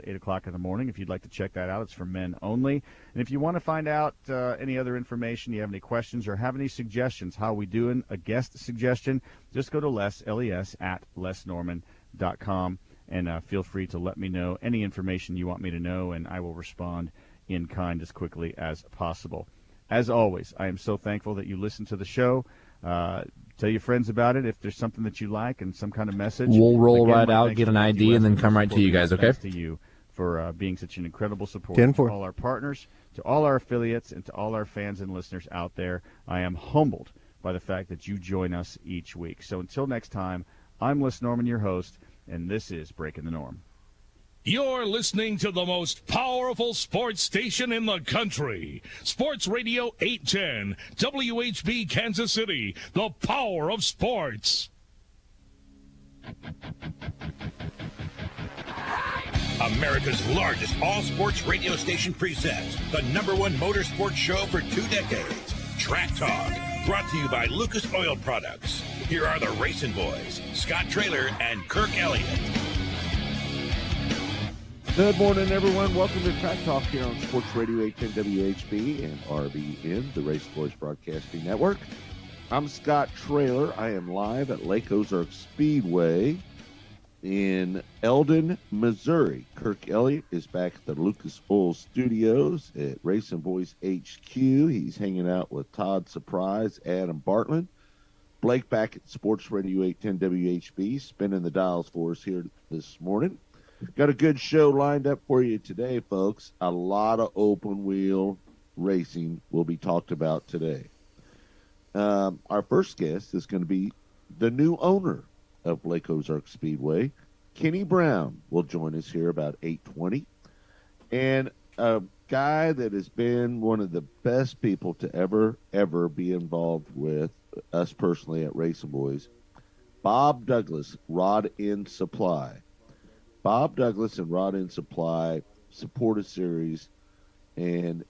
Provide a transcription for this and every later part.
8 o'clock in the morning. If you'd like to check that out, it's for men only. And if you want to find out any other information, you have any questions or have any suggestions, how we doing, a guest suggestion, just go to Les, at lesnorman.com, and feel free to let me know any information you want me to know, and I will respond in kind as quickly as possible. As always, I am so thankful that you listen to the show. Tell your friends about it if there's something that you like and some kind of message. We'll roll right out, get an ID, and then come right to you guys, okay? Thanks to you for being such an incredible supporter. To all our partners, to all our affiliates, and to all our fans and listeners out there, I am humbled by the fact that you join us each week. So until next time, I'm Les Norman, your host, and this is Breaking the Norm. You're listening to the most powerful sports station in the country. Sports Radio 810, WHB Kansas City, the power of sports. America's largest all-sports radio station presents the #1 motorsports show for 2 decades, Track Talk, brought to you by Lucas Oil Products. Here are the Racing Boys, Scott Traylor and Kirk Elliott. Good morning, everyone. Welcome to Track Talk here on Sports Radio 810 WHB and RBN, the Race Boys Broadcasting Network. I'm Scott Traylor. I am live at Lake Ozark Speedway in Eldon, Missouri. Kirk Elliott is back at the Lucas Oil Studios at Racing Boys HQ. He's hanging out with Todd Surprise, Adam Bartlett. Blake back at Sports Radio 810 WHB, spinning the dials for us here this morning. Got a good show lined up for you today, folks. A lot of open wheel racing will be talked about today. Our first guest is going to be the new owner of Lake Ozark Speedway. Kenny Brown will join us here about 8:20. And a guy that has been one of the best people to ever be involved with us personally at Racing Boys, Bob Douglas, Rod End Supply. Bob Douglas and Rod End Supply support a series, and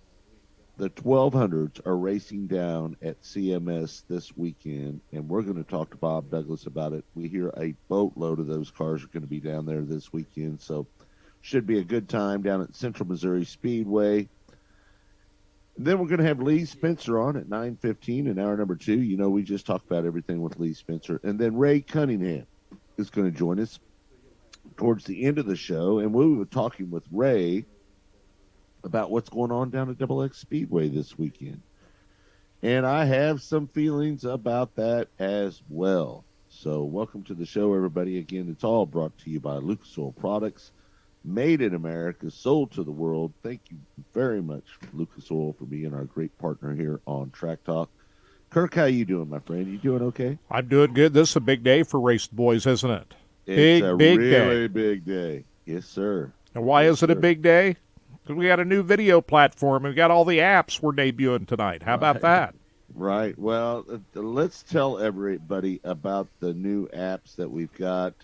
the 1200s are racing down at CMS this weekend, and we're going to talk to Bob Douglas about it. We hear a boatload of those cars are going to be down there this weekend, so should be a good time down at Central Missouri Speedway. And then we're going to have Lee Spencer on at 9:15 in hour number 2. You know, we just talked about everything with Lee Spencer. And then Ray Cunningham is going to join us towards the end of the show, and we were talking with Ray about what's going on down at Double X Speedway this weekend. And I have some feelings about that as well. So welcome to the show, everybody. Again, it's all brought to you by Lucas Oil Products, made in America, sold to the world. Thank you very much, Lucas Oil, for being our great partner here on Track Talk. Kirk, how you doing, my friend? You doing okay? I'm doing good. This is a big day for Race Boys, isn't it? It's a big really day. big day. Yes, sir. And why is it a big day? Because we got a new video platform, and we got all the apps we're debuting tonight. How about that? Right. Well, let's tell everybody about the new apps that we've got.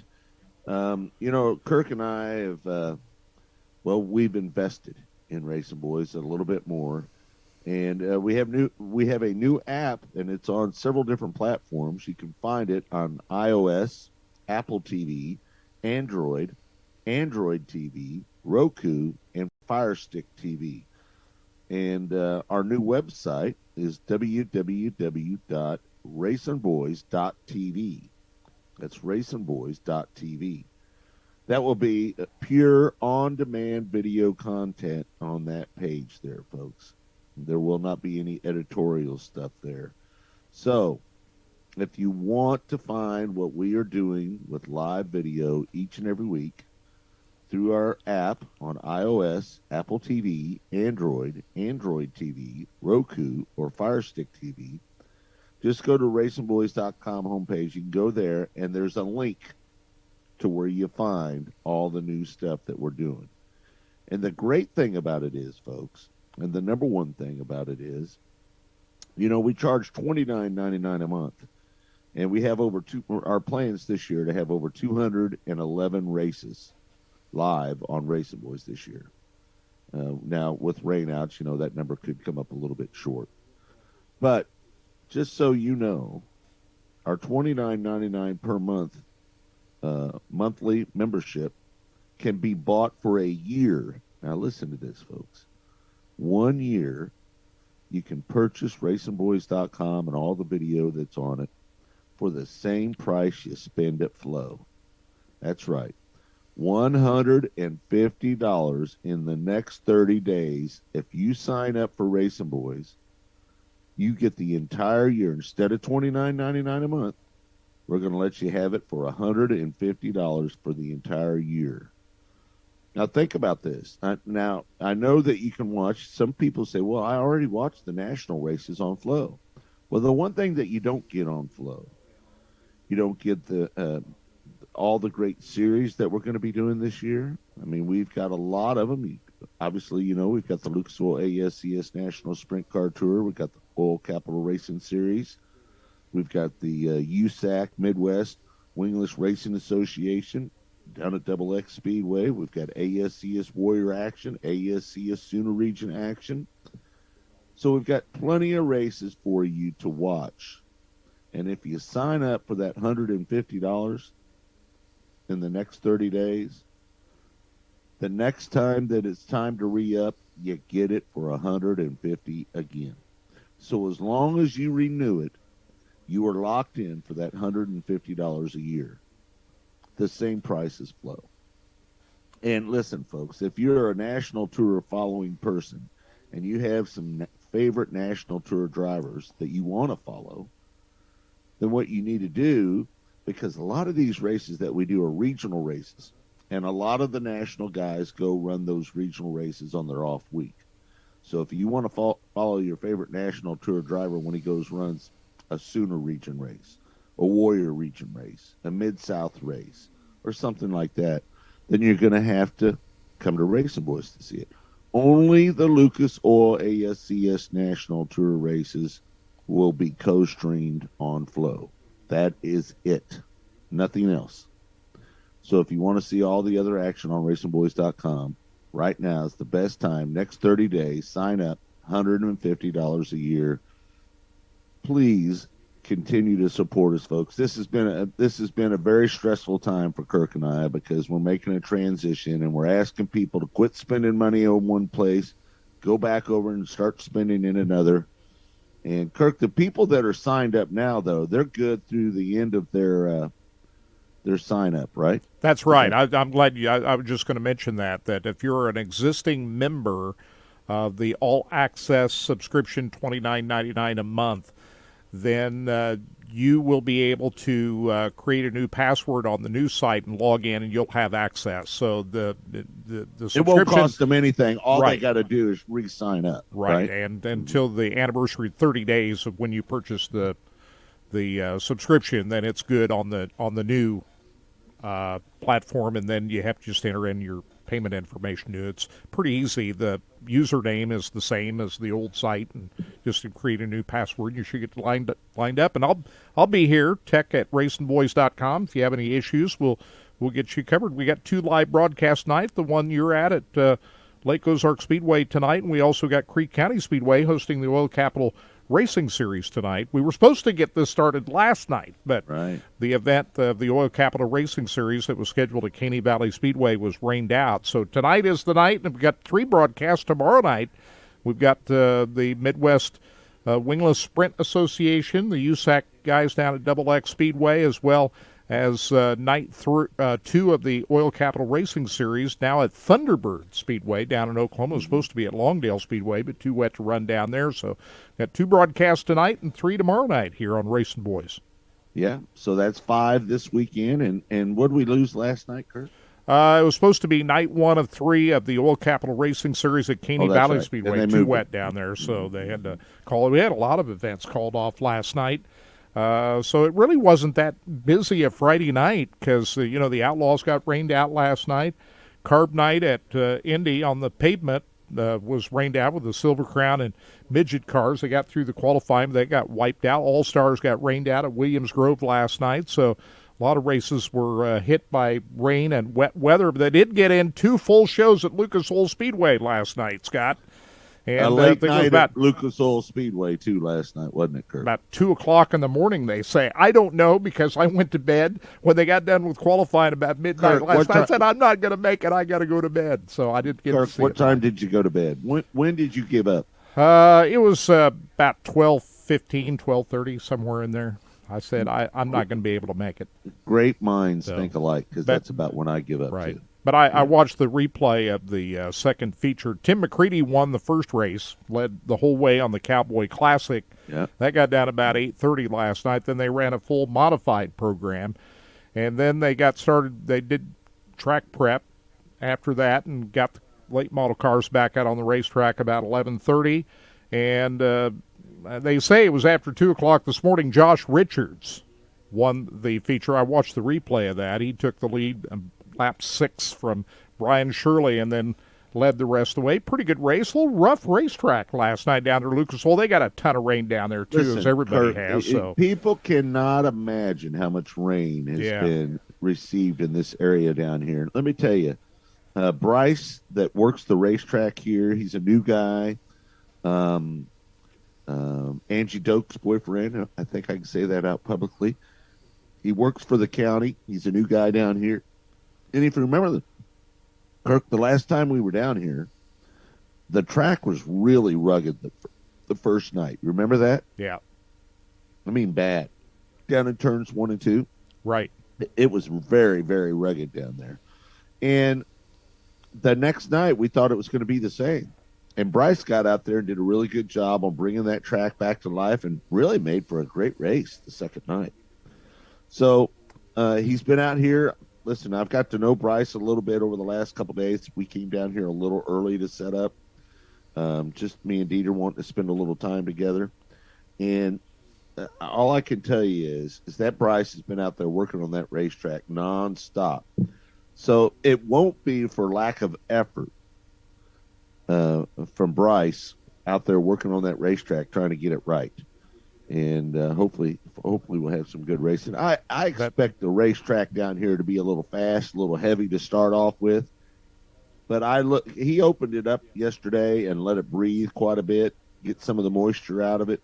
You know, Kirk and I have, we've invested in Racing Boys a little bit more. And we have a new app, and it's on several different platforms. You can find it on iOS, Apple TV, Android TV, Roku, and Fire Stick TV. And our new website is www.racingboys.tv. That's racingboys.tv. That will be pure on-demand video content on that page there, folks. There will not be any editorial stuff there. So, if you want to find what we are doing with live video each and every week through our app on iOS, Apple TV, Android TV, Roku, or Fire Stick TV, just go to racingboys.com homepage. You can go there, and there's a link to where you find all the new stuff that we're doing. And the great thing about it is, folks, and the number one thing about it is, you know, we charge $29.99 a month. And we have our plans this year to have over 211 races live on Racing Boys this year. Now, with rainouts, you know, that number could come up a little bit short. But just so you know, our $29.99 per month monthly membership can be bought for a year. Now listen to this, folks. 1 year, you can purchase racingboys.com and all the video that's on it for the same price you spend at Flow. That's right. $150 in the next 30 days. If you sign up for Racing Boys, you get the entire year. Instead of $29.99 a month, we're going to let you have it for $150 for the entire year. Now, think about this. Now, I know that you can watch. Some people say, well, I already watched the national races on Flow. Well, the one thing that you don't get on Flow, you don't get the all the great series that we're going to be doing this year. I mean, we've got a lot of them. Obviously, you know, we've got the Lucas Oil ASCS National Sprint Car Tour. We've got the Oil Capital Racing Series. We've got the USAC Midwest Wingless Racing Association down at Double X Speedway. We've got ASCS Warrior Action, ASCS Sooner Region Action. So we've got plenty of races for you to watch. And if you sign up for that $150 in the next 30 days, the next time that it's time to re-up, you get it for $150 again. So as long as you renew it, you are locked in for that $150 a year. The same price as Flow. And listen, folks, if you're a National Tour following person and you have some favorite National Tour drivers that you want to follow, then what you need to do, because a lot of these races that we do are regional races, and a lot of the national guys go run those regional races on their off week. So if you want to follow your favorite National Tour driver when he runs a Sooner Region race, a Warrior Region race, a Mid-South race, or something like that, then you're going to have to come to Racing Boys to see it. Only the Lucas Oil ASCS National Tour races will be co-streamed on Flow. That is it. Nothing else. So if you want to see all the other action on racingboys.com, right now is the best time. Next 30 days, sign up, $150 a year. Please continue to support us, folks. This has been a very stressful time for Kirk and I, because we're making a transition and we're asking people to quit spending money on one place, go back over and start spending in another. And Kirk, the people that are signed up now, though, they're good through the end of their sign up, right? That's right. I'm glad I was just going to mention that if you're an existing member of the All Access subscription, $29.99 a month, then you will be able to create a new password on the new site and log in, and you'll have access. So the subscription, it won't cost them anything. All right. They got to do is re-sign up. Right, and until the anniversary 30 days of when you purchase the subscription, then it's good on the new platform, and then you have to just enter in your payment information. It's pretty easy. The username is the same as the old site, and just to create a new password, you should get lined up. And I'll be here, tech@racingboys.com. If you have any issues, we'll get you covered. We got 2 live broadcasts tonight. The one you're at Lake Ozark Speedway tonight, and we also got Creek County Speedway hosting the Oil Capital Racing Series tonight. We were supposed to get this started last night, but the event of the Oil Capital Racing Series that was scheduled at Caney Valley Speedway was rained out. So tonight is the night, and we've got 3 broadcasts tomorrow night. We've got the Midwest Wingless Sprint Association, the USAC guys down at Double X Speedway, as well as night 2 of the Oil Capital Racing Series now at Thunderbird Speedway down in Oklahoma. It was supposed to be at Longdale Speedway, but too wet to run down there. So got 2 broadcasts tonight and 3 tomorrow night here on Racing Boys. Yeah, so that's 5 this weekend. And what did we lose last night, Kurt? It was supposed to be night 1 of 3 of the Oil Capital Racing Series at Caney Valley Speedway. Too wet down there, so they had to call it. We had a lot of events called off last night. So it really wasn't that busy a Friday night because, the Outlaws got rained out last night. Carb night at Indy on the pavement was rained out with the Silver Crown and midget cars. They got through the qualifying, but they got wiped out. All-Stars got rained out at Williams Grove last night. So a lot of races were hit by rain and wet weather, but they did get in 2 full shows at Lucas Oil Speedway last night, Scott. And a late they go night about at Lucas Oil Speedway, too, last night, wasn't it, Kirk? about 2 o'clock in the morning, they say. I don't know, because I went to bed when they got done with qualifying about midnight Kirk, last what night. I said, I'm not going to make it. I got to go to bed. So I didn't get Kirk, to see what it. time did you go to bed? When did you give up? It was about 12:15, 12:30, somewhere in there. I said, I'm not going to be able to make it. Great minds So, think alike, because but- that's about when I give up, Right. too. But I watched the replay of the second feature. Tim McCready won the first race, led the whole way on the Cowboy Classic. Yeah. That got down about 8:30 last night. Then they ran a full modified program. And then they got started. They did track prep after that and got the late model cars back out on the racetrack about 11:30. And they say it was after 2 o'clock this morning. Josh Richards won the feature. I watched the replay of that. He took the lead lap 6 from Brian Shirley and then led the rest of the way. Pretty good race. A little rough racetrack last night down there, Lucas Oil. They got a ton of rain down there, too, Listen, as everybody Kirk, has. So people cannot imagine how much rain has Yeah. been received in this area down here. Let me tell you, Bryce, that works the racetrack here, he's a new guy. Angie Doak's boyfriend, I think I can say that out publicly. He works for the county. He's a new guy down here. And if you remember, Kirk, the last time we were down here, the track was really rugged the first night. You remember that? yeah, I mean, bad. Down in turns 1 and 2, right. it was very, very rugged down there. And the next night, we thought it was going to be the same. And Bryce got out there and did a really good job on bringing that track back to life and really made for a great race the second night. So he's been out here. Listen, I've got to know Bryce a little bit over the last couple of days. We came down here a little early to set up. Just me and Dieter wanting to spend a little time together. And all I can tell you is that Bryce has been out there working on that racetrack nonstop. So it won't be for lack of effort from Bryce out there working on that racetrack, trying to get it right. And hopefully we'll have some good racing. I expect the racetrack down here to be a little fast, a little heavy to start off with. But he opened it up yesterday and let it breathe quite a bit, get some of the moisture out of it.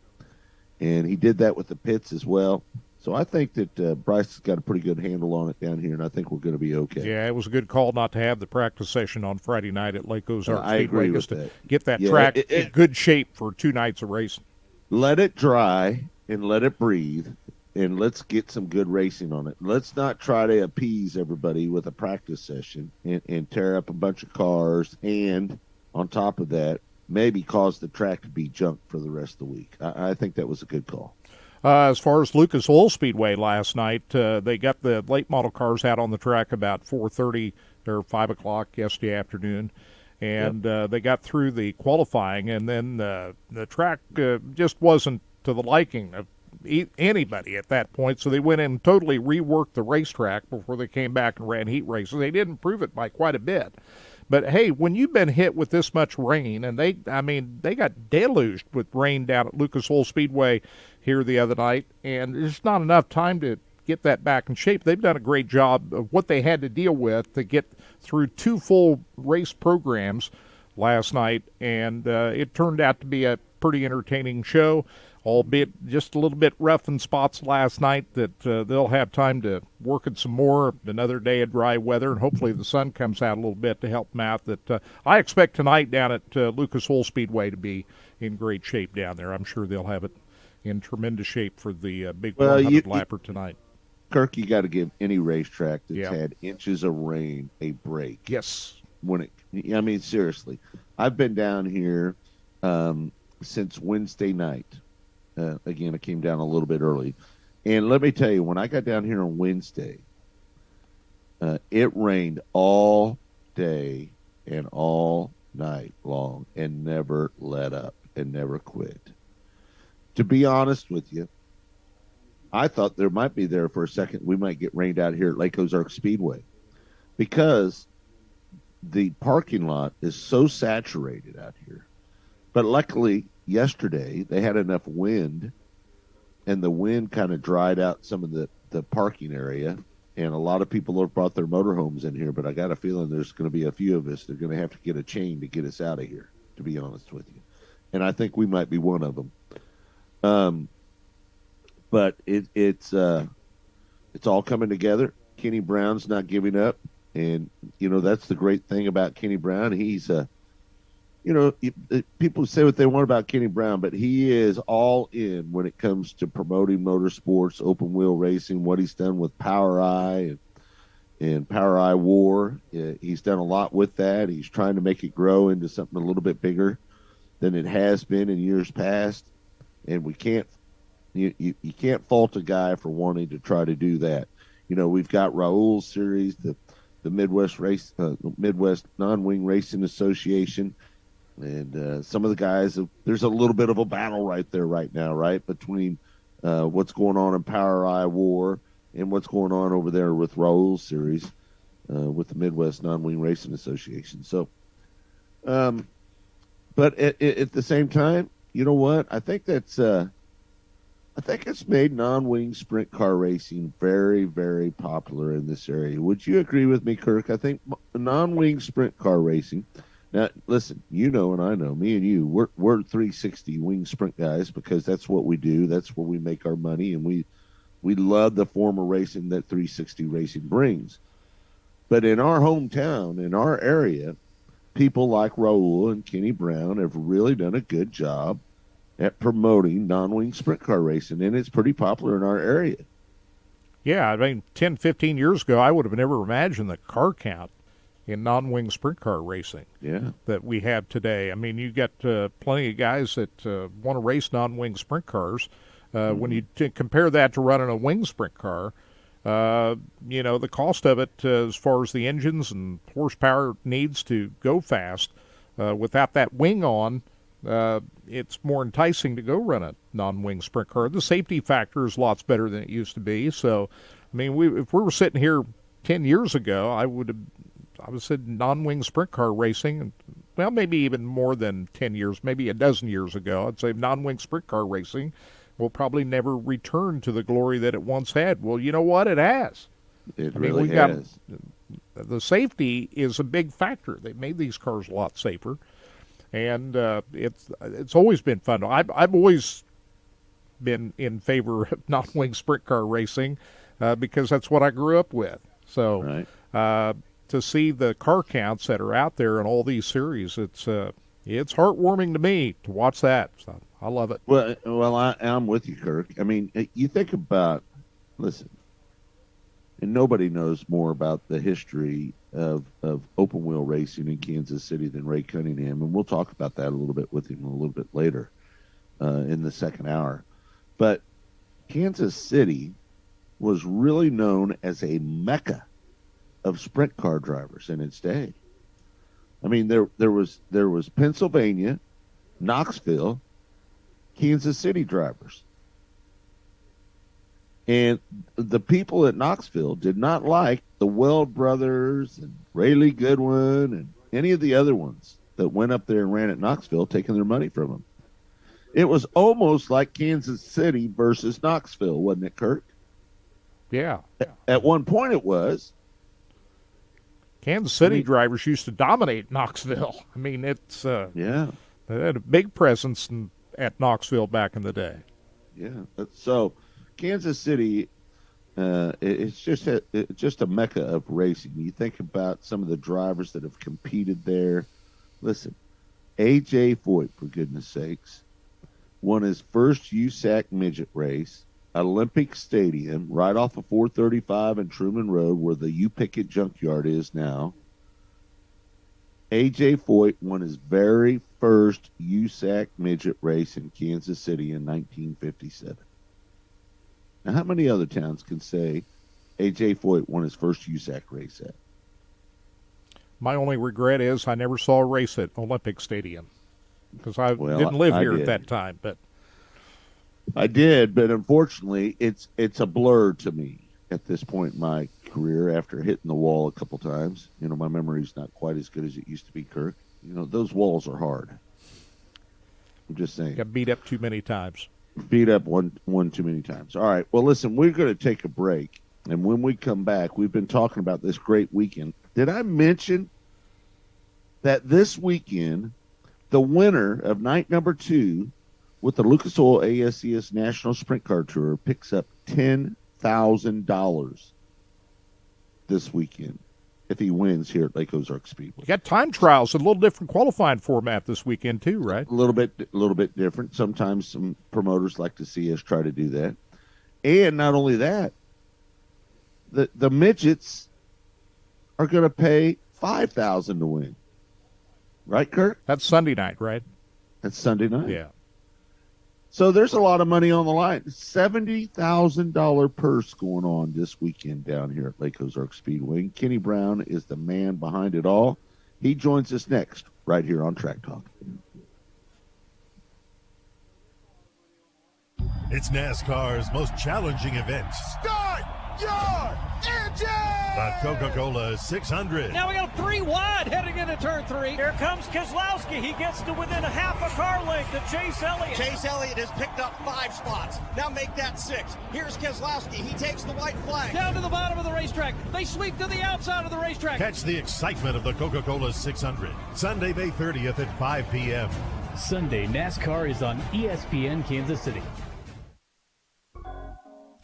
And he did that with the pits as well. So I think that Bryce has got a pretty good handle on it down here, and I think we're going to be okay. Yeah, it was a good call not to have the practice session on Friday night at Lake Ozark I Speedway, agree with just to that. get that Yeah, track in good shape for 2 nights of racing. Let it dry and let it breathe, and let's get some good racing on it. Let's not try to appease everybody with a practice session and tear up a bunch of cars, and on top of that, maybe cause the track to be junk for the rest of the week. I think that was a good call. As far as Lucas Oil Speedway last night, they got the late model cars out on the track about 4:30 or 5 o'clock yesterday afternoon, and they got through the qualifying, and then the track just wasn't to the liking of anybody at that point, so they went in and totally reworked the racetrack before they came back and ran heat races. They did improve it by quite a bit. But, hey, when you've been hit with this much rain, and they got deluged with rain down at Lucas Oil Speedway here the other night, and there's not enough time to get that back in shape. They've done a great job of what they had to deal with to get through 2 full race programs last night, and it turned out to be a pretty entertaining show, albeit just a little bit rough in spots last night that they'll have time to work it some more, another day of dry weather, and hopefully the sun comes out a little bit to help them out. That I expect tonight down at Lucas Oil Speedway to be in great shape down there. I'm sure they'll have it in tremendous shape for the big 100-lapper tonight. Kirk, you got to give any racetrack that's had inches of rain a break. Yes. Seriously. I've been down here since Wednesday night. Again, I came down a little bit early. And let me tell you, when I got down here on Wednesday, it rained all day and all night long and never let up and never quit. To be honest with you, I thought there might be there for a second. We might get rained out here at Lake Ozark Speedway because the parking lot is so saturated out here. But luckily, yesterday they had enough wind, and the wind kind of dried out some of the parking area, and a lot of people have brought their motorhomes in here, but I got a feeling there's going to be a few of us that are going to have to get a chain to get us out of here, to be honest with you. and I think we might be one of them. But it's all coming together. Kenny Brown's not giving up, and that's the great thing about Kenny Brown. He's people say what they want about Kenny Brown, but he is all in when it comes to promoting motorsports, open wheel racing. What he's done with POWRi and POWRi War, he's done a lot with that. He's trying to make it grow into something a little bit bigger than it has been in years past, and we can't. You can't fault a guy for wanting to try to do that. We've got Raul's series, the Midwest Non-Wing Racing Association, and some of the guys. There's a little bit of a battle right there right now, right, between what's going on in POWRi War and what's going on over there with Raul's series with the Midwest Non-Wing Racing Association. So, but at the same time, you know what? I think it's made non-wing sprint car racing very, very popular in this area. Would you agree with me, Kirk? I think non-wing sprint car racing. Now, listen, and I know, me and you, we're 360 wing sprint guys because that's what we do. That's where we make our money, and we love the form of racing that 360 racing brings. But in our hometown, in our area, people like Raul and Kenny Brown have really done a good job at promoting non-wing sprint car racing, and it's pretty popular in our area. Yeah, 10, 15 years ago, I would have never imagined the car count in non-wing sprint car racing that we have today. You got plenty of guys that want to race non-wing sprint cars. When you compare that to running a wing sprint car, the cost of it as far as the engines and horsepower needs to go fast, without that wing on, it's more enticing to go run a non-wing sprint car. The safety factor is lots better than it used to be. So, if we were sitting here 10 years ago, I would have said non-wing sprint car racing. Well, maybe even more than 10 years, maybe a dozen years ago, I'd say non-wing sprint car racing will probably never return to the glory that it once had. Well, you know what? It has. It really has. The safety is a big factor. They made these cars a lot safer. And it's always been fun. I've always been in favor of non-wing sprint car racing because that's what I grew up with. So to see the car counts that are out there in all these series, it's heartwarming to me to watch that. So I love it. Well, I'm with you, Kirk. You think about, listen, and nobody knows more about the history of open wheel racing in Kansas City than Ray Cunningham, and we'll talk about that a little bit with him a little bit later in the second hour. But Kansas City was really known as a mecca of sprint car drivers in its day. There was Pennsylvania, Knoxville, Kansas City drivers. And the people at Knoxville did not like the Weld brothers and Rayleigh Goodwin and any of the other ones that went up there and ran at Knoxville, taking their money from them. It was almost like Kansas City versus Knoxville, wasn't it, Kirk? Yeah. At one point it was. Kansas City drivers used to dominate Knoxville. It's they had a big presence at Knoxville back in the day. Yeah. So Kansas City, it's just a mecca of racing. You think about some of the drivers that have competed there. Listen, A.J. Foyt, for goodness sakes, won his first USAC midget race, Olympic Stadium, right off of 435 and Truman Road, where the U Pickett Junkyard is now. A.J. Foyt won his very first USAC midget race in Kansas City in 1957. Now, how many other towns can say A.J. Foyt won his first USAC race at? My only regret is I never saw a race at Olympic Stadium because I didn't live here at that time. But I did, but unfortunately, it's a blur to me at this point in my career after hitting the wall a couple times. My memory's not quite as good as it used to be, Kirk. Those walls are hard. I'm just saying. Got beat up too many times. Beat up one too many times. All right. Well, listen, we're going to take a break. And when we come back, we've been talking about this great weekend. Did I mention that this weekend the winner of night number 2 with the Lucas Oil ASCS National Sprint Car Tour picks up $10,000 this weekend if he wins here at Lake Ozark Speedway. You got time trials, a little different qualifying format this weekend too, right? A little bit different. Sometimes some promoters like to see us try to do that. And not only that, the midgets are going to pay $5,000 to win. Right, Kurt? That's Sunday night, right? That's Sunday night. Yeah. So there's a lot of money on the line. $70,000 purse going on this weekend down here at Lake Ozark Speedway. And Kenny Brown is the man behind it all. He joins us next right here on Track Talk. It's NASCAR's most challenging event. Start your engine! The Coca-Cola 600. Now we got a 3 wide heading into turn 3. Here comes Keselowski. He gets to within a half a car length of Chase Elliott. Chase Elliott has picked up 5 spots. Now make that 6. Here's Keselowski. He takes the white flag. Down to the bottom of the racetrack. They sweep to the outside of the racetrack. Catch the excitement of the Coca-Cola 600. Sunday, May 30th at 5 p.m. Sunday, NASCAR is on ESPN Kansas City.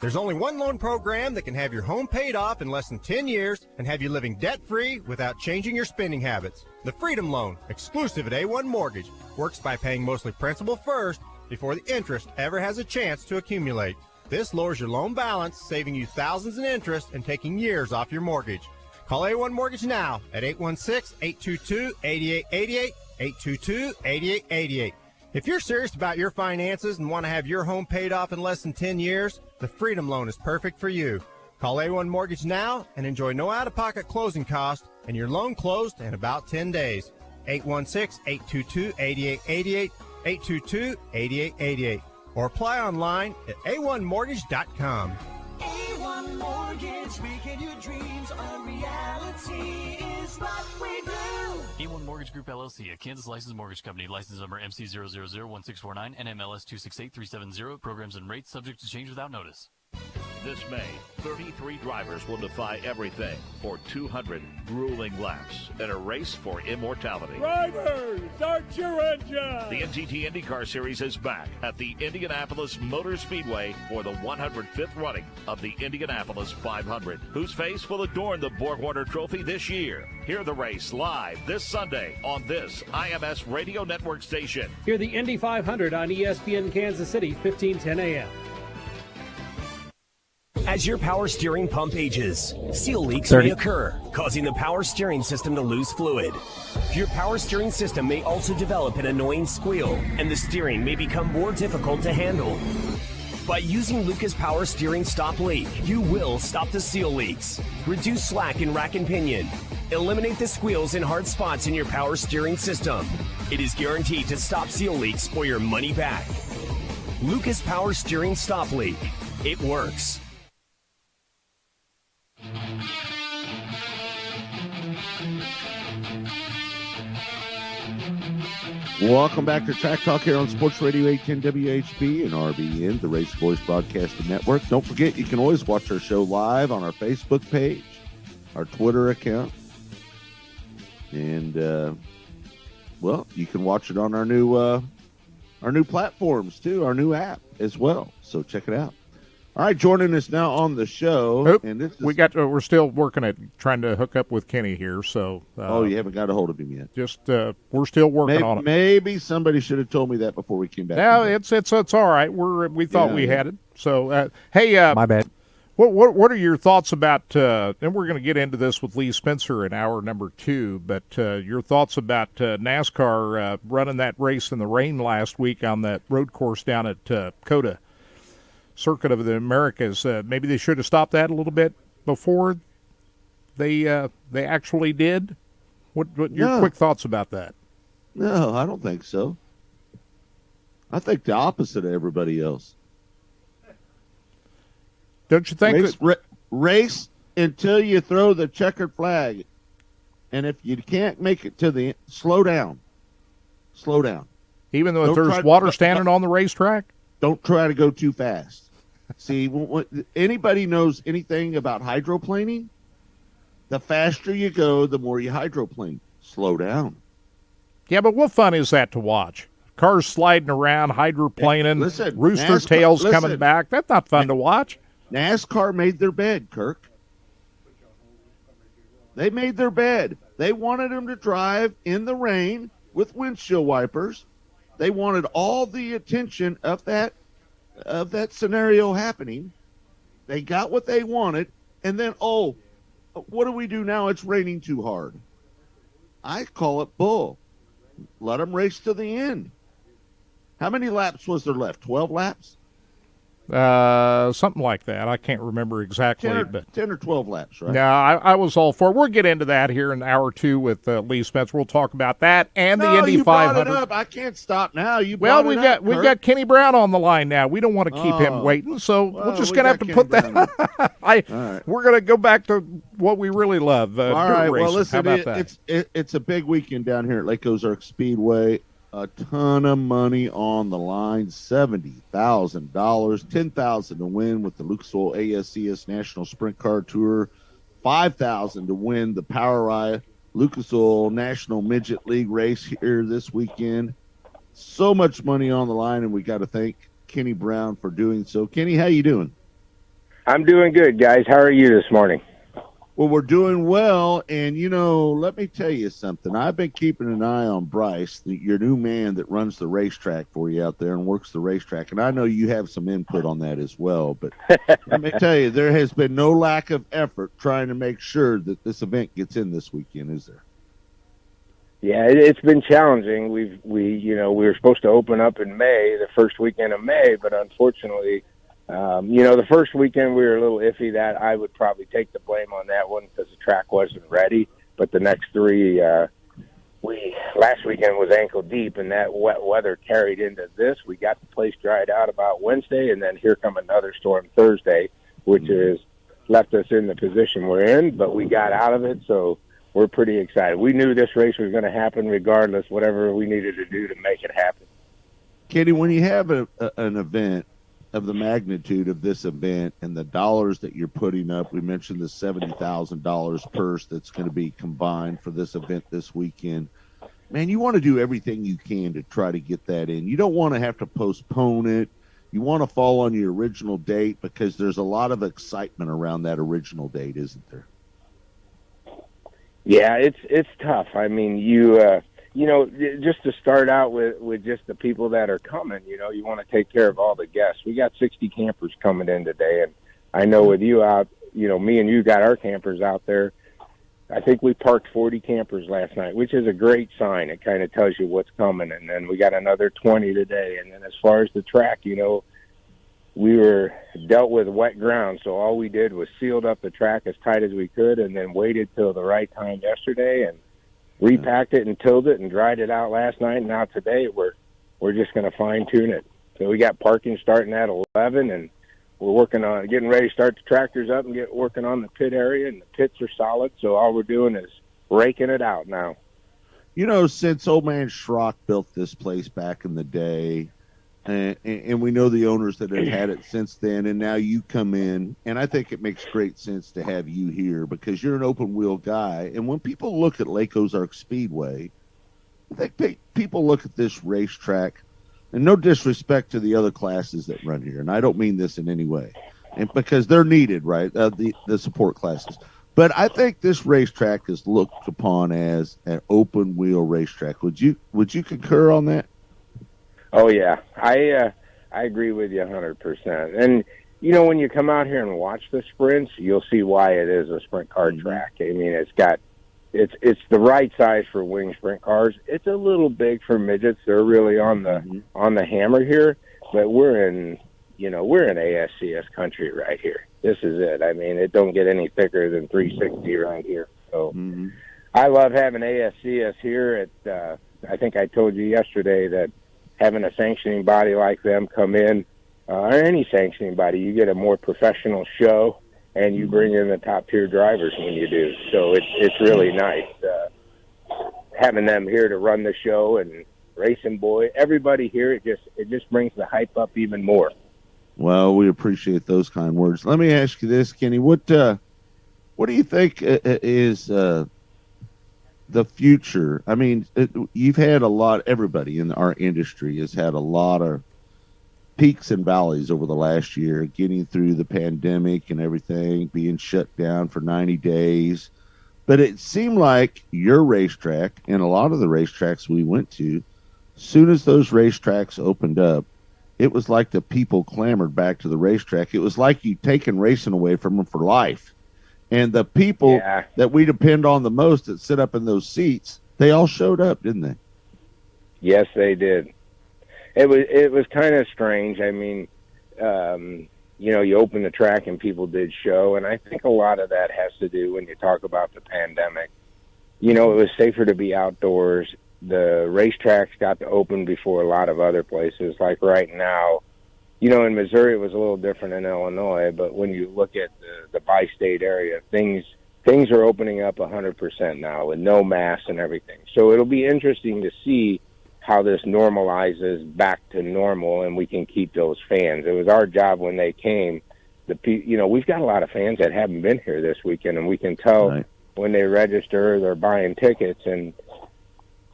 There's only one loan program that can have your home paid off in less than 10 years and have you living debt-free without changing your spending habits. The Freedom Loan, exclusive at A1 Mortgage, works by paying mostly principal first before the interest ever has a chance to accumulate. This lowers your loan balance, saving you thousands in interest and taking years off your mortgage. Call A1 Mortgage now at 816-822-8888, 822-8888. If you're serious about your finances and want to have your home paid off in less than 10 years, the Freedom Loan is perfect for you. Call A1 Mortgage now and enjoy no out-of-pocket closing costs and your loan closed in about 10 days. 816-822-8888, 822-8888. Or apply online at a1mortgage.com. A1 Mortgage, making your dreams a reality is what we do. A1 Mortgage Group LLC, a Kansas licensed mortgage company. License number MC0001649, NMLS 268370. Programs and rates subject to change without notice. This May, 33 drivers will defy everything for 200 grueling laps in a race for immortality. Drivers, start your engine! The NTT IndyCar Series is back at the Indianapolis Motor Speedway for the 105th running of the Indianapolis 500. Whose face will adorn the BorgWarner Trophy this year? Hear the race live this Sunday on this IMS Radio Network station. Hear the Indy 500 on ESPN Kansas City, 15:10 a.m. As your power steering pump ages, seal leaks may occur, causing the power steering system to lose fluid. Your power steering system may also develop an annoying squeal, and the steering may become more difficult to handle. By using Lucas Power Steering Stop Leak, you will stop the seal leaks, reduce slack in rack and pinion, eliminate the squeals and hard spots in your power steering system. It is guaranteed to stop seal leaks or your money back. Lucas Power Steering Stop Leak. It works. Welcome back to Track Talk here on Sports Radio 810 WHB and RBN, the Race Boys Broadcasting Network. Don't forget, you can always watch our show live on our Facebook page, our Twitter account, and you can watch it on our new platforms too, our new app as well. So check it out. All right, joining us now on the show, and this is, we're still working at trying to hook up with Kenny here. So you haven't got a hold of him yet. Just we're still working on it. Maybe somebody should have told me that before we came back. No, it's all right. We thought we had it. So hey, my bad. What are your thoughts about? And we're going to get into this with Lee Spencer in hour number 2. But your thoughts about NASCAR running that race in the rain last week on that road course down at COTA Circuit of the Americas? Maybe they should have stopped that a little bit before they actually did. What your quick thoughts about that? No, I don't think so. I think the opposite of everybody else. Don't you think? Race until you throw the checkered flag, and if you can't make it to the slow down. Even though there's water standing on the racetrack, don't try to go too fast. See, anybody knows anything about hydroplaning? The faster you go, the more you hydroplane. Slow down. Yeah, but what fun is that to watch? Cars sliding around, hydroplaning, rooster NASCAR, tails coming back. That's not fun to watch. NASCAR made their bed, Kirk. They made their bed. They wanted them to drive in the rain with windshield wipers. They wanted all the attention of that scenario happening. They got what they wanted, and then, what do we do now? It's raining too hard. I call it bull. Let them race to the end. How many laps was there left? 12 laps? Something like that. I can't remember exactly. 10 or 12 laps, right? No, I was all for it. We'll get into that here in hour 2 with Lee Spencer. We'll talk about that and the Indy 500. Brought it up. I can't stop now. We've got Kenny Brown on the line now. We don't want to keep him waiting, so we're just going to have to put that. Right. We're going to go back to what we really love. All right. Racing. Well, listen, how about that? it's a big weekend down here at Lake Ozark Speedway. A ton of money on the line, $70,000, $10,000 to win with the Lucas Oil ASCS National Sprint Car Tour, $5,000 to win the POWRi Lucas Oil National Midget League race here this weekend. So much money on the line, and we got to thank Kenny Brown for doing so. Kenny, how you doing? I'm doing good, guys. How are you this morning? Well, we're doing well, and, let me tell you something. I've been keeping an eye on Bryce, your new man that runs the racetrack for you out there and works the racetrack, and I know you have some input on that as well, but let me tell you, there has been no lack of effort trying to make sure that this event gets in this weekend, is there? Yeah, it's been challenging. We were supposed to open up in May, the first weekend of May, but unfortunately, the first weekend we were a little iffy. That I would probably take the blame on that one because the track wasn't ready. But the next 3, last weekend was ankle deep, and that wet weather carried into this. We got the place dried out about Wednesday, and then here come another storm Thursday, which has left us in the position we're in. But we got out of it, so we're pretty excited. We knew this race was going to happen regardless, whatever we needed to do to make it happen. Kenny, when you have an event of the magnitude of this event and the dollars that you're putting up, we mentioned the $70,000 purse that's going to be combined for this event this weekend. Man, you want to do everything you can to try to get that in. You don't want to have to postpone it. You want to fall on your original date because there's a lot of excitement around that original date, isn't there? Yeah, it's tough. I mean, just to start out with just the people that are coming, you want to take care of all the guests. We got 60 campers coming in today, and I know with you out, me and you got our campers out there. I think we parked 40 campers last night, which is a great sign. It kind of tells you what's coming, and then we got another 20 today. And then as far as the track, we were dealt with wet ground, so all we did was sealed up the track as tight as we could and then waited till the right time yesterday and repacked it and tilled it and dried it out last night. And now today we're just going to fine-tune it. So we got parking starting at 11, and we're working on getting ready to start the tractors up and working on the pit area, and the pits are solid. So all we're doing is raking it out now. Since old man Schrock built this place back in the day, and we know the owners that have had it since then, and now you come in, and I think it makes great sense to have you here because you're an open-wheel guy. And when people look at Lake Ozark Speedway, I think people look at this racetrack, and no disrespect to the other classes that run here, and I don't mean this in any way, and because they're needed, right, the support classes. But I think this racetrack is looked upon as an open-wheel racetrack. Would you concur on that? Oh yeah, I agree with you 100%. And when you come out here and watch the sprints, you'll see why it is a sprint car track. I mean, it's the right size for wing sprint cars. It's a little big for midgets. They're really on the hammer here, but we're in ASCS country right here. This is it. I mean, it don't get any thicker than 360 right here. So I love having ASCS here. I think I told you yesterday that having a sanctioning body like them come in, or any sanctioning body, you get a more professional show, and you bring in the top-tier drivers when you do. So it's really nice having them here to run the show, and Racing Boy, everybody here. It just brings the hype up even more. Well, we appreciate those kind words. Let me ask you this, Kenny. What do you think is the future. I mean, you've had everybody in our industry has had a lot of peaks and valleys over the last year, getting through the pandemic and everything, being shut down for 90 days. But it seemed like your racetrack and a lot of the racetracks we went to, soon as those racetracks opened up, it was like the people clamored back to the racetrack. It was like you'd taken racing away from them for life. And the people that we depend on the most that sit up in those seats, they all showed up, didn't they? Yes, they did. It was kind of strange. I mean, you open the track and people did show, and I think a lot of that has to do when you talk about the pandemic. It was safer to be outdoors. The racetracks got to open before a lot of other places. Like right now, in Missouri it was a little different in Illinois, but when you look at the bi-state area, things are opening up 100% now with no masks and everything. So it'll be interesting to see how this normalizes back to normal and we can keep those fans. It was our job when they came. We've got a lot of fans that haven't been here this weekend, and we can tell when they register, they're buying tickets, and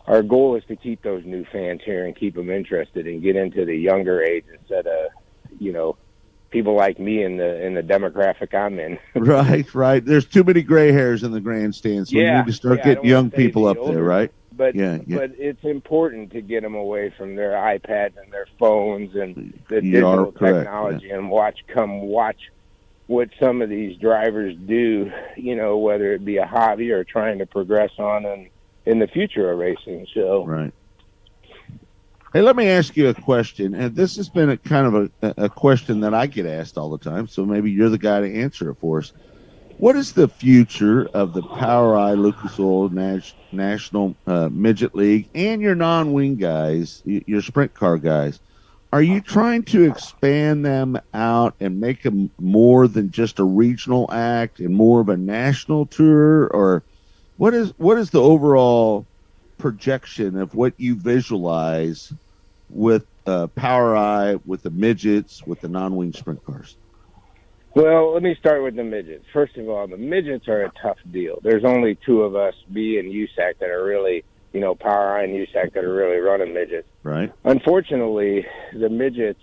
our goal is to keep those new fans here and keep them interested and get into the younger age instead of, people like me in the demographic I'm in. Right. There's too many gray hairs in the grandstands, so we need to start getting young people up there, right? But it's important to get them away from their iPads and their phones and the digital technology and watch what some of these drivers do, whether it be a hobby or trying to progress on in the future of racing. So right. Hey, let me ask you a question, and this has been a question that I get asked all the time, so maybe you're the guy to answer it for us. What is the future of the POWRi Lucas Oil National Midget League and your non-wing guys, your sprint car guys? Are you trying to expand them out and make them more than just a regional act and more of a national tour? Or what is the overall projection of what you visualize with POWRi, with the midgets, with the non-wing sprint cars? Well, let me start with the midgets. First of all, the midgets are a tough deal. There's only two of us, B and USAC, that are really, POWRi and USAC, that are really running midgets. Right. Unfortunately, the midgets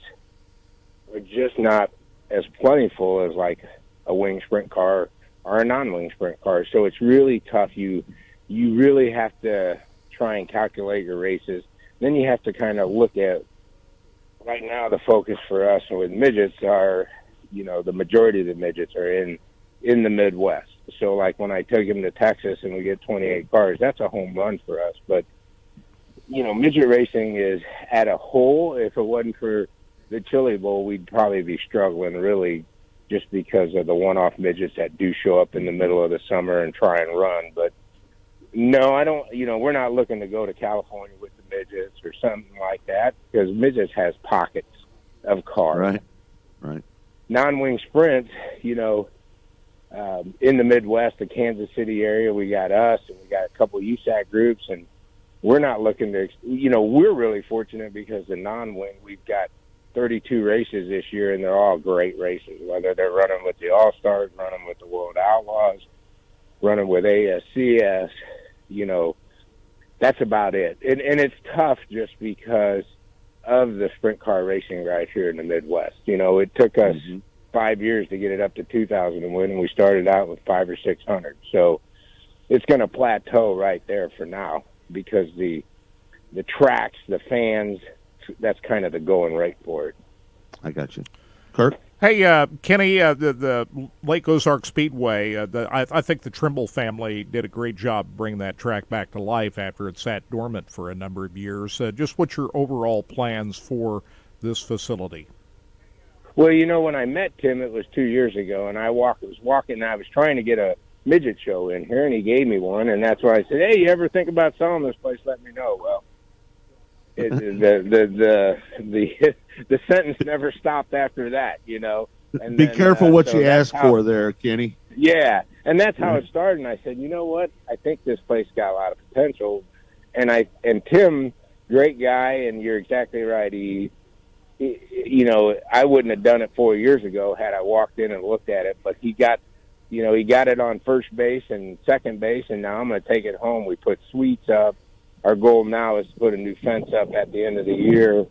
are just not as plentiful as like a wing sprint car or a non-wing sprint car. So it's really tough. You really have to try and calculate your races. Then you have to kind of look at, right now the focus for us with midgets are, the majority of the midgets are in the Midwest. So like when I take them to Texas and we get 28 cars, that's a home run for us. But, midget racing is at a whole. If it wasn't for the Chili Bowl, we'd probably be struggling really just because of the one-off midgets that do show up in the middle of the summer and try and run. But no, I don't, we're not looking to go to California with the midgets or something like that, because midgets has pockets of cars. Right. Non-wing sprints, in the Midwest, the Kansas City area, we got us and we got a couple of USAC groups, and we're not looking to, we're really fortunate because the non-wing, we've got 32 races this year, and they're all great races, whether they're running with the All-Stars, running with the World Outlaws, running with ASCS, that's about it. And it's tough just because of the sprint car racing right here in the Midwest. It took us 5 years to get it up to 2,000 to win, and we started out with 500 or 600. So it's going to plateau right there for now because the tracks, the fans, that's kind of the going rate for it. I got you. Kurt? Hey, Kenny, the Lake Ozark Speedway, I think the Trimble family did a great job bringing that track back to life after it sat dormant for a number of years. Just what's your overall plans for this facility? Well, when I met Tim, it was 2 years ago, and I was trying to get a midget show in here, and he gave me one, and that's why I said, hey, you ever think about selling this place? Let me know. Well, the sentence never stopped after that, And Be careful what you ask for there, Kenny. Yeah, and that's how it started. And I said, you know what? I think this place got a lot of potential. And Tim, great guy, and you're exactly right. He I wouldn't have done it 4 years ago had I walked in and looked at it. But he got he got it on first base and second base, and now I'm going to take it home. We put suites up. Our goal now is to put a new fence up at the end of the year.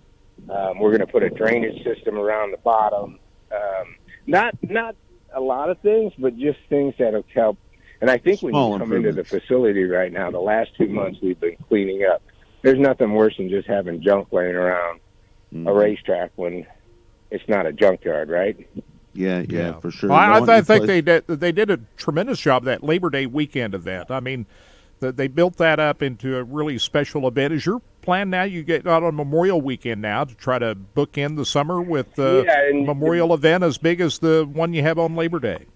We're going to put a drainage system around the bottom. Not a lot of things, but just things that have helped. And I think when you come into the facility right now, the last 2 months we've been cleaning up. There's nothing worse than just having junk laying around a racetrack when it's not a junkyard, right? Yeah, for sure. Well, I think they did a tremendous job that Labor Day weekend event. I mean, they built that up into a really special event. Is your plan now you get out on Memorial Weekend now to try to bookend the summer with the Memorial event as big as the one you have on Labor Day?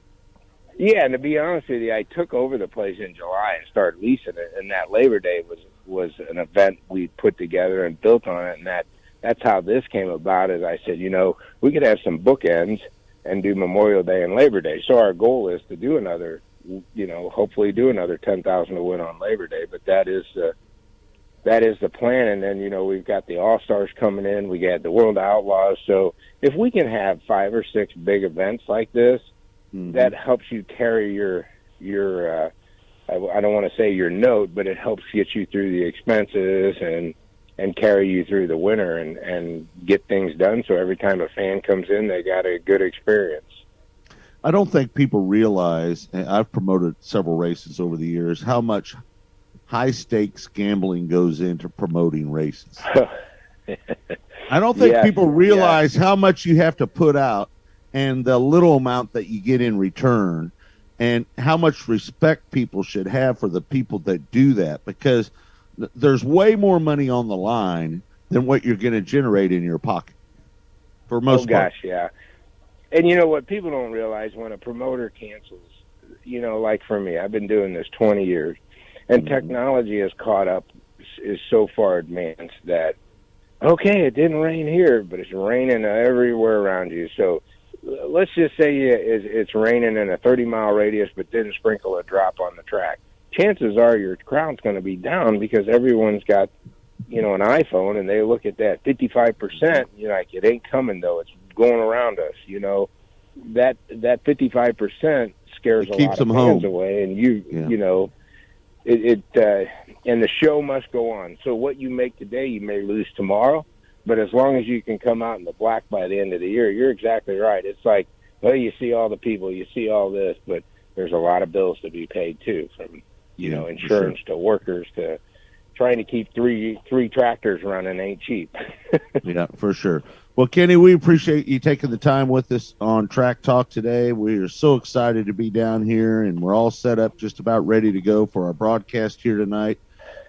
Yeah, and to be honest with you, I took over the place in July and started leasing it, and that Labor Day was an event we put together and built on it, and that's how this came about. Is I said, we could have some bookends and do Memorial Day and Labor Day. So our goal is to do another, hopefully do another 10,000 to win on Labor Day. But that is the plan. And then, we've got the All-Stars coming in. We got the World Outlaws. So if we can have 5 or 6 big events like this, that helps you carry your I don't want to say your note, but it helps get you through the expenses and carry you through the winter and get things done. So every time a fan comes in, they got a good experience. I don't think people realize, and I've promoted several races over the years, how much high-stakes gambling goes into promoting races. I don't think people realize how much you have to put out and the little amount that you get in return, and how much respect people should have for the people that do that, because there's way more money on the line than what you're going to generate in your pocket for most part. Yeah. And you know what people don't realize, when a promoter cancels, like for me, I've been doing this 20 years, and technology has caught up, is so far advanced that, okay, it didn't rain here, but it's raining everywhere around you. So let's just say it's raining in a 30-mile radius, but didn't sprinkle a drop on the track. Chances are your crowd's going to be down because everyone's got, an iPhone, and they look at that 55%. You're like, it ain't coming though. It's going around us. That 55% scares a lot of fans away, and and the show must go on. So what you make today, you may lose tomorrow. But as long as you can come out in the black by the end of the year, you're exactly right. It's like, well, you see all the people, you see all this, but there's a lot of bills to be paid too, from insurance to workers to trying to keep three tractors running ain't cheap. Yeah, for sure. Well, Kenny, we appreciate you taking the time with us on Track Talk today. We are so excited to be down here, and we're all set up, just about ready to go for our broadcast here tonight.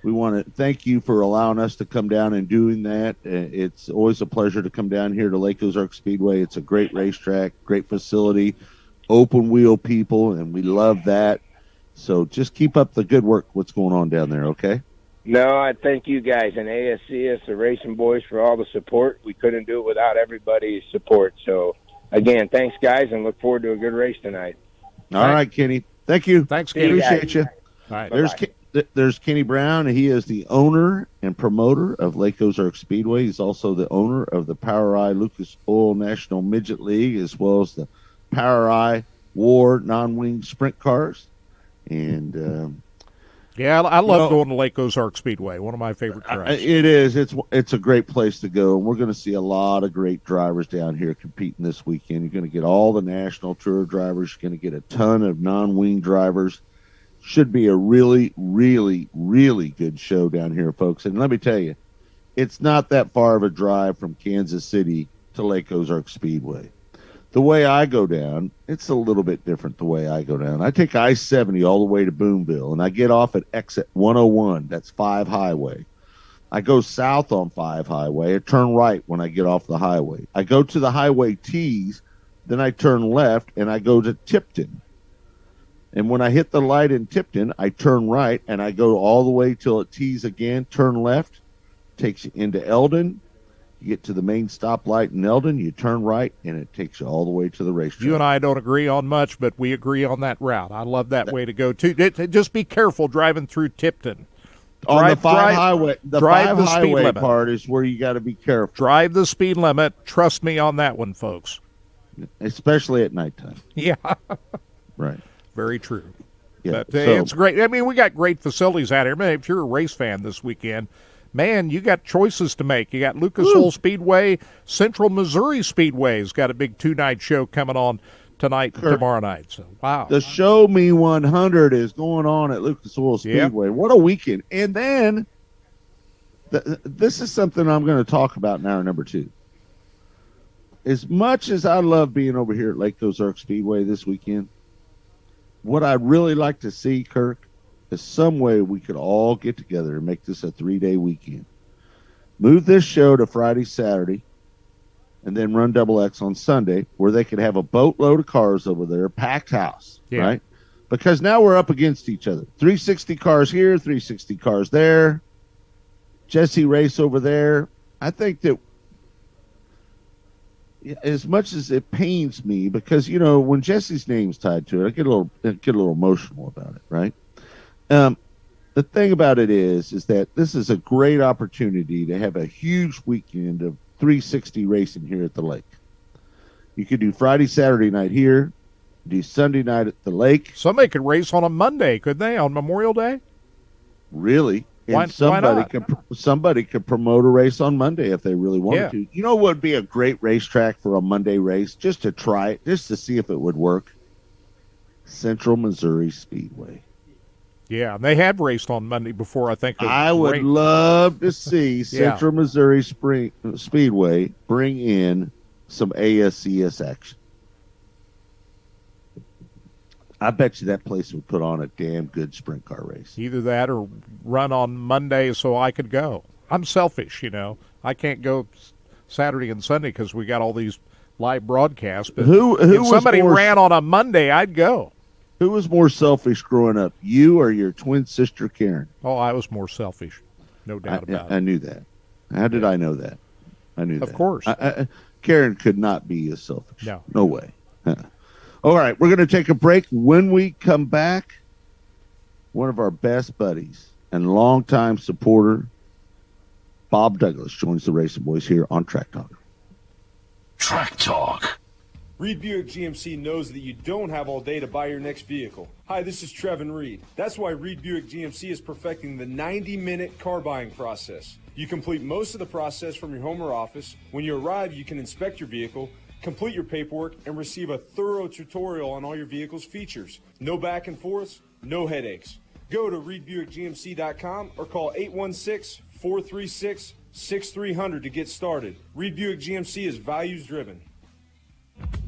We want to thank you for allowing us to come down and doing that. It's always a pleasure to come down here to Lake Ozark Speedway. It's a great racetrack, great facility, open wheel people, and we love that. So just keep up the good work, what's going on down there, okay? No, I thank you guys and ASCS, the Racing Boys, for all the support. We couldn't do it without everybody's support. So, again, thanks, guys, and look forward to a good race tonight. All right, Kenny. Thank you. Thanks, Kenny. Appreciate you. All right. There's Kenny Brown. He is the owner and promoter of Lake Ozark Speedway. He's also the owner of the POWRi Lucas Oil National Midget League, as well as the POWRi War non-wing sprint cars. And I love going to Lake Ozark Speedway. One of my favorite tracks. It is. It's a great place to go. And we're going to see a lot of great drivers down here competing this weekend. You're going to get all the national tour drivers. You're going to get a ton of non-wing drivers. Should be a really, really, really good show down here, folks. And let me tell you, it's not that far of a drive from Kansas City to Lake Ozark Speedway. The way I go down, it's a little bit different the way I go down. I take I-70 all the way to Boonville, and I get off at exit 101. That's 5 Highway. I go south on 5 Highway. I turn right when I get off the highway. I go to the Highway T's, then I turn left, and I go to Tipton. And when I hit the light in Tipton, I turn right, and I go all the way till it tees again, turn left, takes you into Eldon. You get to the main stoplight in Eldon, you turn right, and it takes you all the way to the racetrack. You and I don't agree on much, but we agree on that route. I love that way to go, too. Just be careful driving through Tipton. On the 5 Highway, the 5 Highway part is where you got to be careful. Drive the speed limit. Trust me on that one, folks. Especially at nighttime. Yeah. Right. Very true. Yeah, But it's great. I mean, we got great facilities out here. Man, if you're a race fan this weekend, man, you got choices to make. You got Lucas Oil Speedway, Central Missouri Speedway's got a big 2-night show coming on tonight and tomorrow night. So, wow. The Show Me 100 is going on at Lucas Oil Speedway. What a weekend. And then this is something I'm going to talk about in hour number 2. As much as I love being over here at Lake Ozark Speedway this weekend, what I'd really like to see, Kirk, is some way we could all get together and make this a 3-day weekend. Move this show to Friday, Saturday, and then run Double X on Sunday, where they could have a boatload of cars over there, packed house, right? Because now we're up against each other. 360 cars here, 360 cars there. Jesse race over there. I think that as much as it pains me, because when Jesse's name's tied to it, I get a little emotional about it, right? The thing about it is that this is a great opportunity to have a huge weekend of 360 racing here at the lake. You could do Friday, Saturday night here, do Sunday night at the lake. Somebody could race on a Monday, couldn't they, on Memorial Day? Really? And why not? somebody could promote a race on Monday if they really wanted to. You know what would be a great racetrack for a Monday race, just to try it, just to see if it would work? Central Missouri Speedway. Yeah, they have raced on Monday before, I think. I would love to see Central Missouri Speedway bring in some ASCS action. I bet you that place would put on a damn good sprint car race. Either that or run on Monday so I could go. I'm selfish, I can't go Saturday and Sunday because we got all these live broadcasts. But if somebody ran on a Monday, I'd go. Who was more selfish growing up, you or your twin sister, Karen? Oh, I was more selfish. No doubt about it. I knew that. How did I know that? I knew that. Of course. Karen could not be as selfish. No way. All right, we're going to take a break. When we come back, one of our best buddies and longtime supporter, Bob Douglas, joins the Racing Boys here on Track Talk. Track Talk. Reed Buick GMC knows that you don't have all day to buy your next vehicle. Hi, this is Trevin Reed. That's why Reed Buick GMC is perfecting the 90-minute car buying process. You complete most of the process from your home or office. When you arrive, you can inspect your vehicle, complete your paperwork, and receive a thorough tutorial on all your vehicle's features. No back and forths, no headaches. Go to reedbuickgmc.com or call 816-436-6300 to get started. Reed Buick GMC is values driven.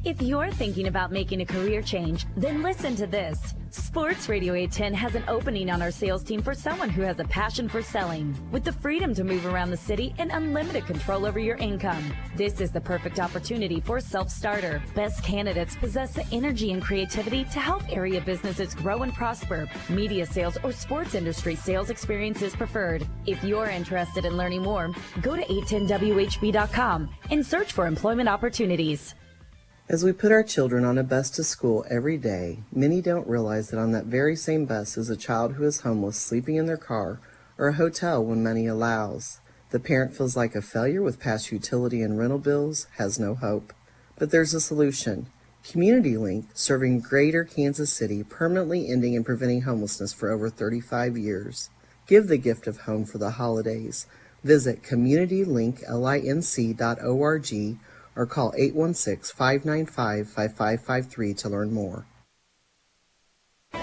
If you're thinking about making a career change, then listen to this. Sports Radio 810 has an opening on our sales team for someone who has a passion for selling. With the freedom to move around the city and unlimited control over your income, this is the perfect opportunity for a self-starter. Best candidates possess the energy and creativity to help area businesses grow and prosper. Media sales or sports industry sales experience is preferred. If you're interested in learning more, go to 810WHB.com and search for employment opportunities. As we put our children on a bus to school every day, many don't realize that on that very same bus is a child who is homeless sleeping in their car or a hotel when money allows. The parent feels like a failure with past utility and rental bills, has no hope. But there's a solution. Community Link, serving Greater Kansas City, permanently ending and preventing homelessness for over 35 years. Give the gift of home for the holidays. Visit communitylinklinc.org or call 816-595-5553 to learn more.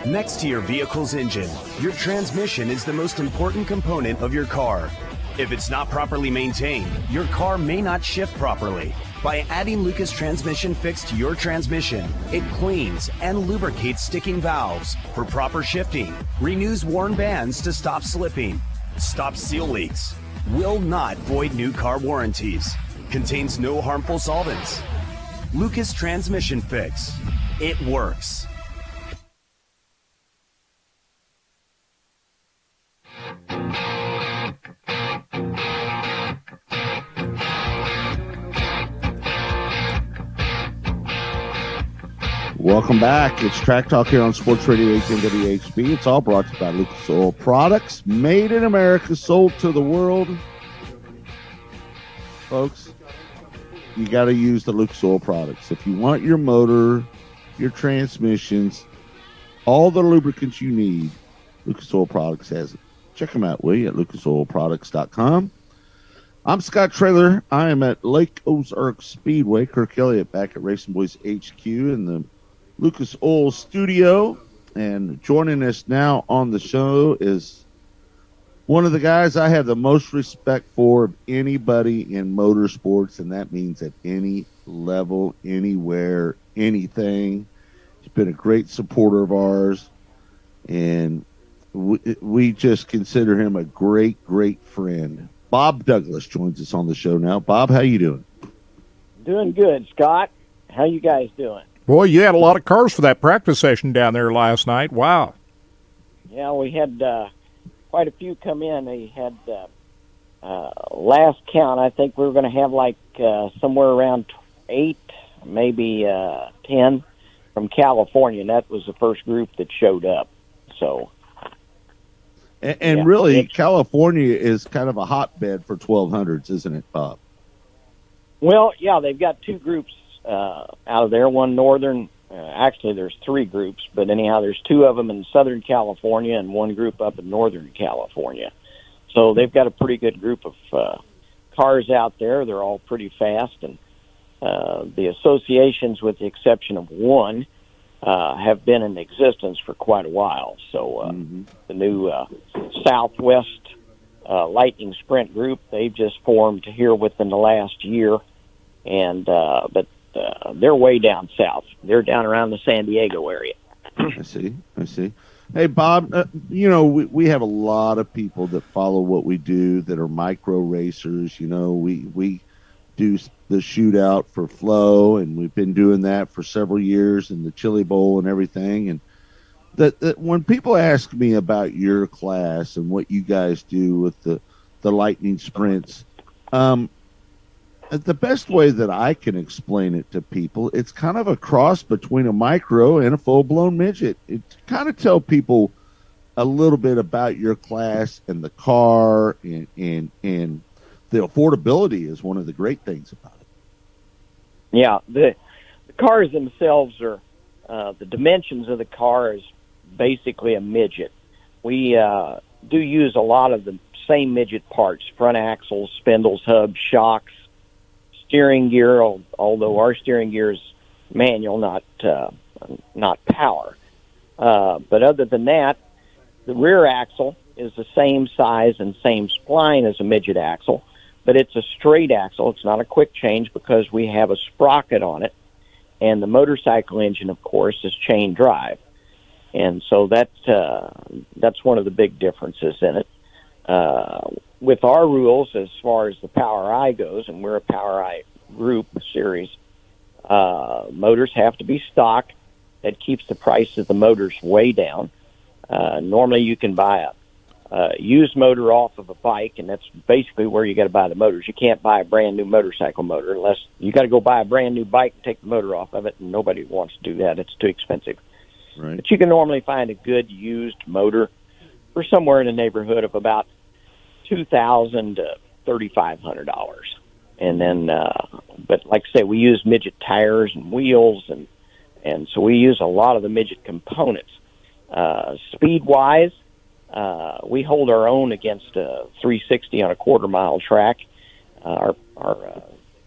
Next to your vehicle's engine, your transmission is the most important component of your car. If it's not properly maintained, your car may not shift properly. By adding Lucas Transmission Fix to your transmission, it cleans and lubricates sticking valves for proper shifting, renews worn bands to stop slipping, stops seal leaks, will not void new car warranties, contains no harmful solvents. Lucas Transmission Fix. It works. Welcome back. It's Track Talk here on Sports Radio 810 WHB. It's all brought to you by Lucas Oil Products, made in America, sold to the world. Folks, you got to use the Lucas Oil products. If you want your motor, your transmissions all the lubricants you need, Lucas Oil Products has it. Check them out, will you, at lucasoilproducts.com. I'm Scott Traylor. I am at Lake Ozark Speedway. Kirk Elliott back at Racing Boys HQ in the Lucas Oil studio. And joining us now on the show is one of the guys I have the most respect for of anybody in motorsports, and that means at any level, anywhere, anything. He's been a great supporter of ours, and we just consider him a great, great friend. Bob Douglas joins us on the show now. Bob, how you doing? Doing good, Scott. How you guys doing? Boy, you had a lot of cars for that practice session down there last night. Wow. Yeah, we had quite a few come in. They had last count, I think we were going to have like somewhere around 8, maybe 10 from California, and that was the first group that showed up. So... And yeah, really, California is kind of a hotbed for 1200s, isn't it, Bob? Well, yeah, they've got 2 groups out of there. One northern, actually there's 3 groups, but anyhow, there's 2 of them in Southern California and 1 group up in Northern California. So they've got a pretty good group of cars out there. They're all pretty fast, and the associations, with the exception of 1, have been in existence for quite a while. So the new Southwest Lightning Sprint group, they've just formed here within the last year, and but they're way down south. They're down around the San Diego area. I see. Hey, Bob, we have a lot of people that follow what we do that are micro racers. We do the shootout for Flow, and we've been doing that for several years, and the Chili Bowl and everything. And that when people ask me about your class and what you guys do with the Lightning Sprints, the best way that I can explain it to people, it's kind of a cross between a micro and a full-blown midget. It kind of tell people a little bit about your class and the car, and the affordability is one of the great things about it. Yeah, the cars themselves are, the dimensions of the car is basically a midget. We do use a lot of the same midget parts: front axles, spindles, hubs, shocks, steering gear, although our steering gear is manual, not power. But other than that, the rear axle is the same size and same spline as a midget axle, but it's a straight axle. It's not a quick change because we have a sprocket on it. And the motorcycle engine, of course, is chain drive. And so that's one of the big differences in it. With our rules, as far as the Power I goes, and we're a Power I group series, motors have to be stock. That keeps the price of the motors way down. Normally you can buy a used motor off of a bike, and that's basically where you got to buy the motors. You can't buy a brand new motorcycle motor unless you got to go buy a brand new bike and take the motor off of it, and nobody wants to do that. It's too expensive. Right. But you can normally find a good used motor for somewhere in the neighborhood of about $2,000 to $3,500. And then, but like I say, we use midget tires and wheels, and so we use a lot of the midget components. Speed-wise, we hold our own against a 360 on a quarter-mile track. Our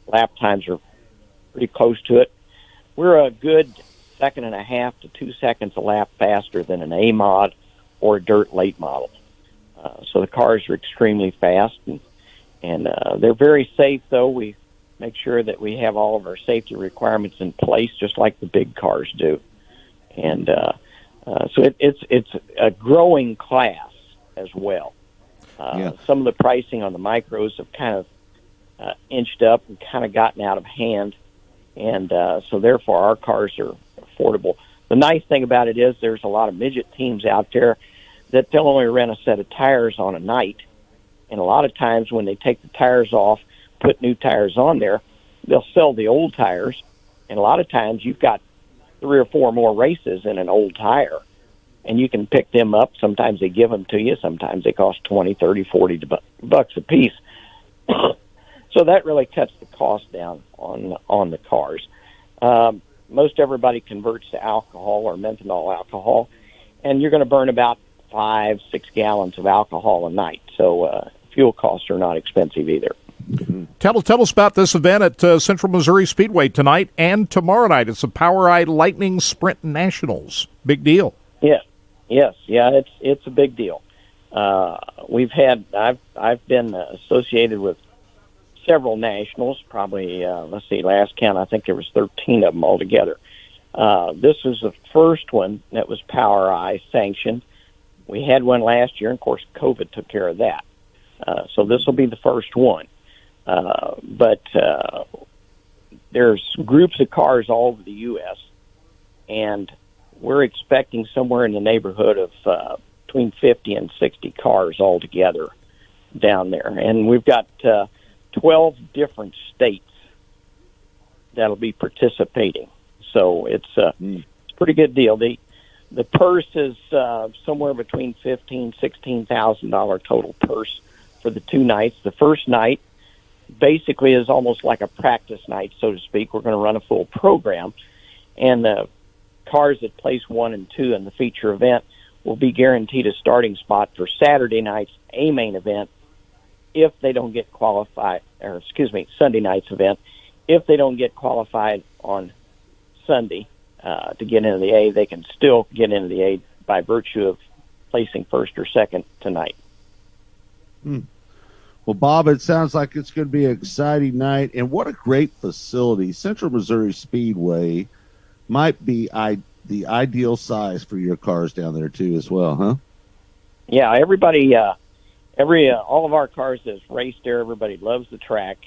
lap times are pretty close to it. We're a good 1.5 to 2 seconds a lap faster than an A-mod or a dirt late model. So the cars are extremely fast, and they're very safe, though. We make sure that we have all of our safety requirements in place, just like the big cars do. And so it's a growing class as well. Some of the pricing on the micros have kind of inched up and kind of gotten out of hand, and so therefore our cars are affordable. The nice thing about it is there's a lot of midget teams out there that they'll only rent a set of tires on a night, and a lot of times when they take the tires off, put new tires on there, they'll sell the old tires, and a lot of times you've got 3 or 4 more races in an old tire, and you can pick them up. Sometimes they give them to you. Sometimes they cost $20, $30, $40 a piece. So that really cuts the cost down on the cars. Most everybody converts to alcohol or methanol alcohol, and you're going to burn about 5-6 gallons of alcohol a night. So fuel costs are not expensive either. Tell us about this event at Central Missouri Speedway tonight and tomorrow night. It's the POWRi Lightning Sprint Nationals. Big deal. Yes, it's a big deal. I've been associated with several nationals. Probably last count I think there was 13 of them altogether. This was the first one that was POWRi sanctioned. We had one last year, and of course COVID took care of that. So this will be the first one. But there's groups of cars all over the U.S., and we're expecting somewhere in the neighborhood of between 50 and 60 cars altogether down there. And we've got 12 different states that'll be participating. So it's a pretty good deal. The purse is somewhere between $15,000 $16,000 total purse for the 2 nights. The first night basically is almost like a practice night, so to speak. We're going to run a full program, and the cars that place 1 and 2 in the feature event will be guaranteed a starting spot for Saturday night's A main event if they don't get qualified, Sunday night's event. If they don't get qualified on Sunday to get into the A, they can still get into the A by virtue of placing first or second tonight. Well, Bob, it sounds like it's going to be an exciting night, and what a great facility. Central Missouri Speedway might be the ideal size for your cars down there, too, as well, huh? Yeah, everybody, all of our cars that's raced there, everybody loves the track.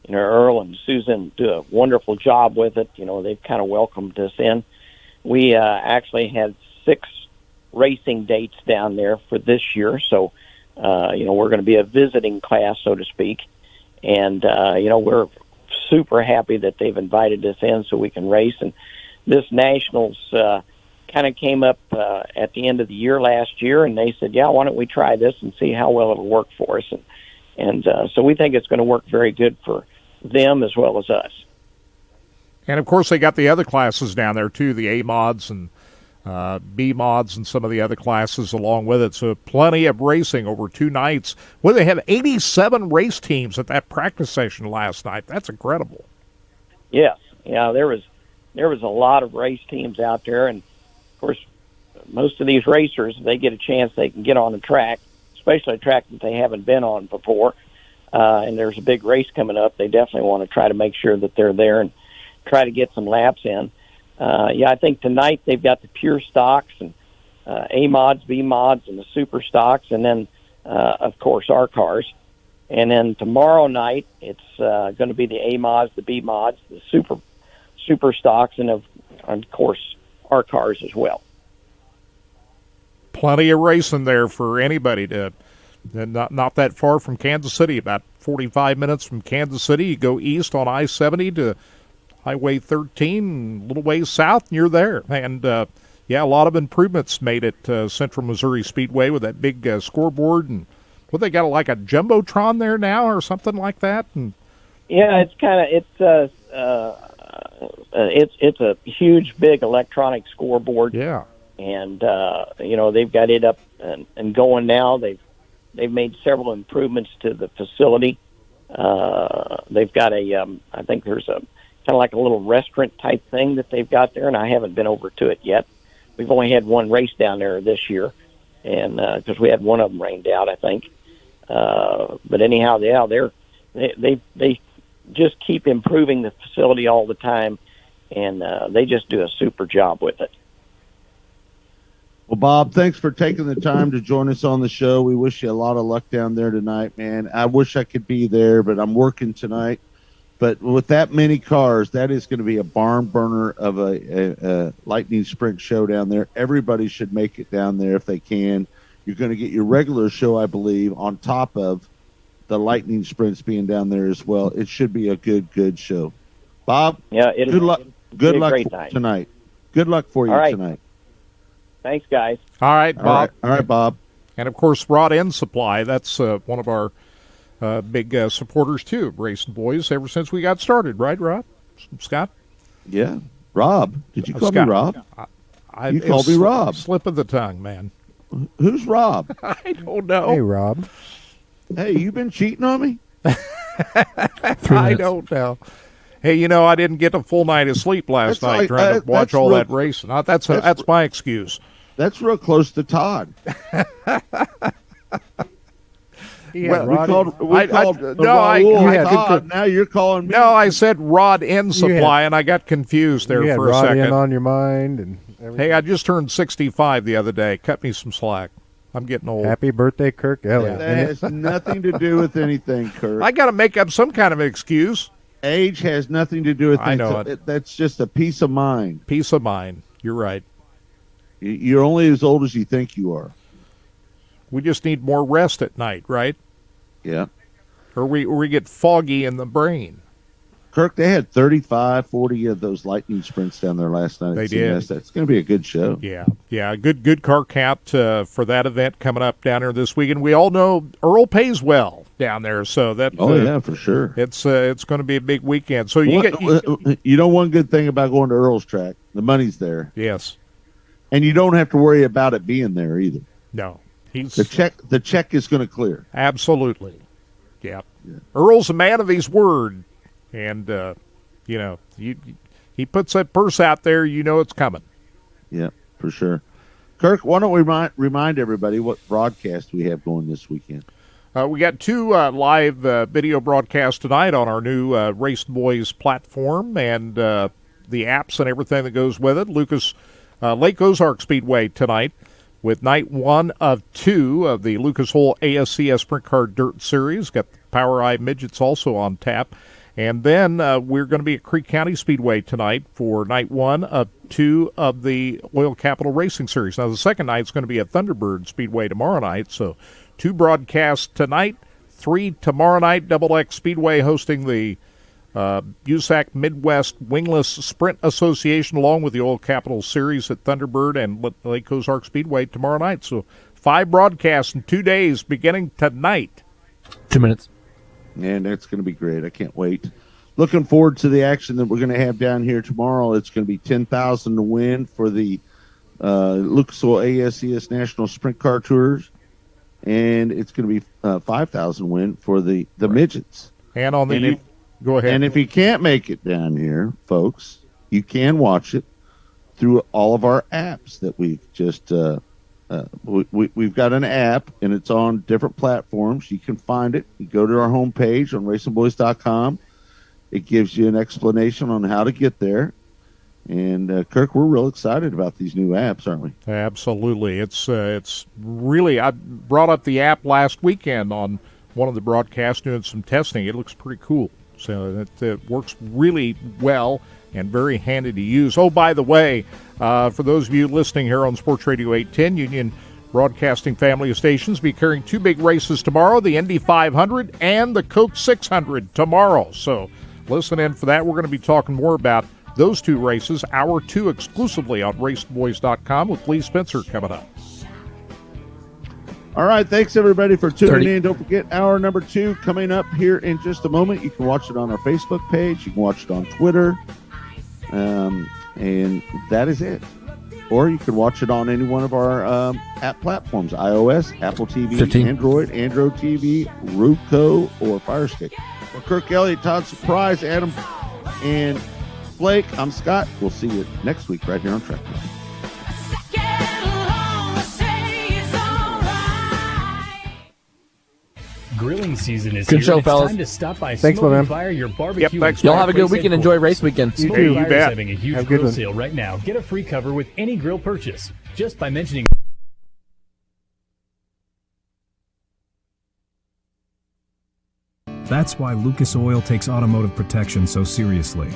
Earl and Susan do a wonderful job with it. They've kind of welcomed us in. We actually had 6 racing dates down there for this year, so we're going to be a visiting class, so to speak. And, we're super happy that they've invited us in so we can race. And this Nationals kind of came up at the end of the year last year, and they said, why don't we try this and see how well it'll work for us. And so we think it's going to work very good for them as well as us. And, of course, they got the other classes down there, too, the A mods and B mods and some of the other classes along with it. So plenty of racing over 2 nights. Well, they have 87 race teams at that practice session last night. That's incredible. Yes. Yeah, there was a lot of race teams out there. And, of course, most of these racers, if they get a chance, they can get on the track, especially a track that they haven't been on before. And there's a big race coming up. They definitely want to try to make sure that they're there and try to get some laps in. I think tonight they've got the pure stocks and A mods, B mods, and the super stocks, and then, of course, our cars. And then tomorrow night it's going to be the A mods, the B mods, the super stocks, and of course our cars as well. Plenty of racing there for anybody to. Not that far from Kansas City, about 45 minutes from Kansas City. You go east on I-70 to Highway 13, a little ways south, and you're there. And, a lot of improvements made at Central Missouri Speedway with that big scoreboard. And they got like a Jumbotron there now or something like that? And yeah, it's a huge, big electronic scoreboard. Yeah. And, they've got it up and going now. They've made several improvements to the facility. They've got I think there's a kind of like a little restaurant type thing that they've got there, and I haven't been over to it yet. We've only had one race down there this year, and because we had one of them rained out, I think. But anyhow, they just keep improving the facility all the time, and they just do a super job with it. Well, Bob, thanks for taking the time to join us on the show. We wish you a lot of luck down there tonight, man. I wish I could be there, but I'm working tonight. But with that many cars, that is going to be a barn burner of a Lightning Sprint show down there. Everybody should make it down there if they can. You're going to get your regular show, I believe, on top of the Lightning Sprints being down there as well. It should be a good show. Bob, good luck. Good luck tonight. Good luck for you tonight. Thanks, guys. All right, Bob. All right, Bob. And, of course, Rod End Supply, that's one of our big supporters, too, of Racing Boys, ever since we got started. Right, Rod? Scott? Yeah. Rob. Did you call me Rob? You called me Rob. Slip of the tongue, man. Who's Rob? I don't know. Hey, Rob. Hey, you been cheating on me? I don't know. Hey, I didn't get a full night of sleep last night trying to watch all that racing. That's my excuse. That's real close to Todd. Yeah, we called Todd. Now you're calling me. No, I said Rod End Supply, and I got confused there for a Rod second. End on your mind and everything. Hey, I just turned 65 the other day. Cut me some slack. I'm getting old. Happy birthday, Kirk Elliott. That has nothing to do with anything, Kirk. I got to make up some kind of excuse. Age has nothing to do with I know it. That's just a peace of mind. Peace of mind. You're right. You're only as old as you think you are. We just need more rest at night, right? Yeah. Or we get foggy in the brain. Kirk, they had 35, 40 of those lightning sprints down there last night. They did. That's going to be a good show. Yeah. Good car count for that event coming up down there this weekend. We all know Earl pays well down there, so that. Yeah, for sure. It's going to be a big weekend. So one good thing about going to Earl's track, the money's there. Yes. And you don't have to worry about it being there either. No. The check is going to clear. Absolutely. Yeah. Earl's a man of his word. And, he puts that purse out there, it's coming. Yeah, for sure. Kirk, why don't we remind everybody what broadcast we have going this weekend? We got 2 live video broadcasts tonight on our new Race Boys platform and the apps and everything that goes with it. Lake Ozark Speedway tonight with night 1 of 2 of the Lucas Oil ASCS Sprint Car Dirt Series. Got the Power Eye Midgets also on tap. And then we're going to be at Creek County Speedway tonight for night 1 of 2 of the Oil Capital Racing Series. Now, the second night is going to be at Thunderbird Speedway tomorrow night. So 2 broadcasts tonight, 3 tomorrow night. Double X Speedway hosting the USAC Midwest Wingless Sprint Association along with the Oil Capital Series at Thunderbird and Lake Ozark Speedway tomorrow night. So 5 broadcasts in 2 days beginning tonight. 2 minutes. And it's going to be great. I can't wait. Looking forward to the action that we're going to have down here tomorrow. It's going to be $10,000 to win for the Lucas Oil ASCS National Sprint Car Tours, and it's going to be $5,000 win for the midgets. And on the go ahead. And if you can't make it down here, folks, you can watch it through all of our apps that we've just. We've got an app, and it's on different platforms. You can find it. You go to our homepage on racingboys.com. It gives you an explanation on how to get there. And, Kirk, we're real excited about these new apps, aren't we? Absolutely. It's really – I brought up the app last weekend on one of the broadcasts doing some testing. It looks pretty cool. So it works really well and very handy to use. Oh, by the way, for those of you listening here on Sports Radio 810, Union Broadcasting family of stations, be carrying 2 big races tomorrow, the Indy 500 and the Coke 600 tomorrow. So listen in for that. We're going to be talking more about those 2 races, hour 2 exclusively on raceboys.com with Lee Spencer coming up. All right, thanks everybody for tuning in. Don't forget hour number 2 coming up here in just a moment. You can watch it on our Facebook page. You can watch it on Twitter. And that is it. Or you can watch it on any one of our app platforms, iOS, Apple TV, 15. Android TV, Roku, or Fire Stick. For Kirk Elliott, Todd Surprise, Adam, and Blake, I'm Scott. We'll see you next week right here on Track Talk. Grilling season is Good here. show, It's fellas. time to stop by Thanks, Smoke my and man. Fire, your barbecue. thanks. Y'all have a good weekend. Enjoy race weekend. Smoke Hey, and you Fire bet. is having a huge Have a good grill one. sale right now. Get a free cover with any grill purchase just by mentioning. That's why Lucas Oil takes automotive protection so seriously.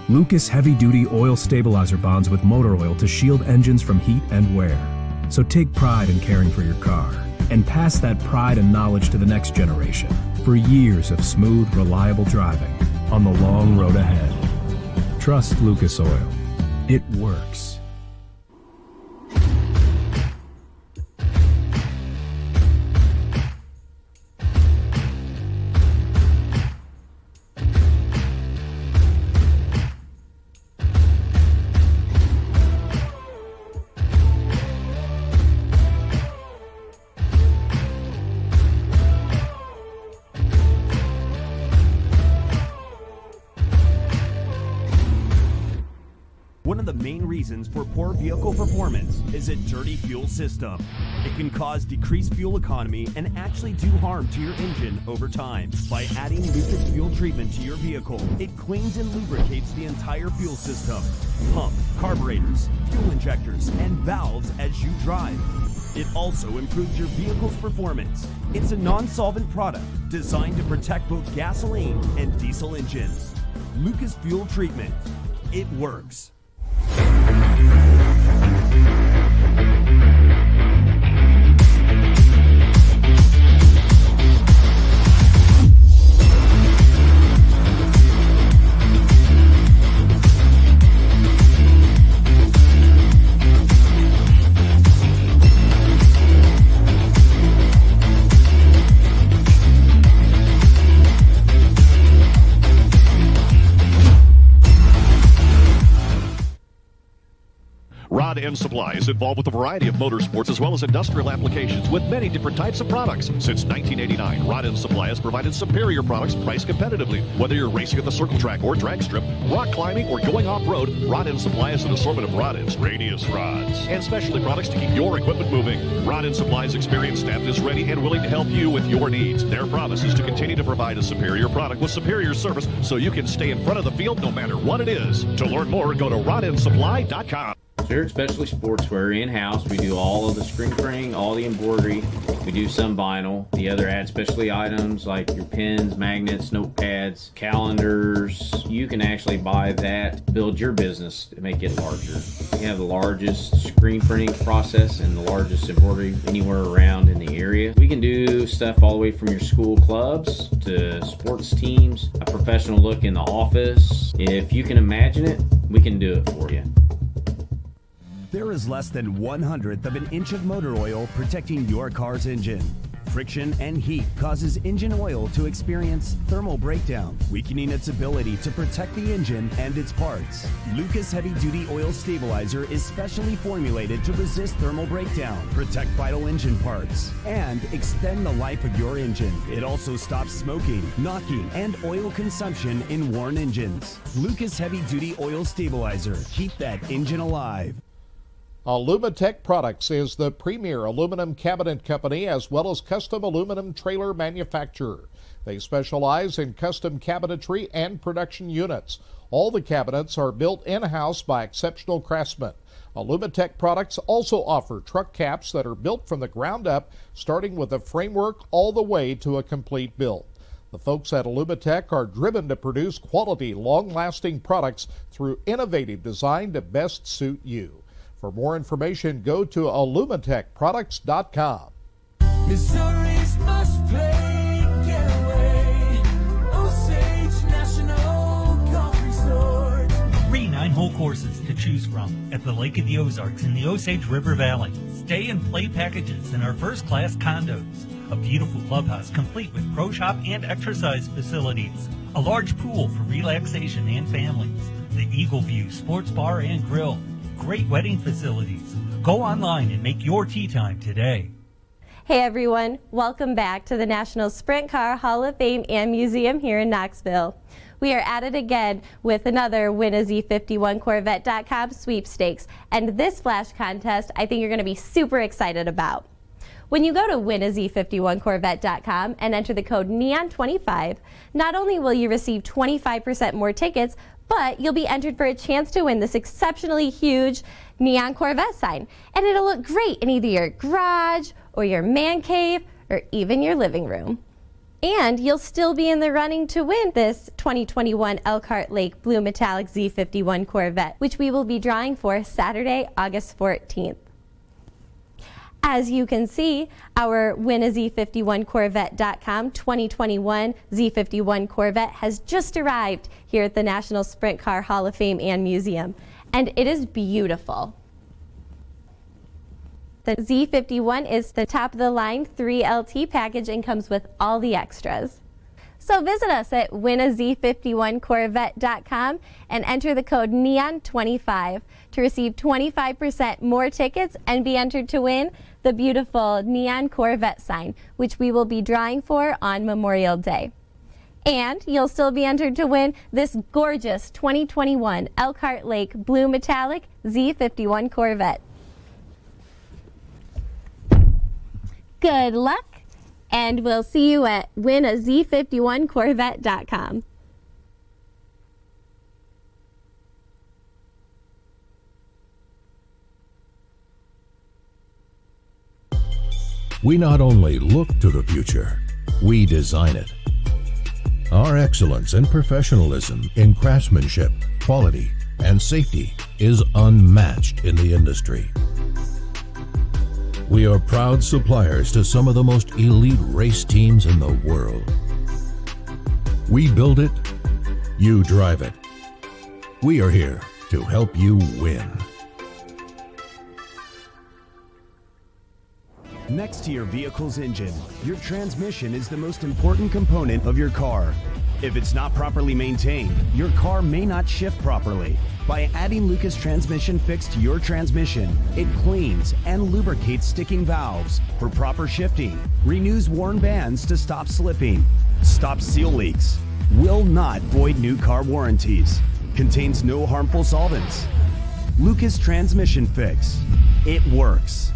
Lucas heavy-duty oil stabilizer bonds with motor oil to shield engines from heat and wear. So take pride in caring for your car and pass that pride and knowledge to the next generation for years of smooth, reliable driving on the long road ahead. Trust Lucas Oil. It works. One of the main reasons for poor vehicle performance is a dirty fuel system. It can cause decreased fuel economy and actually do harm to your engine over time. By adding Lucas Fuel Treatment to your vehicle, it cleans and lubricates the entire fuel system, pump, carburetors, fuel injectors, and valves as you drive. It also improves your vehicle's performance. It's a non-solvent product designed to protect both gasoline and diesel engines. Lucas Fuel Treatment. It works. Rod End Supply is involved with a variety of motorsports as well as industrial applications with many different types of products. Since 1989, Rod End Supply has provided superior products priced competitively. Whether you're racing at the circle track or drag strip, rock climbing, or going off-road, Rod End Supply has an assortment of rod ends, radius rods, and specialty products to keep your equipment moving. Rod End Supply's experienced staff is ready and willing to help you with your needs. Their promise is to continue to provide a superior product with superior service so you can stay in front of the field no matter what it is. To learn more, go to rodendsupply.com. Spirit Specialty Sportswear in-house. We do all of the screen printing, all the embroidery. We do some vinyl. The other add specialty items like your pens, magnets, notepads, calendars. You can actually buy that, build your business to make it larger. We have the largest screen printing process and the largest embroidery anywhere around in the area. We can do stuff all the way from your school clubs to sports teams, a professional look in the office. If you can imagine it, we can do it for you. There is less than 1/100th of an inch of motor oil protecting your car's engine. Friction and heat causes engine oil to experience thermal breakdown, weakening its ability to protect the engine and its parts. Lucas Heavy Duty Oil Stabilizer is specially formulated to resist thermal breakdown, protect vital engine parts, and extend the life of your engine. It also stops smoking, knocking, and oil consumption in worn engines. Lucas Heavy Duty Oil Stabilizer. Keep that engine alive. Alumatech Products is the premier aluminum cabinet company as well as custom aluminum trailer manufacturer. They specialize in custom cabinetry and production units. All the cabinets are built in-house by exceptional craftsmen. Alumatech Products also offer truck caps that are built from the ground up, starting with a framework all the way to a complete build. The folks at Alumatech are driven to produce quality, long-lasting products through innovative design to best suit you. For more information, go to alumatechproducts.com. Missouri's must play getaway. Osage National Golf Resort. 3 9-hole courses to choose from at the Lake of the Ozarks in the Osage River Valley. Stay and play packages in our first-class condos. A beautiful clubhouse complete with pro shop and exercise facilities. A large pool for relaxation and families. The Eagle View Sports Bar and Grill. Great wedding facilities. Go online and make your tee time today. Hey everyone, welcome back to the National Sprint Car Hall of Fame and Museum here in Knoxville. We are at it again with another Win a Z51Corvette.com sweepstakes, and this flash contest I think you're going to be super excited about. When you go to winaz51corvette.com and enter the code NEON25, not only will you receive 25% more tickets, but you'll be entered for a chance to win this exceptionally huge neon Corvette sign. And it'll look great in either your garage or your man cave or even your living room. And you'll still be in the running to win this 2021 Elkhart Lake Blue Metallic Z51 Corvette, which we will be drawing for Saturday, August 14th. As you can see, our winaz51corvette.com 2021 Z51 Corvette has just arrived here at the National Sprint Car Hall of Fame and Museum, and it is beautiful. The Z51 is the top-of-the-line 3LT package and comes with all the extras. So visit us at winaz51corvette.com and enter the code NEON25 to receive 25% more tickets and be entered to win the beautiful neon Corvette sign, which we will be drawing for on Memorial Day. And you'll still be entered to win this gorgeous 2021 Elkhart Lake Blue Metallic Z51 Corvette. Good luck, and we'll see you at winaz51corvette.com. We not only look to the future, we design it. Our excellence and professionalism in craftsmanship, quality, and safety is unmatched in the industry. We are proud suppliers to some of the most elite race teams in the world. We build it, you drive it. We are here to help you win. Next to your vehicle's engine, your transmission is the most important component of your car. If it's not properly maintained, your car may not shift properly. By adding Lucas Transmission Fix to your transmission, it cleans and lubricates sticking valves for proper shifting, renews worn bands to stop slipping, stops seal leaks, will not void new car warranties, contains no harmful solvents. Lucas Transmission Fix. It works.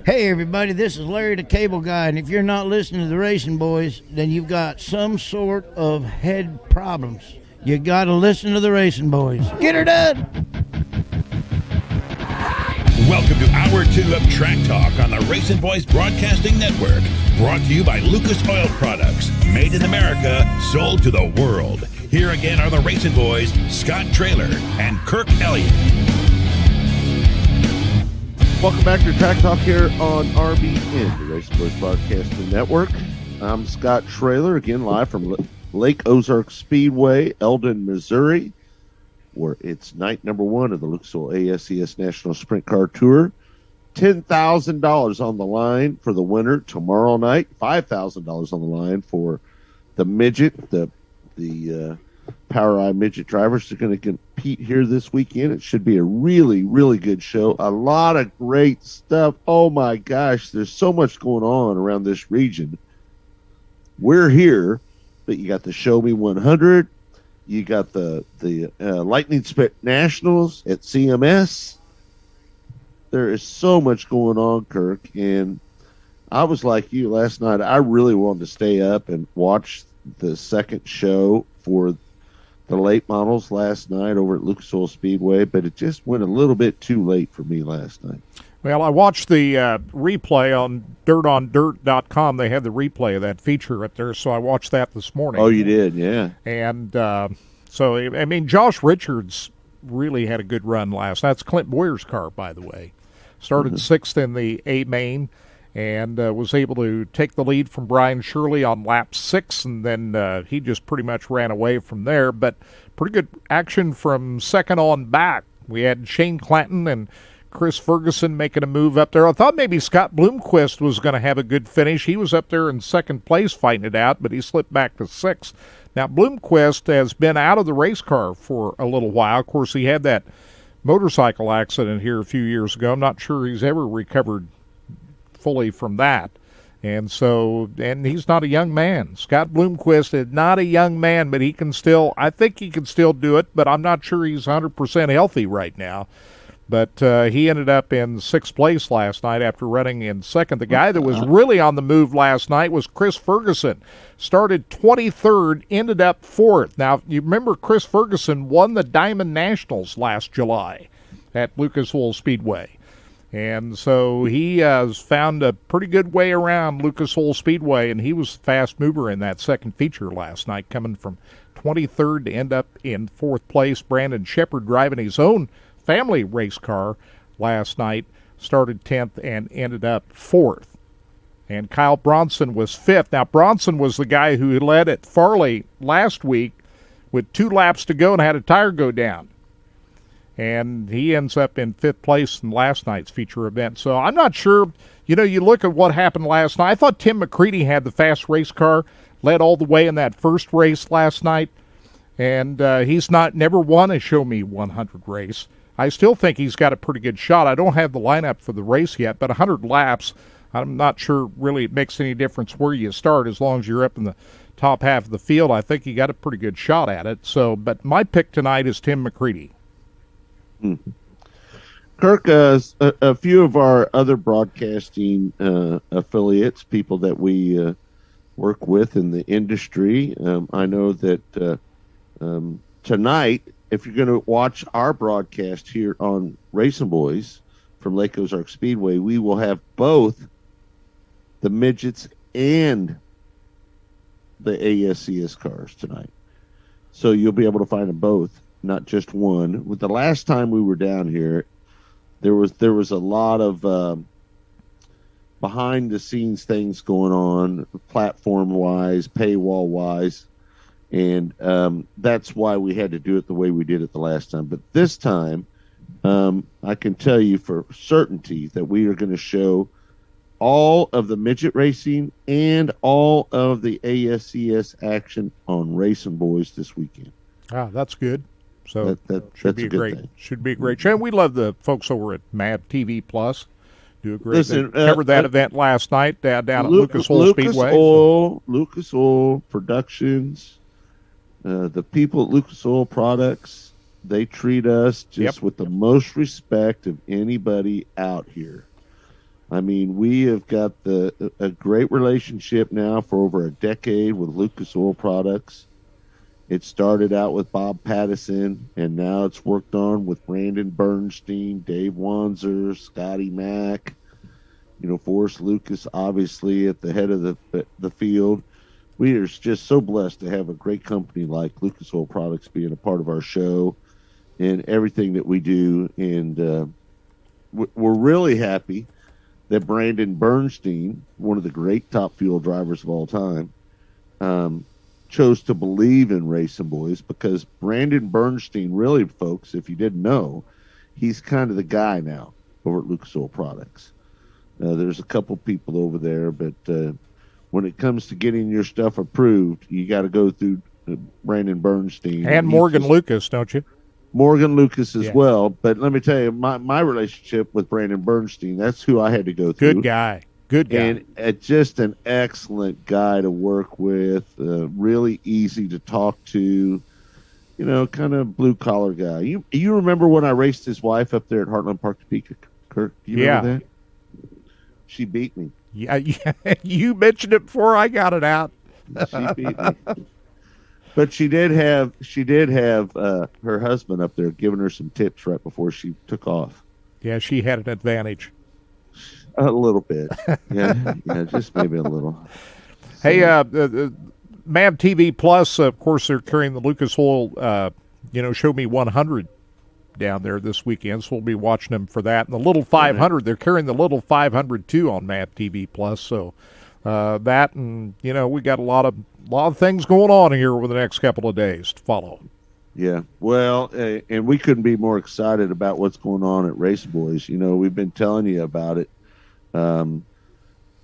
Hey everybody, this is Larry the Cable Guy, and if you're not listening to the Racing Boys, then you've got some sort of head problems. You gotta listen to the Racing Boys. Get her done! Welcome to Hour 2 of Track Talk on the Racing Boys Broadcasting Network. Brought to you by Lucas Oil Products. Made in America, sold to the world. Here again are the Racing Boys, Scott Traylor and Kirk Elliott. Welcome back to Track Talk here on RBN, the Racing Boys Broadcasting Network. I'm Scott Traylor, again live from Lake Ozark Speedway, Eldon, Missouri, where it's night number 1 of the Lucas Oil ASCS National Sprint Car Tour. $10,000 on the line for the winner tomorrow night. $5,000 on the line for the midget, the Power Eye midget drivers are going to compete here this weekend. It should be a really, really good show. A lot of great stuff. Oh my gosh, there's so much going on around this region. We're here, but you got the Show Me 100. You got the Lightning Spec Nationals at CMS. There is so much going on, Kirk, and I was like you last night. I really wanted to stay up and watch the second show for the late models last night over at Lucas Oil Speedway, but it just went a little bit too late for me last night. Well, I watched the replay on dirtondirt.com. They had the replay of that feature up there, so I watched that this morning. Oh, you did, yeah. And so, I mean, Josh Richards really had a good run last night. That's Clint Boyer's car, by the way. Started 6th in the A main and was able to take the lead from Brian Shirley on lap 6, and then he just pretty much ran away from there. But pretty good action from second on back. We had Shane Clanton and Chris Ferguson making a move up there. I thought maybe Scott Bloomquist was going to have a good finish. He was up there in second place fighting it out, but he slipped back to 6th. Now, Bloomquist has been out of the race car for a little while. Of course, he had that motorcycle accident here a few years ago. I'm not sure he's ever recovered fully from that. And so, and he's not a young man. Scott Bloomquist is not a young man, but he can still, I think he can still do it, but I'm not sure he's 100% healthy right now. But he ended up in 6th place last night after running in second. The guy that was really on the move last night was Chris Ferguson. Started 23rd, ended up 4th. Now, you remember Chris Ferguson won the Diamond Nationals last July at Lucas Oil Speedway. And so he has found a pretty good way around Lucas Oil Speedway, and he was a fast mover in that second feature last night, coming from 23rd to end up in 4th place. Brandon Shepard driving his own family race car last night, started 10th and ended up 4th. And Kyle Bronson was 5th. Now, Bronson was the guy who led at Farley last week with 2 laps to go and had a tire go down. And he ends up in 5th place in last night's feature event. So I'm not sure. You know, you look at what happened last night. I thought Tim McCready had the fast race car, led all the way in that first race last night. And he's never won a Show Me 100 race. I still think he's got a pretty good shot. I don't have the lineup for the race yet, but 100 laps, I'm not sure really it makes any difference where you start as long as you're up in the top half of the field, I think he got a pretty good shot at it. So, but my pick tonight is Tim McCready. Kirk, a few of our other broadcasting affiliates, people that we work with in the industry, I know that tonight, if you're going to watch our broadcast here on Racing Boys from Lake Ozark Speedway, we will have both the midgets and the ASCS cars tonight. So you'll be able to find them both, not just one. With the last time we were down here, there was a lot of behind the scenes things going on, platform wise, paywall wise, and that's why we had to do it the way we did it the last time. But this time, I can tell you for certainty that we are going to show all of the midget racing and all of the ASCS action on Racing Boys this weekend. Ah, that's good. So that should be a great show. And we love the folks over at MAV TV Plus. Do a great. Listen, covered that event last night down at Lucas Oil Speedway. Lucas Oil Productions, the people at Lucas Oil Products, they treat us just with the most respect of anybody out here. I mean, we have got a great relationship now for over a decade with Lucas Oil Products. It started out with Bob Pattison, and now it's worked on with Brandon Bernstein, Dave Wanzer, Scotty Mack, Forrest Lucas, obviously at the head of the field. We are just so blessed to have a great company like Lucas Oil Products being a part of our show and everything that we do. And we're really happy that Brandon Bernstein, one of the great top fuel drivers of all time, chose to believe in Racing Boys, because Brandon Bernstein, really, folks, if you didn't know, he's kind of the guy now over at Lucas Oil Products. There's a couple people over there, but when it comes to getting your stuff approved, you got to go through Brandon Bernstein. And Morgan Lucas, don't you? Morgan Lucas as well. But let me tell you, my relationship with Brandon Bernstein, that's who I had to go through. Good guy. And just an excellent guy to work with, really easy to talk to, kind of blue-collar guy. You remember when I raced his wife up there at Heartland Park Topeka, Kirk? Do you remember that? She beat me. Yeah, you mentioned it before I got it out. She beat me. But she did have her husband up there giving her some tips right before she took off. Yeah, she had an advantage. A little bit. Yeah, just maybe a little. Hey, MAV TV Plus, of course, they're carrying the Lucas Oil, Show Me 100 down there this weekend, so we'll be watching them for that. And the Little 500, they're carrying the Little 500 too on MAV TV Plus. So that, and we got a lot of things going on here over the next couple of days to follow. Yeah, well, and we couldn't be more excited about what's going on at Race Boys. We've been telling you about it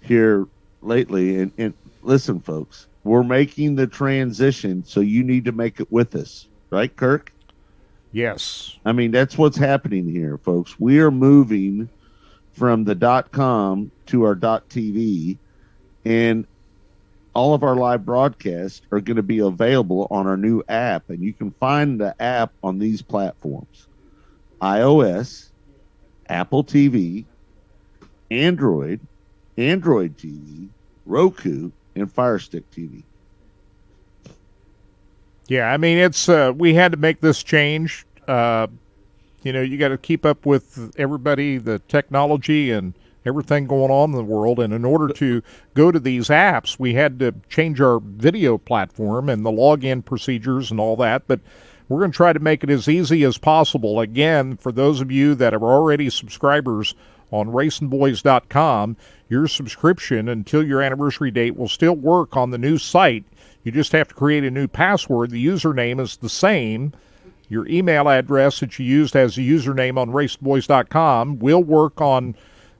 here lately. And listen, folks, we're making the transition, so you need to make it with us. Right, Kirk? Yes. I mean, that's what's happening here, folks. We are moving from the .com to our .tv, and all of our live broadcasts are going to be available on our new app, and you can find the app on these platforms: iOS, Apple TV, Android TV, Roku, and Fire Stick TV. Yeah, I mean, it's we had to make this change. You got to keep up with everybody, the technology, and everything going on in the world. And in order to go to these apps, we had to change our video platform and the login procedures and all that. But we're going to try to make it as easy as possible. Again, for those of you that are already subscribers on RacingBoys.com, your subscription until your anniversary date will still work on the new site. You just have to create a new password. The username is the same. Your email address that you used as a username on RacingBoys.com will work on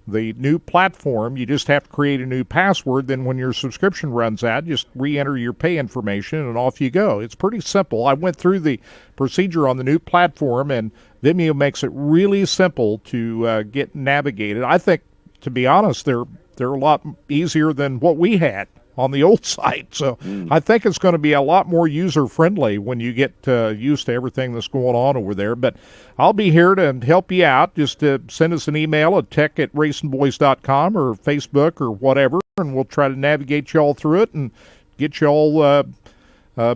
the new platform. You just have to create a new password. Then when your subscription runs out, just re-enter your pay information and off you go. It's pretty simple. I went through the procedure on the new platform, and Vimeo makes it really simple to get navigated. I think, to be honest, they're a lot easier than what we had on the old site. So I think it's going to be a lot more user-friendly when you get used to everything that's going on over there. But I'll be here to help you out. Just send us an email at tech@racingboys.com or Facebook or whatever, and we'll try to navigate you all through it and get you all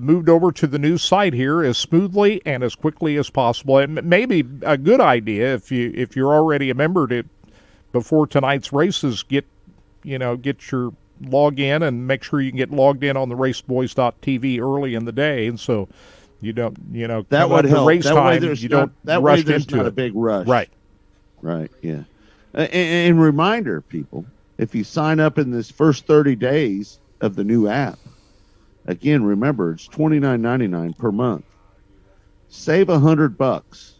moved over to the new site here as smoothly and as quickly as possible. And maybe a good idea if you're already a member to, before tonight's races, get your log in and make sure you can get logged in on the raceboys.tv early in the day, and so you don't that would help. Race that time, way there's you not, don't that rush way there's into not it. a big rush. Right. Yeah. And reminder, people, if you sign up in this first 30 days of the new app, again, remember, it's $29.99 per month. Save $100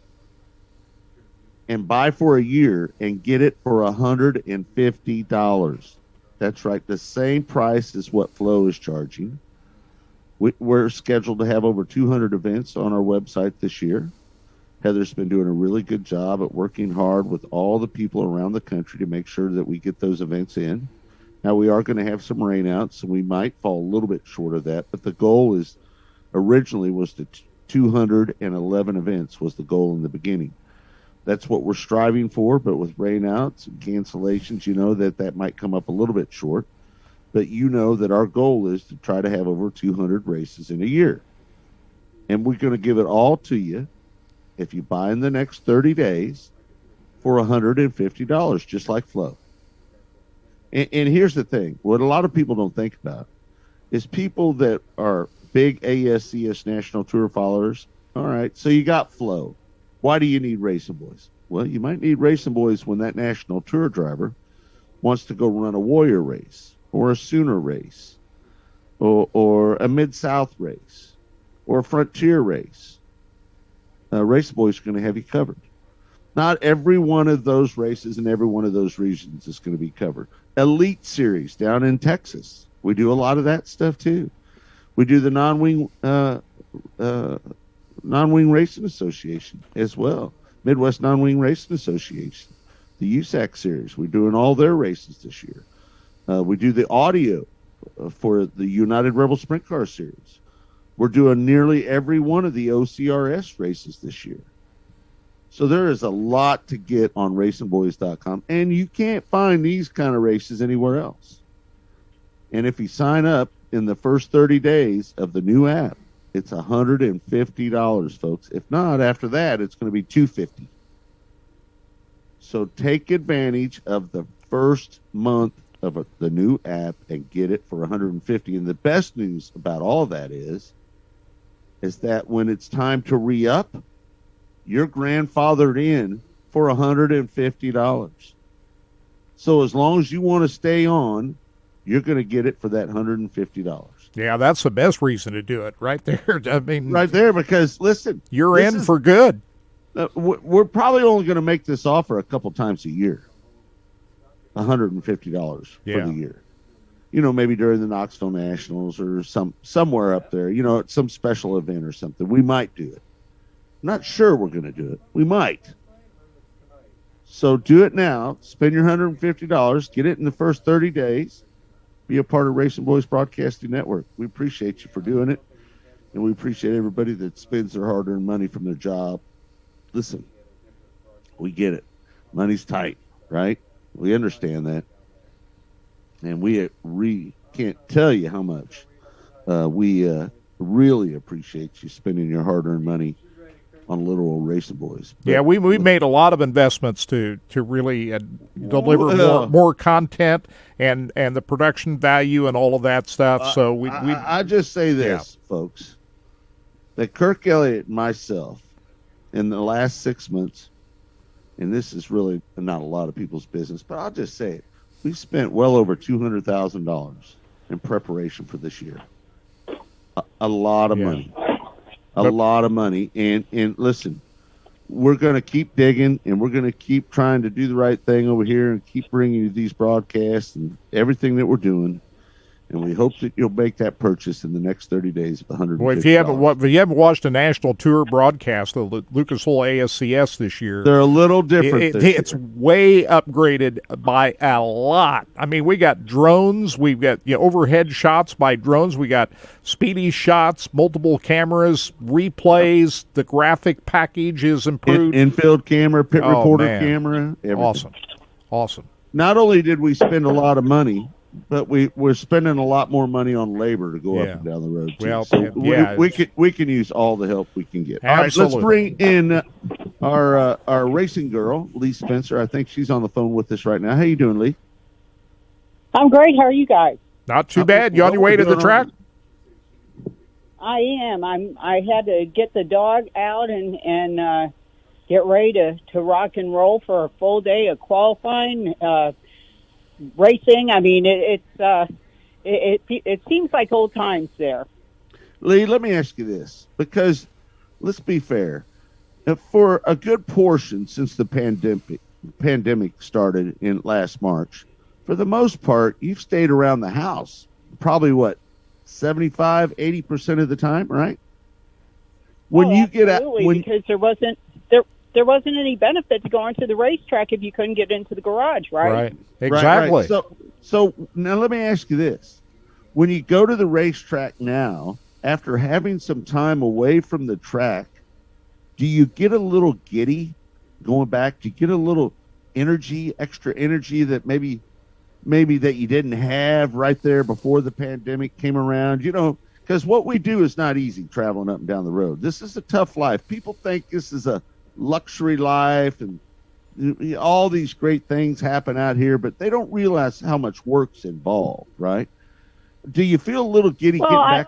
and buy for a year and get it for $150. That's right, the same price as what Flow is charging. We're scheduled to have over 200 events on our website this year. Heather's been doing a really good job at working hard with all the people around the country to make sure that we get those events in. Now, we are going to have some rainouts, and we might fall a little bit short of that, but the goal is originally was to 211 events was the goal in the beginning. That's what we're striving for, but with rainouts and cancellations, that might come up a little bit short. But that our goal is to try to have over 200 races in a year. And we're going to give it all to you if you buy in the next 30 days for $150, just like Flow. And here's the thing. What a lot of people don't think about is people that are big ASCS National Tour followers. All right, so you got Flow. Why do you need Racing Boys? Well, you might need Racing Boys when that National Tour driver wants to go run a Warrior race or a Sooner race or a Mid-South race or a Frontier race. Racing Boys are going to have you covered. Not every one of those races in every one of those regions is going to be covered. Elite Series down in Texas. We do a lot of that stuff too. We do the non-wing Racing Association as well. Midwest Non-Wing Racing Association. The USAC Series. We're doing all their races this year. We do the audio for the United Rebel Sprint Car Series. We're doing nearly every one of the OCRS races this year. So there is a lot to get on racingboys.com, and you can't find these kind of races anywhere else. And if you sign up in the first 30 days of the new app, it's $150, folks. If not, after that, it's going to be $250. So take advantage of the first month of the new app and get it for $150. And the best news about all that is that when it's time to re-up, you're grandfathered in for $150. So as long as you want to stay on, you're going to get it for that $150. Yeah, that's the best reason to do it right there. I mean, right there, because listen, you're in for good. We're probably only going to make this offer a couple times a year. $150 for the year. Maybe during the Knoxville Nationals or somewhere up there, at some special event or something. We might do it. Not sure we're going to do it. We might. So do it now. Spend your $150. Get it in the first 30 days. Be a part of Racing Boys Broadcasting Network. We appreciate you for doing it. And we appreciate everybody that spends their hard-earned money from their job. Listen, we get it. Money's tight, right? We understand that. And we can't tell you how much we really appreciate you spending your hard-earned money on little old Racing Boys. But, yeah, we made a lot of investments to really deliver more content and the production value and all of that stuff. So I just say this, folks, that Kirk Elliott and myself in the last 6 months, and this is really not a lot of people's business, but I'll just say it, we've spent well over $200,000 in preparation for this year. A lot of money. A lot of money. And listen, we're going to keep digging, and we're going to keep trying to do the right thing over here and keep bringing you these broadcasts and everything that we're doing. And we hope that you'll make that purchase in the next 30 days of $150. Well, if you haven't watched a national tour broadcast of Lucas Oil ASCS this year, they're a little different. It's way upgraded by a lot. I mean, we got drones, we've got overhead shots by drones, we got speedy shots, multiple cameras, replays. The graphic package is improved. Infield camera, pit reporter camera. Everything. Awesome. Not only did we spend a lot of money, but we're spending a lot more money on labor to go up and down the road too. Well, so we can use all the help we can get. Absolutely. All right, let's bring in our racing girl, Lee Spencer. I think she's on the phone with us right now. How you doing, Lee? I'm great. How are you guys? Not too bad. You on your way to the track? I am. I had to get the dog out and get ready to rock and roll for a full day of qualifying. Racing. I mean, it seems like old times there. Lee, let me ask you this, because let's be fair. For a good portion since the pandemic started in last March, for the most part, you've stayed around the house probably 75-80% of the time, right? When you get out, because there wasn't any benefit to going to the racetrack if you couldn't get into the garage, right? Right. Exactly. Right. So now let me ask you this. When you go to the racetrack now, after having some time away from the track, do you get a little giddy going back? Do you get a little extra energy that maybe that you didn't have right there before the pandemic came around? Because what we do is not easy traveling up and down the road. This is a tough life. People think this is a luxury life and all these great things happen out here, but they don't realize how much work's involved, right? Do you feel a little giddy getting back?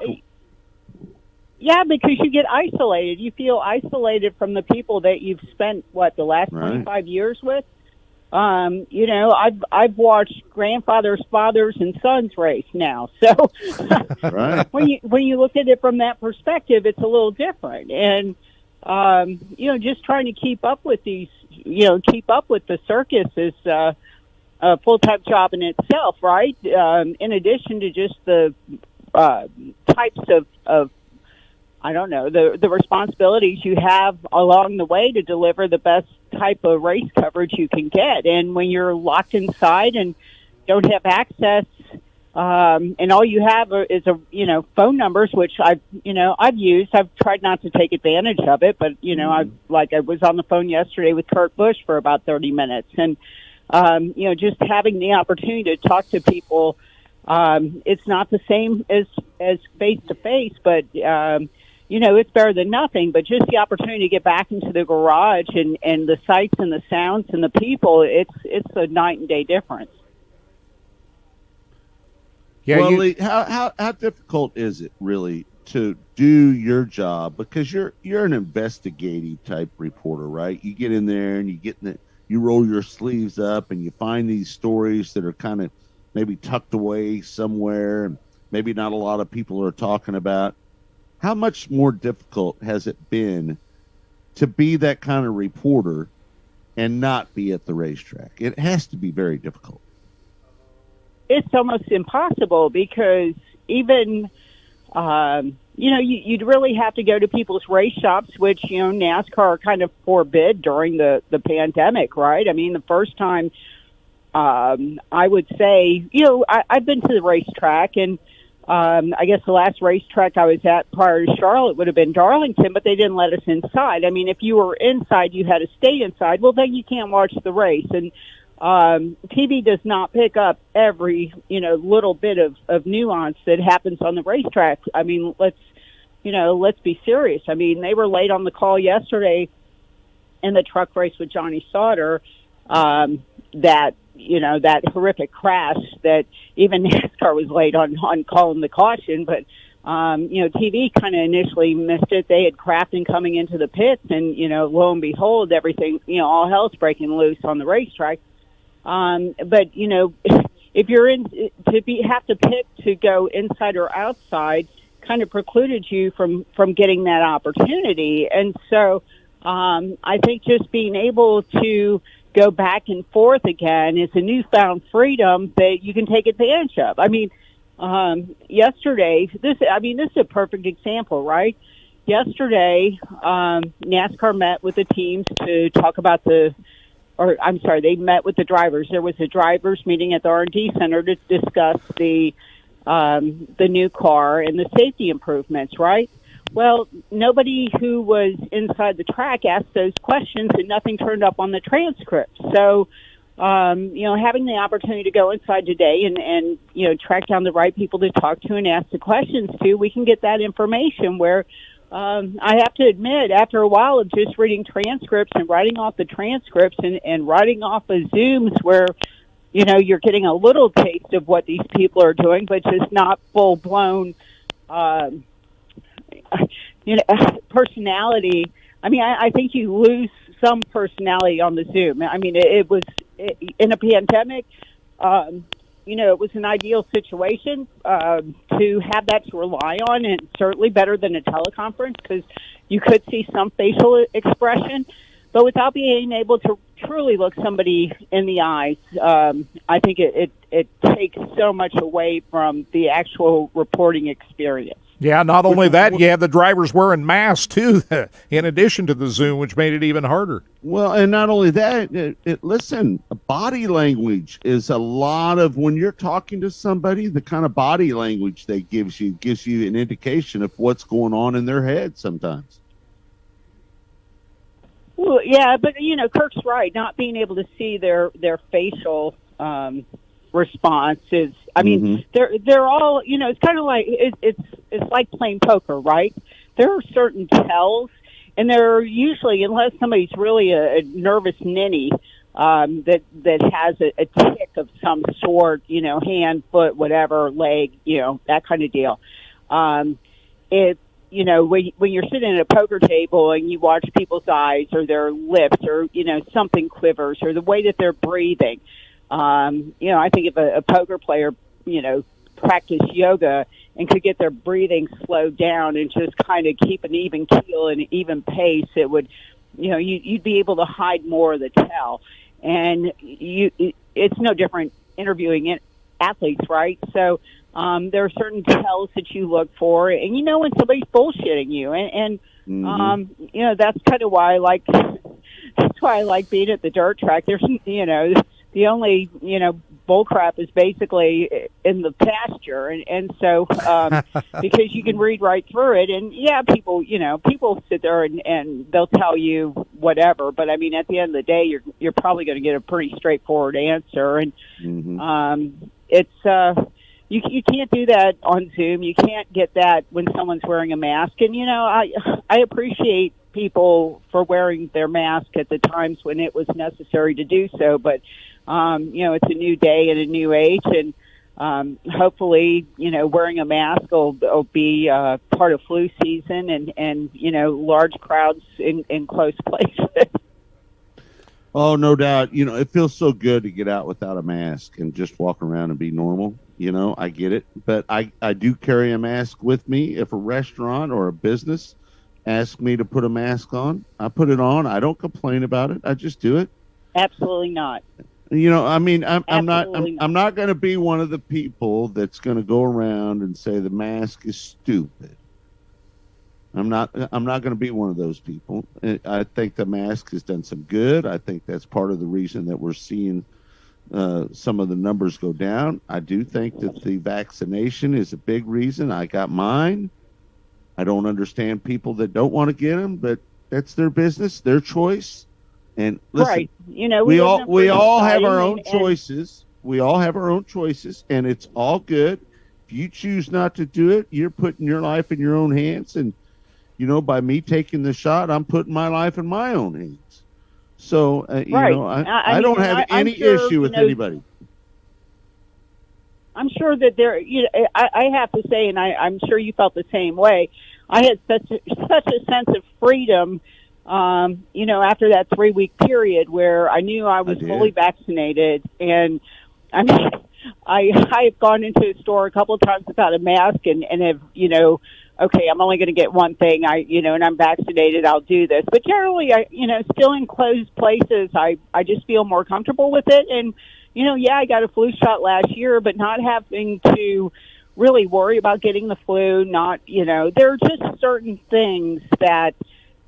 Yeah, because you get isolated. You feel isolated from the people that you've spent, the last 25 years with? I've watched grandfathers, fathers, and sons race now. So when you look at it from that perspective, it's a little different. And just trying to keep up with the circus is a full-time job in itself, right? In addition to just the types of I don't know, the responsibilities you have along the way to deliver the best type of race coverage you can get. And when you're locked inside and don't have access, and all you have is phone numbers, which I've used. I've tried not to take advantage of it, but I was on the phone yesterday with Kurt Busch for about 30 minutes, and just having the opportunity to talk to people. It's not the same as face to face, but it's better than nothing. But just the opportunity to get back into the garage and the sights and the sounds and the people, it's a night and day difference. Yeah, Lee, how difficult is it really to do your job? Because you're an investigative type reporter, right? You get in there and you roll your sleeves up and you find these stories that are kind of maybe tucked away somewhere, and maybe not a lot of people are talking about. How much more difficult has it been to be that kind of reporter and not be at the racetrack? It has to be very difficult. It's almost impossible because even, you'd really have to go to people's race shops, which, NASCAR kind of forbid during the pandemic, right? I mean, the first time, I would say, I've been to the racetrack, and I guess the last racetrack I was at prior to Charlotte would have been Darlington, but they didn't let us inside. I mean, if you were inside, you had to stay inside. Well, then you can't watch the race. And TV does not pick up every, little bit of nuance that happens on the racetrack. I mean, let's be serious. I mean, they were late on the call yesterday in the truck race with Johnny Sauter, that horrific crash that even NASCAR was late on calling the caution. But, TV kind of initially missed it. They had Crafton coming into the pits, and, lo and behold, everything, all hell's breaking loose on the racetrack. But, if you're have to pick to go inside or outside, kind of precluded you from getting that opportunity. And so, I think just being able to go back and forth again is a newfound freedom that you can take advantage of. I mean, yesterday, this is a perfect example, right? Yesterday, NASCAR met with the teams to talk about they met with the drivers. There was a drivers meeting at the R&D Center to discuss the new car and the safety improvements, right? Well, nobody who was inside the track asked those questions, and nothing turned up on the transcript. So, having the opportunity to go inside today and track down the right people to talk to and ask the questions to, we can get that information where, I have to admit, after a while of just reading transcripts and writing off the transcripts and writing off of Zooms where, you're getting a little taste of what these people are doing, but just not full-blown, personality. I mean, I think you lose some personality on the Zoom. I mean, it was in a pandemic, it was an ideal situation to have that to rely on, and certainly better than a teleconference because you could see some facial expression. But without being able to truly look somebody in the eyes, I think it takes so much away from the actual reporting experience. Yeah, not only that, you have the drivers wearing masks, too, in addition to the Zoom, which made it even harder. Well, and not only that, listen, body language is a lot of, when you're talking to somebody, the kind of body language they gives you an indication of what's going on in their head sometimes. Well, yeah, but, Kirk's right. Not being able to see their facial responses. I mean, they're all, it's kind of like it's like playing poker, right? There are certain tells, and they're usually, unless somebody's really a nervous ninny that has a tick of some sort, hand, foot, whatever, leg, that kind of deal. When you're sitting at a poker table and you watch people's eyes or their lips or something quivers or the way that they're breathing. I think if a poker player, practiced yoga and could get their breathing slowed down and just kind of keep an even keel and an even pace, it would, you'd be able to hide more of the tell. And it's no different interviewing athletes, right? So there are certain tells that you look for, and when somebody's bullshitting you, and that's kind of why I like being at the dirt track. There's, the only, bull crap is basically in the pasture. And so, because you can read right through it, and yeah, people sit there and they'll tell you whatever, but I mean, at the end of the day, you're probably going to get a pretty straightforward answer. And, you can't do that on Zoom. You can't get that when someone's wearing a mask. And, I appreciate people for wearing their mask at the times when it was necessary to do so, but it's a new day and a new age, and hopefully, wearing a mask will be part of flu season and large crowds in close places. Oh, no doubt. It feels so good to get out without a mask and just walk around and be normal. I get it. But I do carry a mask with me. If a restaurant or a business asks me to put a mask on, I put it on. I don't complain about it. I just do it. Absolutely not. I'm not going to be one of the people that's going to go around and say the mask is stupid. I'm not going to be one of those people. I think the mask has done some good. I think that's part of the reason that we're seeing some of the numbers go down. I do think that the vaccination is a big reason. I got mine. I don't understand people that don't want to get them, but that's their business, their choice. And listen, right. we all have our own choices. We all have our own choices, and it's all good. If you choose not to do it, you're putting your life in your own hands. And, by me taking the shot, I'm putting my life in my own hands. So, I don't have any issue with anybody. I'm sure that I have to say, and I'm sure you felt the same way. I had such a sense of freedom after that 3-week period where I knew I was fully vaccinated. And I mean, I've gone into a store a couple of times without a mask and have, okay, I'm only going to get one thing, and I'm vaccinated, I'll do this. But generally, still in closed places, I just feel more comfortable with it. And, I got a flu shot last year, but not having to really worry about getting the flu. Not, there are just certain things that,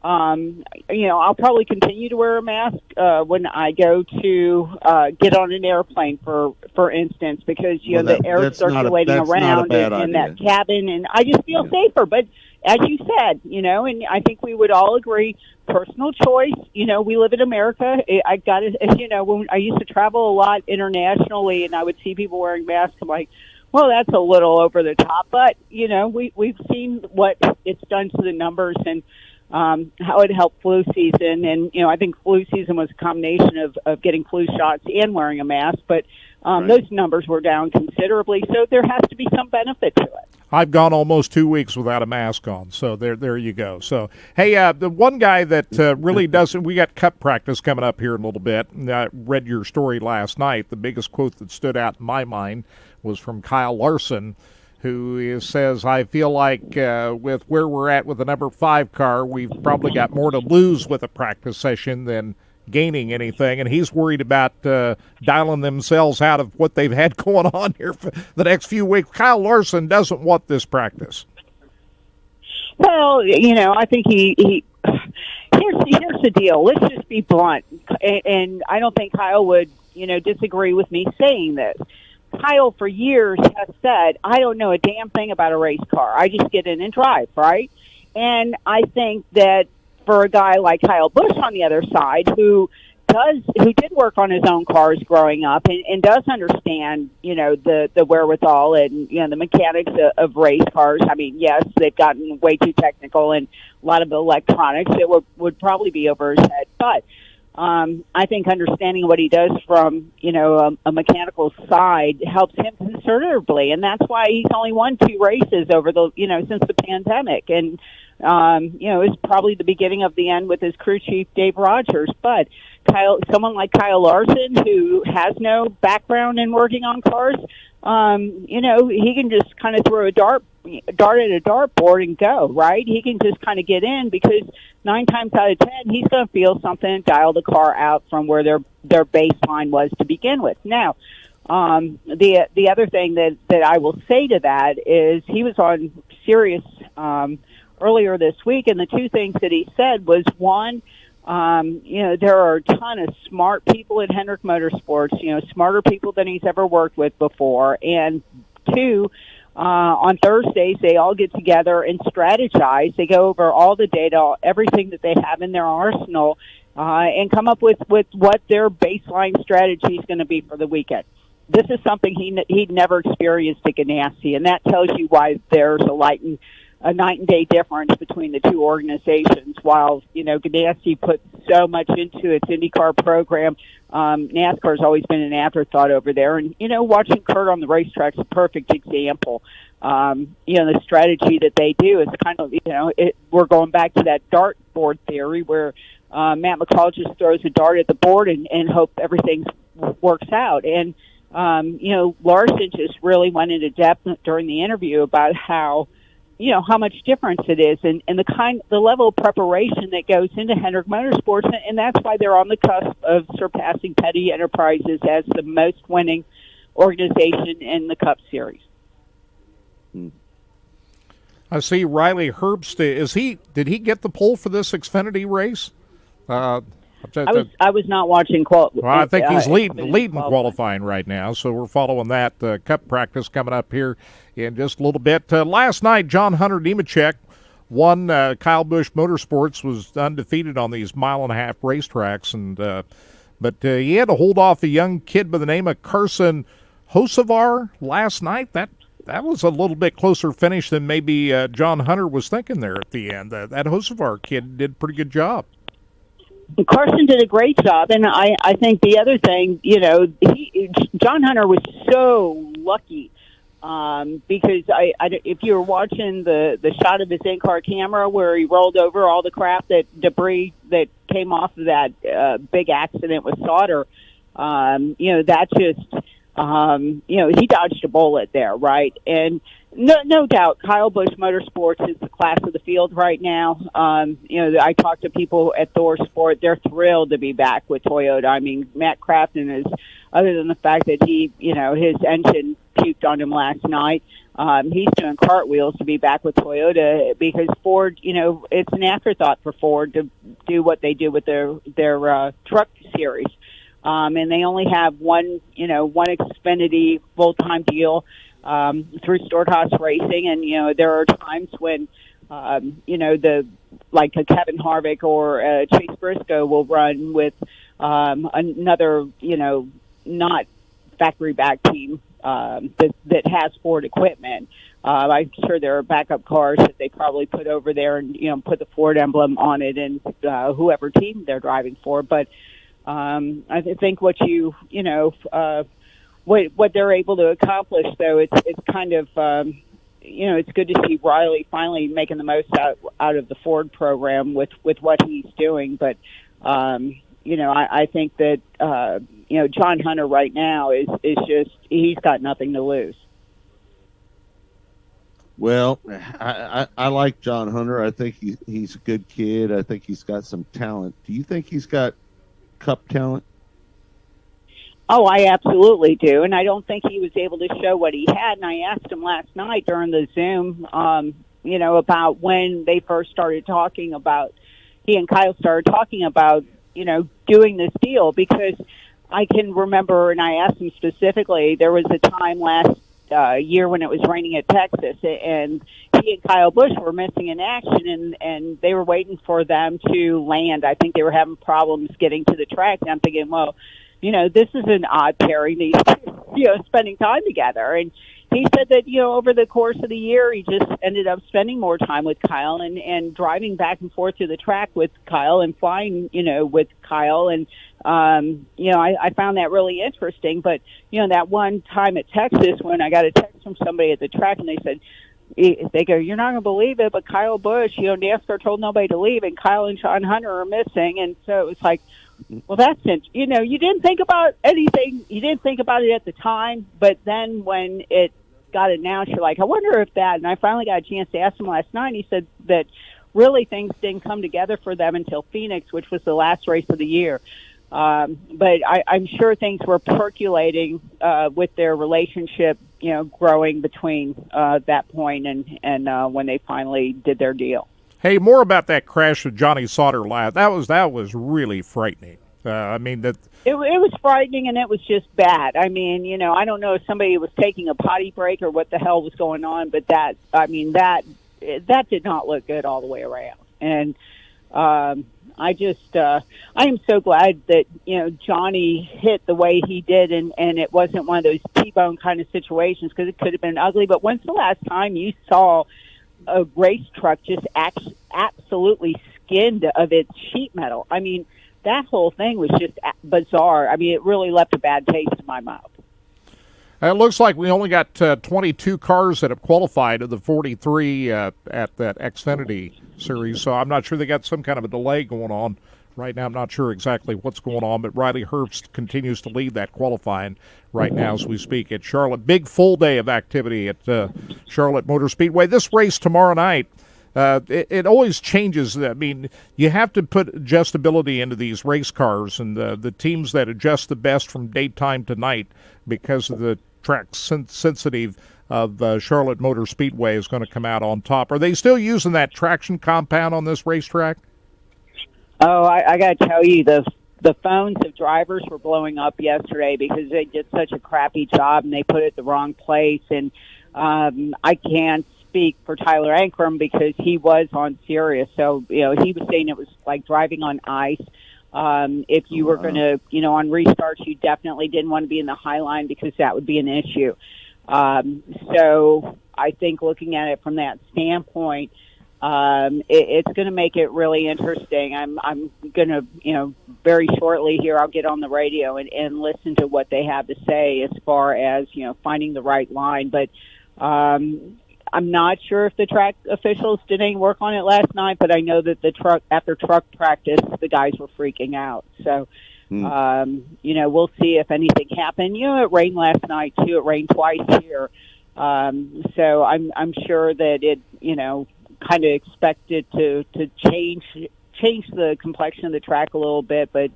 I'll probably continue to wear a mask when I go to get on an airplane, for instance, because the air circulating around in that cabin, and I just feel safer. But as you said, and I think we would all agree, personal choice. We live in America. I got it. When I used to travel a lot internationally, and I would see people wearing masks, I'm like, well, that's a little over the top. But we've seen what it's done to the numbers and how it helped flu season. And I think flu season was a combination of getting flu shots and wearing a mask. But those numbers were down considerably, so there has to be some benefit to it. I've gone almost 2 weeks without a mask on, so there you go. So, hey, the one guy that really doesn't, we got cup practice coming up here in a little bit. I read your story last night. The biggest quote that stood out in my mind was from Kyle Larson, who says, I feel like with where we're at with the number 5 car, we've probably got more to lose with a practice session than gaining anything, and he's worried about dialing themselves out of what they've had going on here for the next few weeks. Kyle Larson doesn't want this practice. Well, I think he here's the deal. Let's just be blunt, and I don't think Kyle would, disagree with me saying this. Kyle, for years, has said, I don't know a damn thing about a race car. I just get in and drive, right? And I think that for a guy like Kyle Busch on the other side, who did work on his own cars growing up and does understand, the wherewithal and, the mechanics of race cars. I mean, yes, they've gotten way too technical and a lot of electronics that would probably be over his head. But I think understanding what he does from, a mechanical side helps him considerably. And that's why he's only won 2 races over since the pandemic. And, it's probably the beginning of the end with his crew chief, Dave Rogers. But someone like Kyle Larson, who has no background in working on cars, he can just kind of throw a dart at a dartboard and go, right? He can just kind of get in because 9 times out of 10, he's going to feel something and dial the car out from where their baseline was to begin with. Now, the other thing that I will say to that is he was on Sirius earlier this week, and the 2 things that he said was, one, there are a ton of smart people at Hendrick Motorsports, smarter people than he's ever worked with before. And 2, on Thursdays, they all get together and strategize. They go over all the data, everything that they have in their arsenal, and come up with what their baseline strategy is going to be for the weekend. This is something he'd never experienced at Ganassi, and that tells you why there's a night and day difference between the 2 organizations. While, Ganassi puts so much into its IndyCar program, NASCAR's always been an afterthought over there. And, watching Kurt on the racetrack's a perfect example. The strategy that they do is kind of, we're going back to that dartboard theory where Matt McCall just throws a dart at the board and hope everything works out. And, Larson just really went into depth during the interview about how much difference it is and the level of preparation that goes into Hendrick Motorsports, and that's why they're on the cusp of surpassing Petty Enterprises as the most winning organization in the Cup Series. I see Riley Herbst. Did he get the pole for this Xfinity race? I was not watching qualifying. Well, I think he's leading qualifying right now, so we're following that cup practice coming up here in just a little bit. Last night, John Hunter Nemechek won. Kyle Busch Motorsports was undefeated on these 1.5-mile racetracks, but he had to hold off a young kid by the name of Carson Hocevar last night. That was a little bit closer finish than maybe John Hunter was thinking there at the end. That Hocevar kid did a pretty good job. Carson did a great job, and I think the other thing, John Hunter was so lucky because if you were watching the shot of his in-car camera where he rolled over all the debris that came off of that big accident with Sauter, that just he dodged a bullet there, right? And no doubt, Kyle Busch Motorsports is the class of the field right now. I talked to people at Thor Sport; they're thrilled to be back with Toyota. I mean, Matt Crafton is, other than the fact that he, his engine puked on him last night. he's doing cartwheels to be back with Toyota because Ford, it's an afterthought for Ford to do what they do with their truck series. And they only have one Xfinity full-time deal through Storehouse Racing. And, there are times when, like a Kevin Harvick or Chase Briscoe will run with another, not factory-backed team that has Ford equipment. I'm sure there are backup cars that they probably put over there and, put the Ford emblem on it and whoever team they're driving for. But I think what what they're able to accomplish, though, it's kind of, it's good to see Riley finally making the most out of the Ford program with what he's doing. But, I think that, John Hunter right now is just, he's got nothing to lose. Well, I like John Hunter. I think he's a good kid. I think he's got some talent. Do you think he's got Cup talent? Oh, I absolutely do. And I don't think he was able to show what he had. And I asked him last night during the Zoom, about when they first started talking about, he and Kyle started talking about, doing this deal, because I can remember, and I asked him specifically, there was a time last year when it was raining at Texas, and he and Kyle Busch were missing in action, and they were waiting for them to land. I think they were having problems getting to the track, and I'm thinking, well, this is an odd pairing, these two, spending time together. And he said that, over the course of the year, he just ended up spending more time with Kyle and driving back and forth to the track with Kyle and flying, with Kyle. And, I found that really interesting. But, that one time at Texas when I got a text from somebody at the track and they said, they go, you're not going to believe it, but Kyle Busch, NASCAR told nobody to leave, and Kyle and John Hunter are missing. And so it was like, well, that's it. You didn't think about anything. You didn't think about it at the time, but then when it got announced, you're like, I wonder if that. And I finally got a chance to ask him last night. He said that really things didn't come together for them until Phoenix, which was the last race of the year. But I'm sure things were percolating with their relationship, growing between that point and when they finally did their deal. Hey, more about that crash with Johnny Sauter last. That was really frightening. It was frightening, and it was just bad. I don't know if somebody was taking a potty break or what the hell was going on, but that did not look good all the way around. And I am so glad that Johnny hit the way he did, and it wasn't one of those T-bone kind of situations, because it could have been ugly. But when's the last time you saw a race truck just absolutely skinned of its sheet metal? That whole thing was just bizarre. It really left a bad taste in my mouth. It looks like we only got 22 cars that have qualified of the 43 at that Xfinity series, so I'm not sure. They got some kind of a delay going on right now. I'm not sure exactly what's going on, but Riley Herbst continues to lead that qualifying right now as we speak at Charlotte. Big full day of activity at Charlotte Motor Speedway. This race tomorrow night, it always changes. You have to put adjustability into these race cars, and the teams that adjust the best from daytime to night, because of the track sensitive of Charlotte Motor Speedway, is going to come out on top. Are they still using that traction compound on this racetrack? Oh, I got to tell you, the phones of drivers were blowing up yesterday because they did such a crappy job and they put it the wrong place. And I can't speak for Tyler Ankrum because he was on Sirius. So, he was saying it was like driving on ice. If you were going to, on restarts, you definitely didn't want to be in the high line because that would be an issue. So I think looking at it from that standpoint, it's going to make it really interesting. I'm going to, very shortly here, I'll get on the radio and listen to what they have to say as far as, finding the right line. But I'm not sure if the track officials did any work on it last night, but I know that after truck practice, the guys were freaking out. So, we'll see if anything happened. It rained last night too. It rained twice here. So I'm sure that it, kind of expected to change the complexion of the track a little bit, but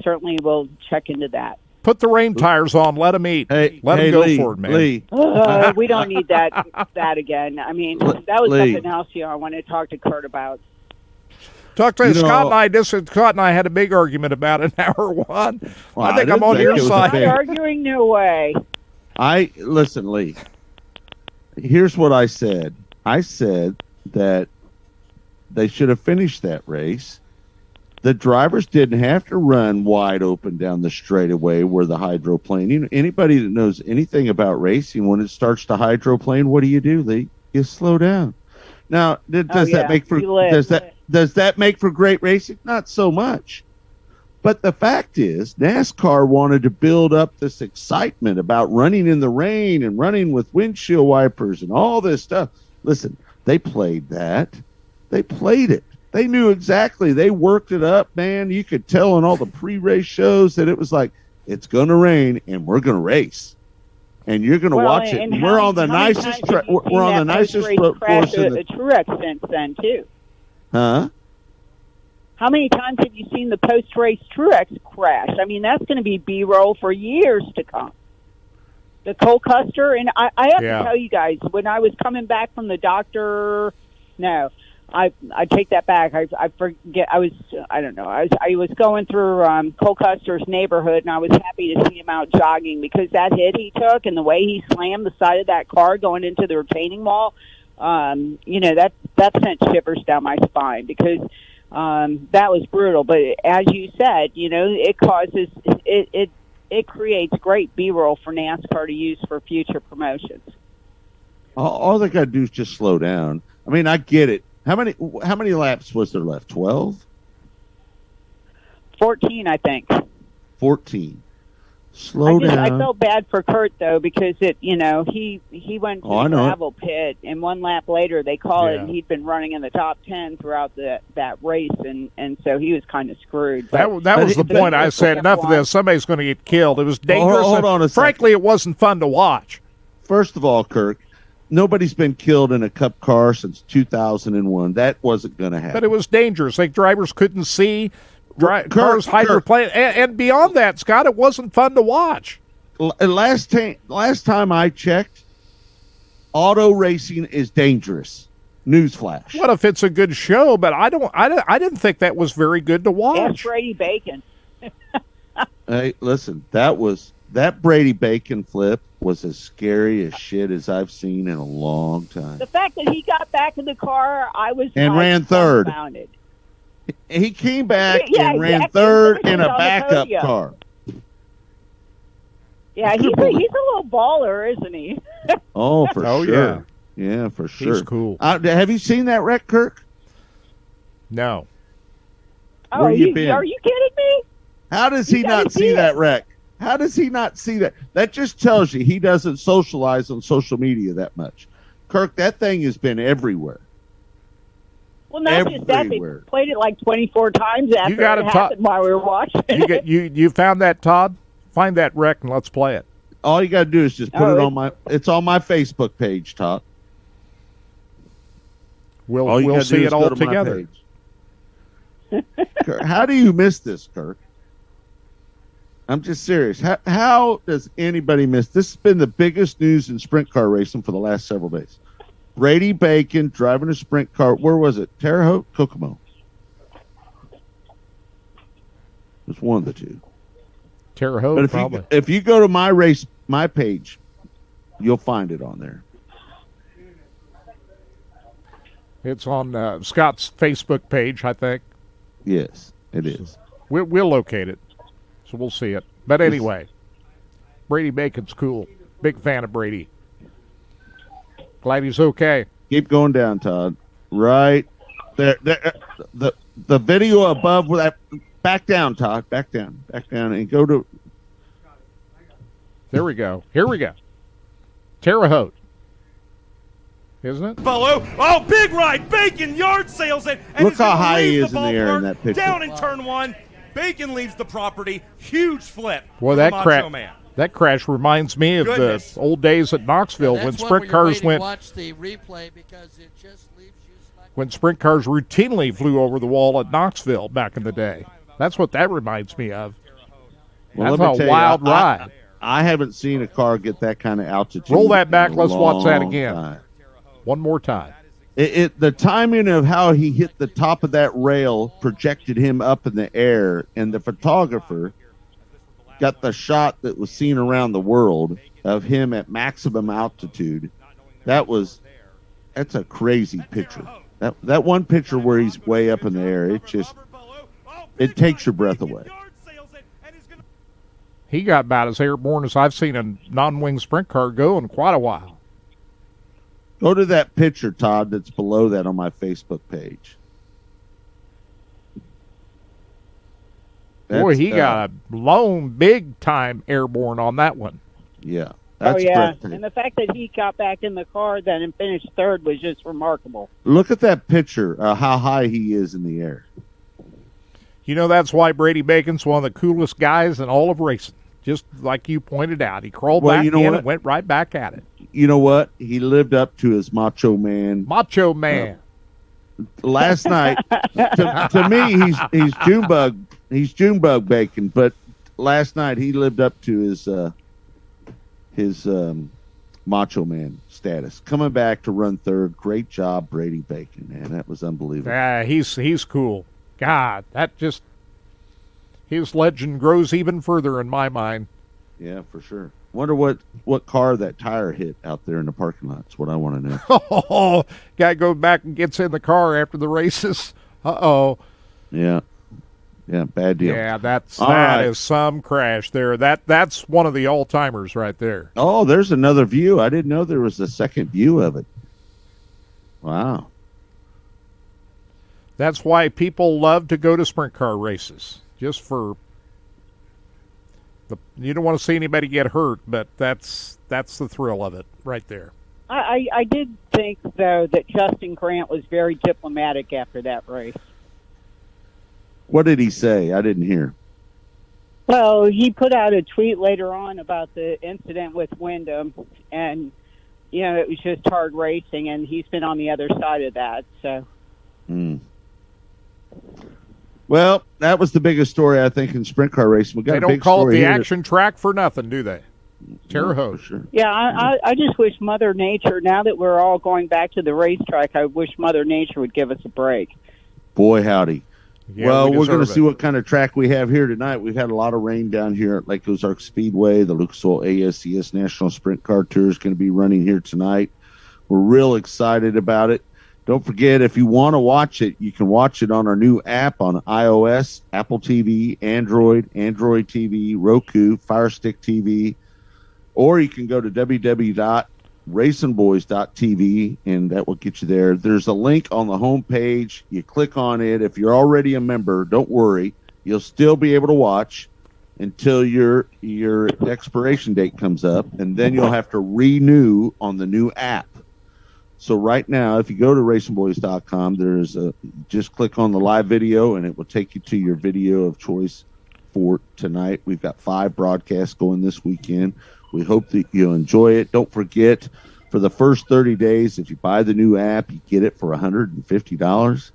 certainly we'll check into that. Put the rain tires on. Let them eat. Hey, let them hey, go Lee, for it, man. Lee. We don't need that again. I mean, that was Lee. something else I want to talk to Kurt about. Talk to You Scott know- Scott and I had a big argument about it in hour one. Well, I think I I'm didn't on think your it was a side. big- Not arguing, no way. Listen, Lee. Here's what I said. I said that they should have finished that race. The drivers didn't have to run wide open down the straightaway where the hydroplane. You know, anybody that knows anything about racing, when it starts to hydroplane, what do, Lee? You slow down. Now, does that make for does that make for great racing? Not so much. But the fact is, NASCAR wanted to build up this excitement about running in the rain and running with windshield wipers and all this stuff. Listen, they played that. They played it. They knew exactly. They worked it up, man. You could tell in all the pre-race shows that it was like, it's going to rain and we're going to race. And you're going to watch it. And we're on the nicest we're on the nicest course in the Truex since then, too. Huh? How many times have you seen the post-race Truex crash? I mean, that's going to be B-roll for years to come. The Cole Custer, and I have to tell you guys, when I was coming back from the doctor, no, I take that back. I forget. I was going through Cole Custer's neighborhood, and I was happy to see him out jogging because that hit he took and the way he slammed the side of that car going into the retaining wall, that sent shivers down my spine because that was brutal. But as you said, it causes it creates great B-roll for NASCAR to use for future promotions. All they got to do is just slow down. I mean, I get it. How many laps was there left? 12? 14, I think. 14. Slow down. I felt bad for Kurt though because he went to the gravel pit and one lap later they call it and he'd been running in the top 10 throughout that race and so he was kind of screwed. That was the point. I said enough of this. Somebody's going to get killed. It was dangerous. Hold on a second. Frankly, it wasn't fun to watch. First of all, Kirk, nobody's been killed in a Cup car since 2001. That wasn't going to happen. But it was dangerous. Like drivers couldn't see. Cars hydroplane, and beyond that, Scott, it wasn't fun to watch. Last time I checked, auto racing is dangerous. Newsflash. What if it's a good show? But I didn't think that was very good to watch. Ask Brady Bacon. Hey, listen, that Brady Bacon flip was as scary as shit as I've seen in a long time. The fact that he got back in the car, I was ran third. Dumbfounded. He came back and ran third in a backup car. Yeah, he's a little baller, isn't he? Oh, for sure. Yeah, for sure. He's cool. Have you seen that wreck, Kirk? No. Where you been? Are you kidding me? How does he not see that wreck? How does he not see that? That just tells you he doesn't socialize on social media that much. Kirk, that thing has been everywhere. Well, not just that, they played it like 24 times after it happened while we were watching it. You found that, Todd? Find that wreck and let's play it. All you got to do is just put it on it's on my Facebook page, Todd. We'll see it all together. Kirk, how do you miss this, Kirk? I'm just serious. How does anybody miss this? Has been the biggest news in sprint car racing for the last several days. Brady Bacon driving a sprint car. Where was it? Terre Haute? Kokomo? It was one of the two. Terre Haute, probably. If you go to my page, you'll find it on there. It's on Scott's Facebook page, I think. Yes, it is. We'll locate it, so we'll see it. But anyway, Brady Bacon's cool. Big fan of Brady. Glad he's okay. Keep going down, Todd. Right there. The video above with that. Back down, Todd. Back down, and go to. There we go. Here we go. Terre Haute, isn't it? Oh, big ride. Bacon yard sales and look how high he is in the air in that picture. Down in turn one. Bacon leaves the property. Huge flip. Boy, that crash reminds me of the old days at Knoxville when sprint cars went. Watch the replay because it just leaves you when sprint cars routinely flew over the wall at Knoxville back in the day. That's what that reminds me of. That's let me a tell you, wild ride. I haven't seen a car get that kind of altitude. Roll that back. in a Let's watch that long again. time. One more time. The timing of how he hit the top of that rail projected him up in the air, and the photographer got the shot that was seen around the world of him at maximum altitude. That's a crazy picture. That one picture where he's way up in the air, it takes your breath away. He got about as airborne as I've seen a non-wing sprint car go in quite a while. Go to that picture, Todd, that's below that on my Facebook page. Boy, he got a lone big-time airborne on that one. Yeah. Oh, yeah. And the fact that he got back in the car then and finished third was just remarkable. Look at that picture, how high he is in the air. You know, that's why Brady Bacon's one of the coolest guys in all of racing. Just like you pointed out. He crawled back in and went right back at it. You know what? He lived up to his macho man. Macho man. Last night, to me, he's Junebug. He's Junebug Bacon. But last night, he lived up to his macho man status. Coming back to run third. Great job, Brady Bacon, man. That was unbelievable. Yeah, he's cool. God, that just his legend grows even further in my mind. Yeah, for sure. Wonder what car that tire hit out there in the parking lot. That's what I want to know. Oh, guy goes back and gets in the car after the races. Uh-oh. Yeah. Yeah, bad deal. Yeah, that right. is some crash there. That's one of the all-timers right there. Oh, there's another view. I didn't know there was a second view of it. Wow. That's why people love to go to sprint car races. Just for you don't want to see anybody get hurt, but that's the thrill of it right there. I did think, though, that Justin Grant was very diplomatic after that race. What did he say? I didn't hear. Well, he put out a tweet later on about the incident with Wyndham, and, you know, it was just hard racing, and he's been on the other side of that, so. Well, that was the biggest story, I think, in sprint car racing. We got they a don't big call it story the here. action track for nothing, do they? Terre Haute. Sure. Yeah, I just wish Mother Nature, now that we're all going back to the racetrack, I wish Mother Nature would give us a break. Boy, howdy. Yeah, well, we're going to deserve see it. what kind of track we have here tonight. We've had a lot of rain down here at Lake Ozark Speedway. The Lucas Oil ASCS National Sprint Car Tour is going to be running here tonight. We're real excited about it. Don't forget, if you want to watch it, you can watch it on our new app on iOS, Apple TV, Android TV, Roku, Fire Stick TV, or you can go to www.racingboys.tv, and that will get you there. There's a link on the home page. You click on it. If you're already a member, don't worry. You'll still be able to watch until your expiration date comes up, and then you'll have to renew on the new app. So right now, if you go to racingboys.com, just click on the live video, and it will take you to your video of choice for tonight. We've got 5 broadcasts going this weekend. We hope that you'll enjoy it. Don't forget, for the first 30 days, if you buy the new app, you get it for $150.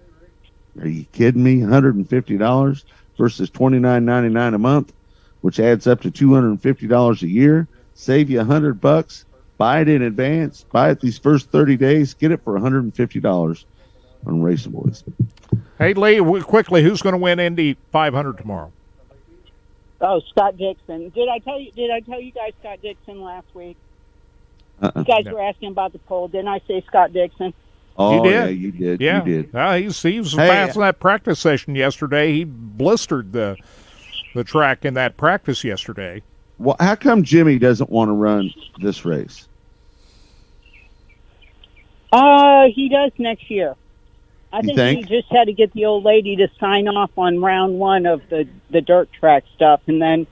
Are you kidding me? $150 versus $29.99 a month, which adds up to $250 a year. Save you $100. Buy it in advance. Buy it these first 30 days. Get it for $150 on Racing Boys. Hey, Lee, quickly, who's going to win Indy 500 tomorrow? Oh, Scott Dixon. Did I tell you guys Scott Dixon last week? You guys were asking about the poll. Didn't I say Scott Dixon? Oh, you did? yeah, you did. Yeah. You did. He was fast in that practice session yesterday. He blistered the track in that practice yesterday. Well, how come Jimmy doesn't want to run this race? He does next year. I think he just had to get the old lady to sign off on round 1 of the dirt track stuff, and then,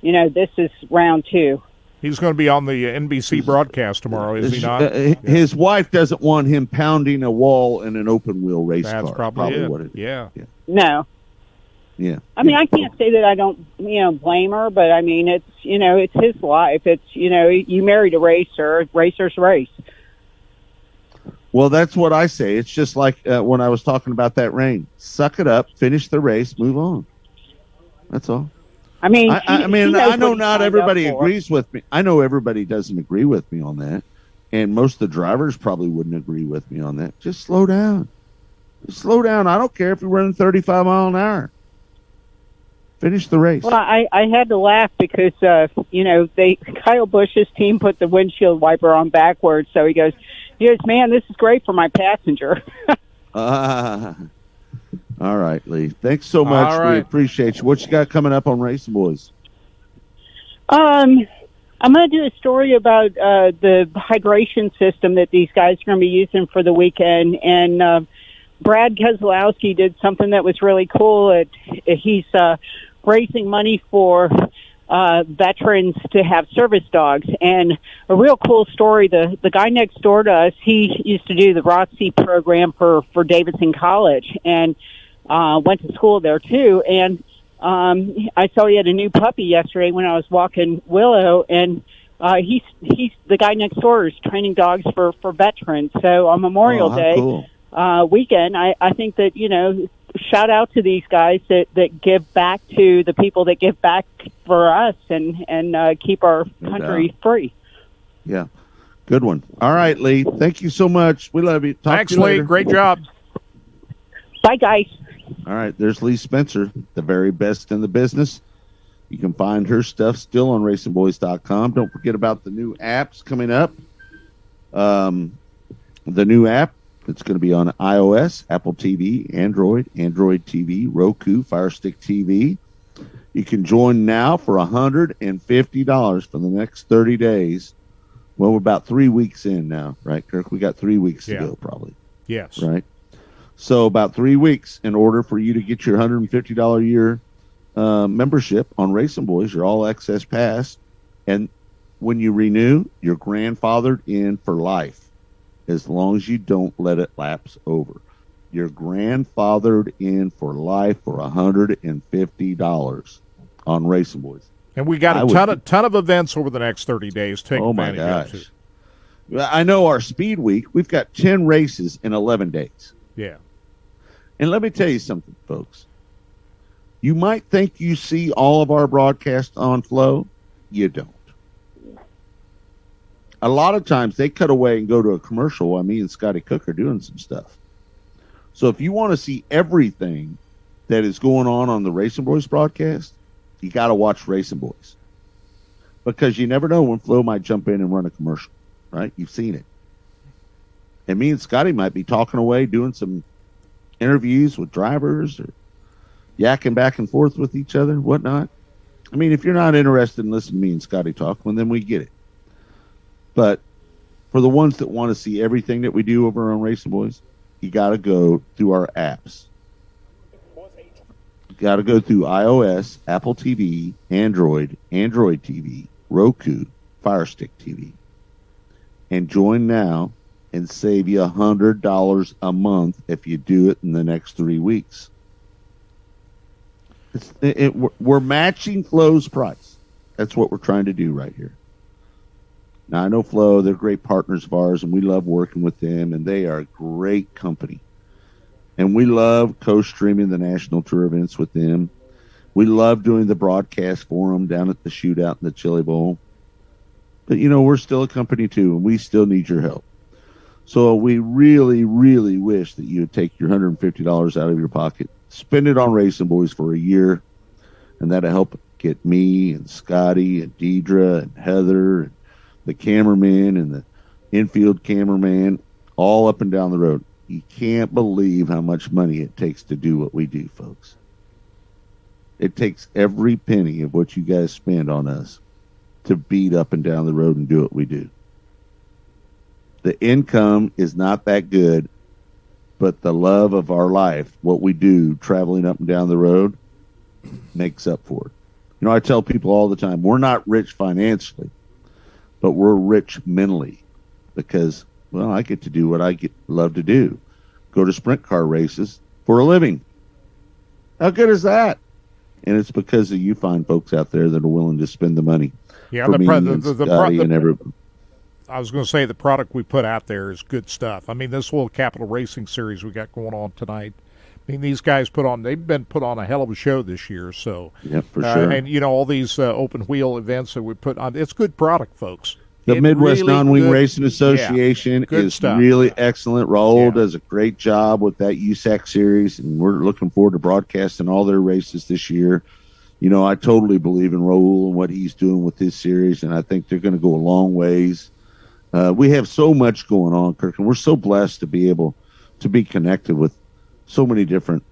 this is round 2. He's going to be on the NBC broadcast tomorrow, is he not? His wife doesn't want him pounding a wall in an open wheel race car. That's probably what it is. Yeah. No. Yeah. I mean, I can't say that I don't, blame her, but I mean, it's, it's his life. It's, you married a racer, racers race. Well, that's what I say. It's just like when I was talking about that rain. Suck it up, finish the race, move on. That's all. I mean, I he knows I know what he not signed everybody up for. agrees with me. I know everybody doesn't agree with me on that, and most of the drivers probably wouldn't agree with me on that. Just slow down. Just slow down. I don't care if you're running 35 mile an hour. Finish the race. Well, I had to laugh because Kyle Busch's team put the windshield wiper on backwards, so he goes, man, this is great for my passenger. All right, Lee. Thanks so much. All right. We appreciate you. What you got coming up on Racing Boys? I'm going to do a story about the hydration system that these guys are going to be using for the weekend. And Brad Keselowski did something that was really cool. He's raising money for veterans to have service dogs. And a real cool story, the guy next door to us, he used to do the ROTC program for Davidson College and went to school there too. And I saw he had a new puppy yesterday when I was walking Willow, and he's the guy next door is training dogs for veterans. So on Memorial Day weekend, I think that, shout out to these guys that give back to the people that give back for us and keep our country free. Yeah. Good one. All right, Lee. Thank you so much. We love you. Talk Thanks, to you Lee. later. Great job. Bye, guys. All right, there's Lee Spencer, the very best in the business. You can find her stuff still on racingboys.com. Don't forget about the new apps coming up. The new app, it's going to be on iOS, Apple TV, Android TV, Roku, Fire Stick TV. You can join now for $150 for the next 30 days. Well, we're about 3 weeks in now, right, Kirk? We got 3 weeks to go, probably. Yes. Right? So about 3 weeks in order for you to get your $150 a year membership on Racing Boys, your All Access Pass. And when you renew, you're grandfathered in for life as long as you don't let it lapse over. You're grandfathered in for life for $150 on Racing Boys. And we got a ton of events over the next 30 days. Take advantage of it. I know our Speed Week, we've got 10 races in 11 days. Yeah. And let me tell you something, folks. You might think you see all of our broadcasts on Flow. You don't. A lot of times they cut away and go to a commercial while me and Scotty Cook are doing some stuff. So if you want to see everything that is going on the Racing Boys broadcast, you got to watch Racing Boys. Because you never know when Flo might jump in and run a commercial, right? You've seen it. And me and Scotty might be talking away, doing some interviews with drivers or yakking back and forth with each other, whatnot. I mean, if you're not interested in listening to me and Scotty talk, well, then we get it. But for the ones that want to see everything that we do over on Racing Boys, you got to go through our apps. You got to go through iOS, Apple TV, Android TV, Roku, Fire Stick TV. And join now and save you $100 a month if you do it in the next 3 weeks. We're matching Flo's price. That's what we're trying to do right here. Now, I know Flo, they're great partners of ours, and we love working with them, and they are a great company. And we love co-streaming the National Tour events with them. We love doing the broadcast for them down at the shootout in the Chili Bowl. But, we're still a company, too, and we still need your help. So we really, really wish that you would take your $150 out of your pocket, spend it on Racing Boys for a year, and that'll help get me and Scotty and Deidre and Heather and the cameraman and the infield cameraman all up and down the road. You can't believe how much money it takes to do what we do, folks. It takes every penny of what you guys spend on us to beat up and down the road and do what we do. The income is not that good, but the love of our life, what we do traveling up and down the road, makes up for it. I tell people all the time, we're not rich financially, but we're rich mentally because, I get to do what I love to do. Go to sprint car races for a living. How good is that? And it's because of you fine folks out there that are willing to spend the money. Yeah, for me and Scotty and everybody. I was going to say the product we put out there is good stuff. I mean, this little Capital Racing series we got going on tonight, I mean, these guys they've been put on a hell of a show this year. So, yeah, for sure. And, you know, all these open wheel events that we put on, it's good product, folks. The Midwest Non-Wing Racing Association is stuff. really excellent. Raul does a great job with that USAC series, and we're looking forward to broadcasting all their races this year. You know, I totally believe in Raul and what he's doing with his series, and I think they're going to go a long ways. We have so much going on, Kirk, and we're so blessed to be able to be connected with so many different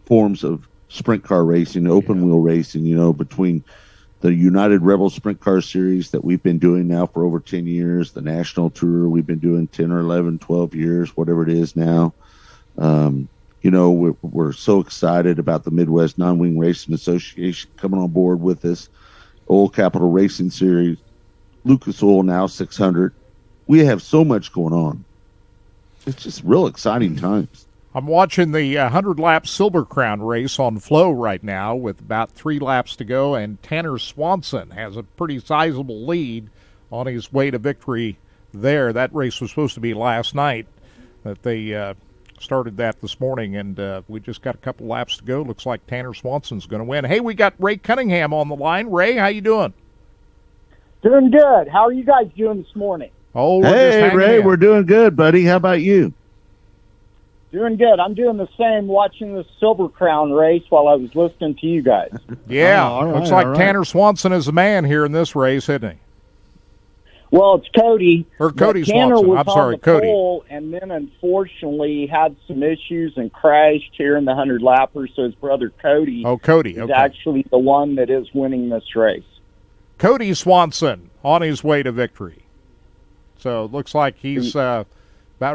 forms of sprint car racing, open wheel racing, you know, between the United Rebel Sprint Car Series that we've been doing now for over 10 years, the National Tour we've been doing 10 or 11, 12 years, whatever it is now. You know, we're so excited about the Midwest Non-Wing Racing Association coming on board with us. Oil Capital Racing Series, Lucas Oil now 600. We have so much going on. It's just real exciting times. I'm watching the 100-lap Silver Crown race on Flow right now with about 3 laps to go, and Tanner Swanson has a pretty sizable lead on his way to victory there. That race was supposed to be last night, but they started that this morning, and we just got a couple laps to go. Looks like Tanner Swanson's going to win. Hey, we got Ray Cunningham on the line. Ray, how you doing? Doing good. How are you guys doing this morning? Oh, hey, Ray, we're doing good, buddy. How about you? Doing good. I'm doing the same, watching the Silver Crown race while I was listening to you guys. Yeah, all right, looks like all right. Tanner Swanson is the man here in this race, isn't he? Well, it's Cody. Or Cody Tanner Swanson. was I'm sorry, on the Cody. pole, and then unfortunately had some issues and crashed here in the 100-lapper, so his brother Cody, Cody, is okay. actually the one that is winning this race. Cody Swanson on his way to victory. So it looks like he's about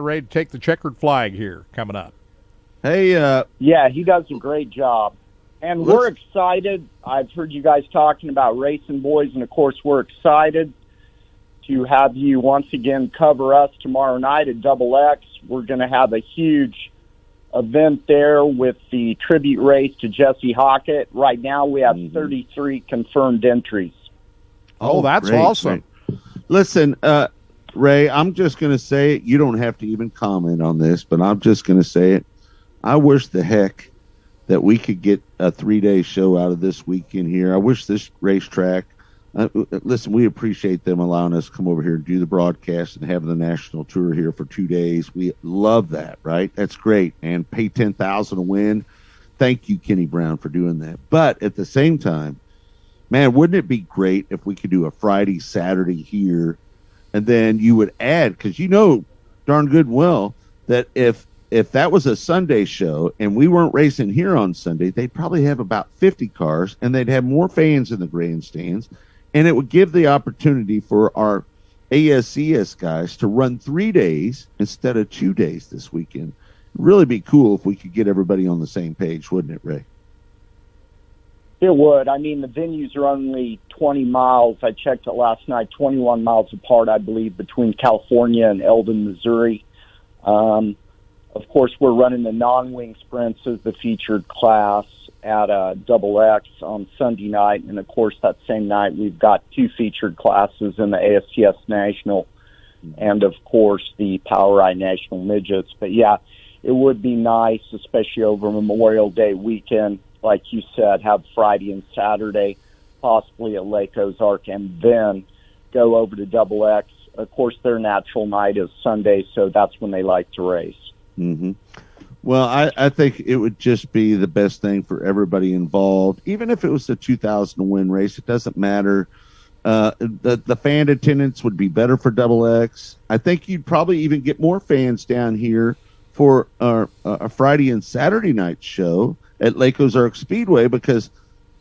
ready to take the checkered flag here coming up. Hey, yeah, he does a great job. And we're excited. I've heard you guys talking about Racing Boys, and, of course, we're excited to have you once again cover us tomorrow night at Double X. We're going to have a huge event there with the tribute race to Jesse Hockett. Right now we have 33 confirmed entries. Oh, that's great, awesome. great. Listen, Ray, I'm just going to say it. You don't have to even comment on this, but I'm just going to say it. I wish the heck that we could get a 3-day show out of this weekend here. I wish this racetrack, listen, we appreciate them allowing us to come over here and do the broadcast and have the national tour here for 2 days. We love that, right? That's great. And pay $10,000 to win. Thank you, Kenny Brown, for doing that. But at the same time, man, wouldn't it be great if we could do a Friday, Saturday here, and then you would add, because you know darn good and well that if that was a Sunday show and we weren't racing here on Sunday, they'd probably have about 50 cars, and they'd have more fans in the grandstands, and it would give the opportunity for our ASCS guys to run 3 days instead of 2 days this weekend. It'd really be cool if we could get everybody on the same page, wouldn't it, Ray? It would. I mean, the venues are only 20 miles. I checked it last night, 21 miles apart, I believe, between California and Eldon, Missouri. Of course, we're running the non-wing sprints as the featured class at Double X on Sunday night. And, of course, that same night we've got 2 featured classes in the ASCS National and, of course, the PowerEye National Midgets. But, yeah, it would be nice, especially over Memorial Day weekend, like you said, have Friday and Saturday, possibly at Lake Ozark, and then go over to Double X. Of course, their natural night is Sunday, so that's when they like to race. Mm-hmm. Well, I think it would just be the best thing for everybody involved. Even if it was a 2,000 win race, it doesn't matter. The fan attendance would be better for Double X. I think you'd probably even get more fans down here for a Friday and Saturday night show at Lake Ozark Speedway, because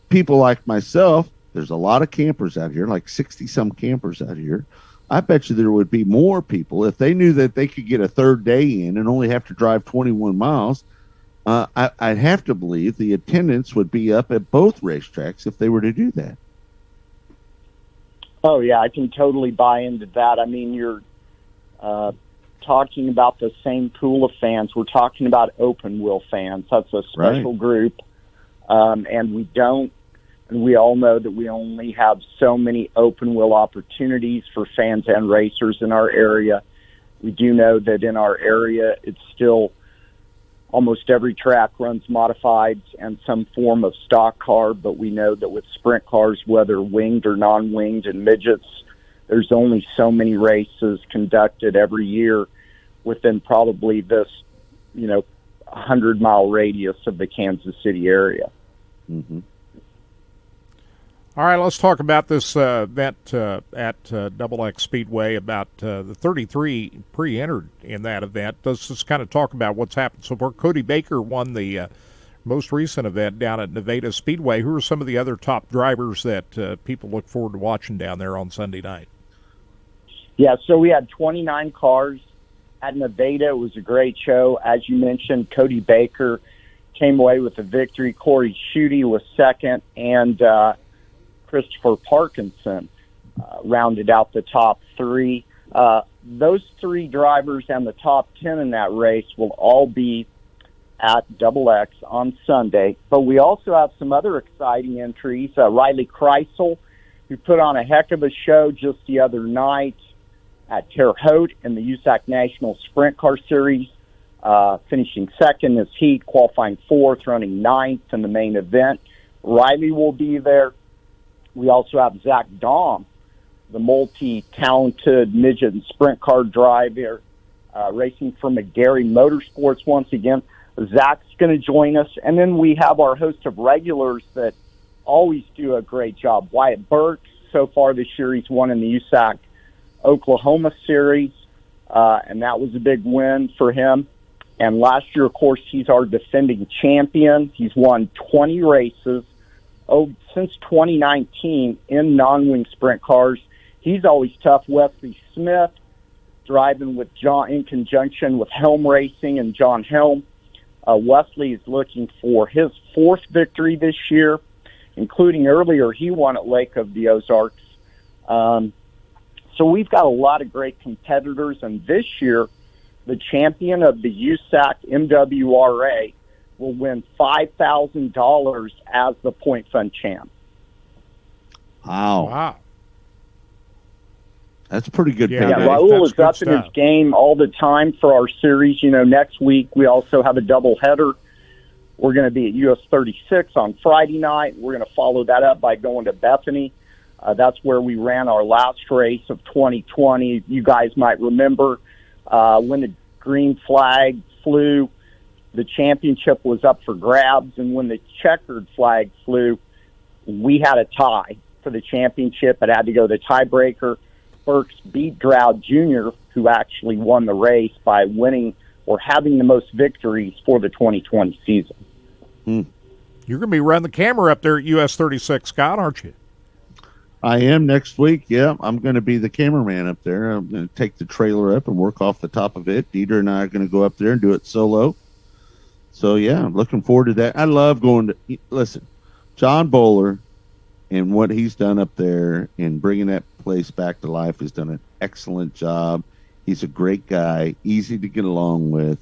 people like myself, there's a lot of campers out here, like 60-some campers out here. I bet you there would be more people if they knew that they could get a third day in and only have to drive 21 miles. I'd have to believe the attendance would be up at both racetracks if they were to do that. Oh, yeah, I can totally buy into that. I mean, you're talking about the same pool of fans. We're talking about open wheel fans. That's a special group. And we all know that we only have so many open wheel opportunities for fans and racers in our area. We do know that in our area, it's still almost every track runs modifieds and some form of stock car, but we know that with sprint cars, whether winged or non-winged and midgets, there's only so many races conducted every year within probably this, 100-mile radius of the Kansas City area. Mm-hmm. All right, let's talk about this event at Double X Speedway, about the 33 pre-entered in that event. Let's just kind of talk about what's happened so far. Cody Baker won the most recent event down at Nevada Speedway. Who are some of the other top drivers that people look forward to watching down there on Sunday night? Yeah, so we had 29 cars at Nevada. It was a great show. As you mentioned, Cody Baker came away with the victory. Corey Schutte was second, and Christopher Parkinson rounded out the top three. Those three drivers and the top 10 in that race will all be at Double X on Sunday. But we also have some other exciting entries. Riley Kreisel, who put on a heck of a show just the other night at Terre Haute in the USAC National Sprint Car Series, finishing second in his heat, qualifying fourth, running ninth in the main event. Riley will be there. We also have Zach Dahm, the multi-talented midget and sprint car driver, racing for McGarry Motorsports once again. Zach's going to join us. And then we have our host of regulars that always do a great job. Wyatt Burke, so far this year, he's won in the USAC Oklahoma Series, and that was a big win for him. And last year, of course, he's our defending champion. He's won 20 races. Since 2019 in non-wing sprint cars. He's always tough. Wesley Smith, driving with John in conjunction with Helm Racing and John Helm. Wesley is looking for his fourth victory this year, including earlier he won at Lake of the Ozarks. So we've got a lot of great competitors, and this year the champion of the USAC MWRA will win $5,000 as the Point Fund champ. Wow. That's pretty good. Yeah, Raul is up in his game all the time for our series. Next week we also have a doubleheader. We're going to be at US 36 on Friday night. We're going to follow that up by going to Bethany. That's where we ran our last race of 2020. You guys might remember when the green flag flew, the championship was up for grabs, and when the checkered flag flew, we had a tie for the championship. It had to go to tiebreaker. Burks beat Drought Jr., who actually won the race by winning or having the most victories for the 2020 season. You're going to be running the camera up there at US 36, Scott, aren't you? I am next week. Yeah, I'm going to be the cameraman up there. I'm going to take the trailer up and work off the top of it. Dieter and I are going to go up there and do it solo. So, yeah, I'm looking forward to that. I love going to – listen, John Bowler and what he's done up there in bringing that place back to life has done an excellent job. He's a great guy, easy to get along with,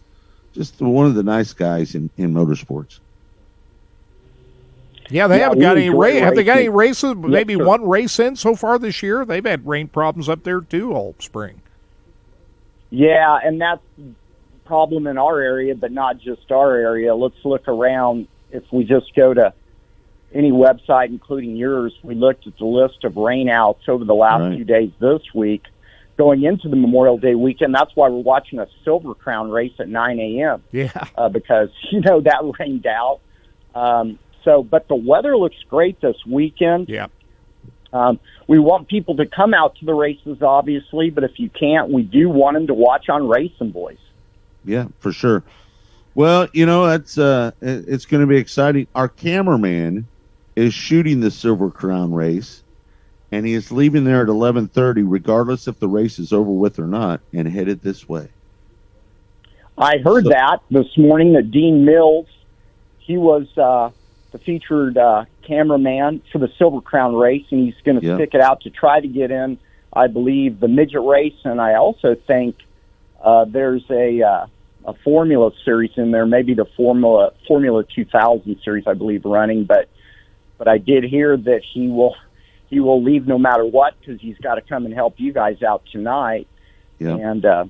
just one of the nice guys in motorsports. Yeah, they haven't got any race. Have they got any races? Maybe one race in so far this year. They've had rain problems up there too all spring. Yeah, and that's the problem in our area, but not just our area. Let's look around. If we just go to any website, including yours, we looked at the list of rainouts over the last few days this week, going into the Memorial Day weekend. That's why we're watching a Silver Crown race at 9 a.m. Yeah, because that rained out. But the weather looks great this weekend. Yeah. We want people to come out to the races, obviously, but if you can't, we do want them to watch on Racing Boys. Yeah, for sure. Well, that's it's going to be exciting. Our cameraman is shooting the Silver Crown race, and he is leaving there at 11:30, regardless if the race is over with or not, and headed this way. I heard that this morning that Dean Mills, he was the featured cameraman for the Silver Crown race, and he's going to stick it out to try to get in, I believe, the midget race. And I also think there's a Formula series in there, maybe the Formula 2000 series, I believe, running. But I did hear that he will leave no matter what, because he's got to come and help you guys out tonight. Yeah. And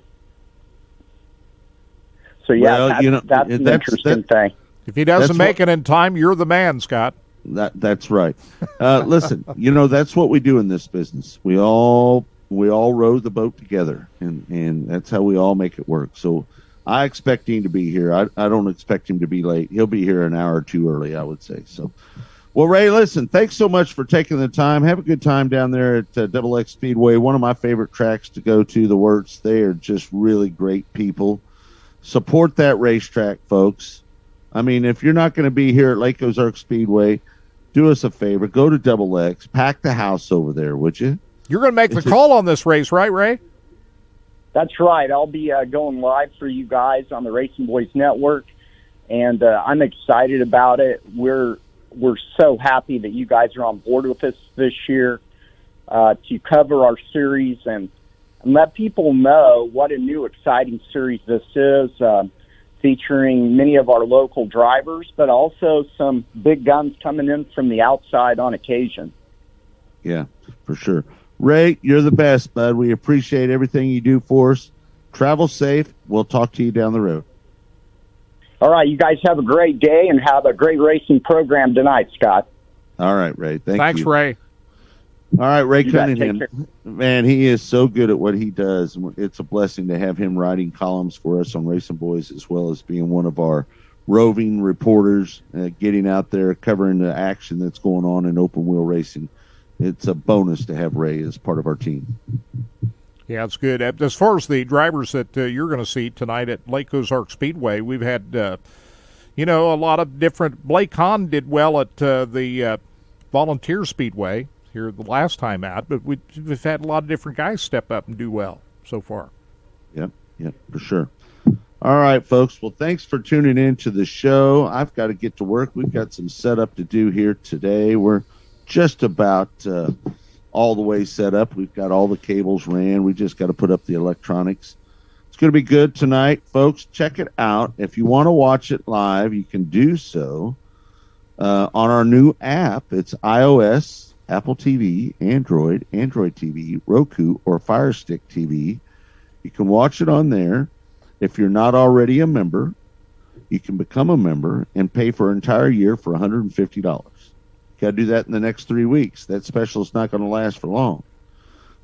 So yeah, Well, that's, you know, that's an interesting thing. If he doesn't That's make it in time, you're the man, Scott. That's right. Listen, that's what we do in this business. We all row the boat together, and that's how we all make it work. So I expect him to be here. I don't expect him to be late. He'll be here an hour or two early, I would say. So, well, Ray, listen, thanks so much for taking the time. Have a good time down there at Double X Speedway, one of my favorite tracks to go to. The Wirtz, they are just really great people. Support that racetrack, folks. I mean, if you're not going to be here at Lake Ozark Speedway, do us a favor. Go to Double X. Pack the house over there, would you? You're going to make the call on this race, right, Ray? That's right. I'll be going live for you guys on the Racing Boys Network, and I'm excited about it. We're so happy that you guys are on board with us this year to cover our series and let people know what a new, exciting series this is, featuring many of our local drivers, but also some big guns coming in from the outside on occasion. Yeah, for sure. Ray, you're the best, bud. We appreciate everything you do for us. Travel safe. We'll talk to you down the road. All right, you guys have a great day and have a great racing program tonight, Scott. All right, Ray. Thanks, you. Ray. All right, Ray You bet. Take Cunningham. care. Man, he is so good at what he does. It's a blessing to have him writing columns for us on Racing Boys, as well as being one of our roving reporters, getting out there covering the action that's going on in open wheel racing. It's a bonus to have Ray as part of our team. Yeah, it's good. As far as the drivers that you're going to see tonight at Lake Ozark Speedway, we've had, a lot of different. Blake Hahn did well at the Volunteer Speedway here the last time out, but we've had a lot of different guys step up and do well so far. Yep, for sure. All right, folks. Well, thanks for tuning in to the show. I've got to get to work. We've got some setup to do here today. We're just about all the way set up. We've got all the cables ran. We just got to put up the electronics. It's going to be good tonight, folks. Check it out. If you want to watch it live, you can do so on our new app. It's iOS, Apple TV, Android TV, Roku, or Fire Stick TV. You can watch it on there. If you're not already a member, you can become a member and pay for an entire year for $150. Got to do that in the next 3 weeks. That special is not going to last for long.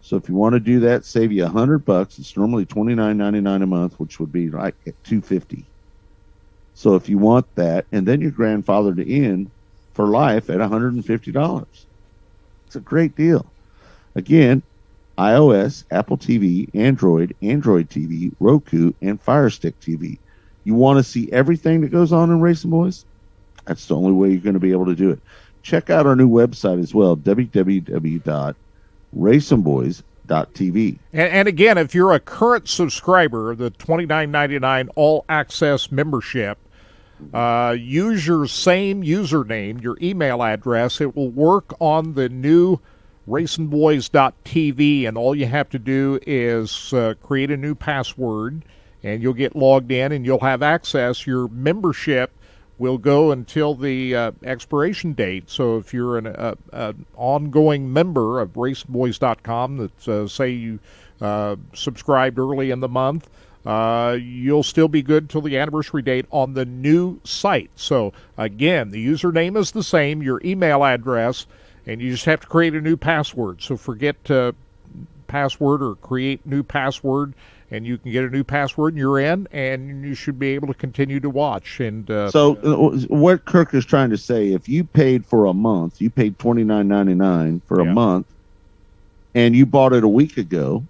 So if you want to do that, save you $100. It's normally $29.99 a month, which would be like $250. So if you want that, and then you're grandfathered in for life at $150. It's a great deal. Again, iOS, Apple TV, Android TV, Roku, and Fire Stick TV. You want to see everything that goes on in Racing Boys? That's the only way you're going to be able to do it. Check out our new website as well, www.racingboys.tv. And again, if you're a current subscriber, the $29.99 all-access membership, use your same username, your email address. It will work on the new racingboys.tv, and all you have to do is create a new password, and you'll get logged in, and you'll have access. Your membership will go until the expiration date. So if you're an ongoing member of racingboys.com that say you subscribed early in the month, you'll still be good till the anniversary date on the new site. So again, the username is the same, your email address, and you just have to create a new password. So forget password or create new password, and you can get a new password and you're in, and you should be able to continue to watch. And so what Kirk is trying to say, if you paid for a month, you paid $29.99 for a month, and you bought it a week ago,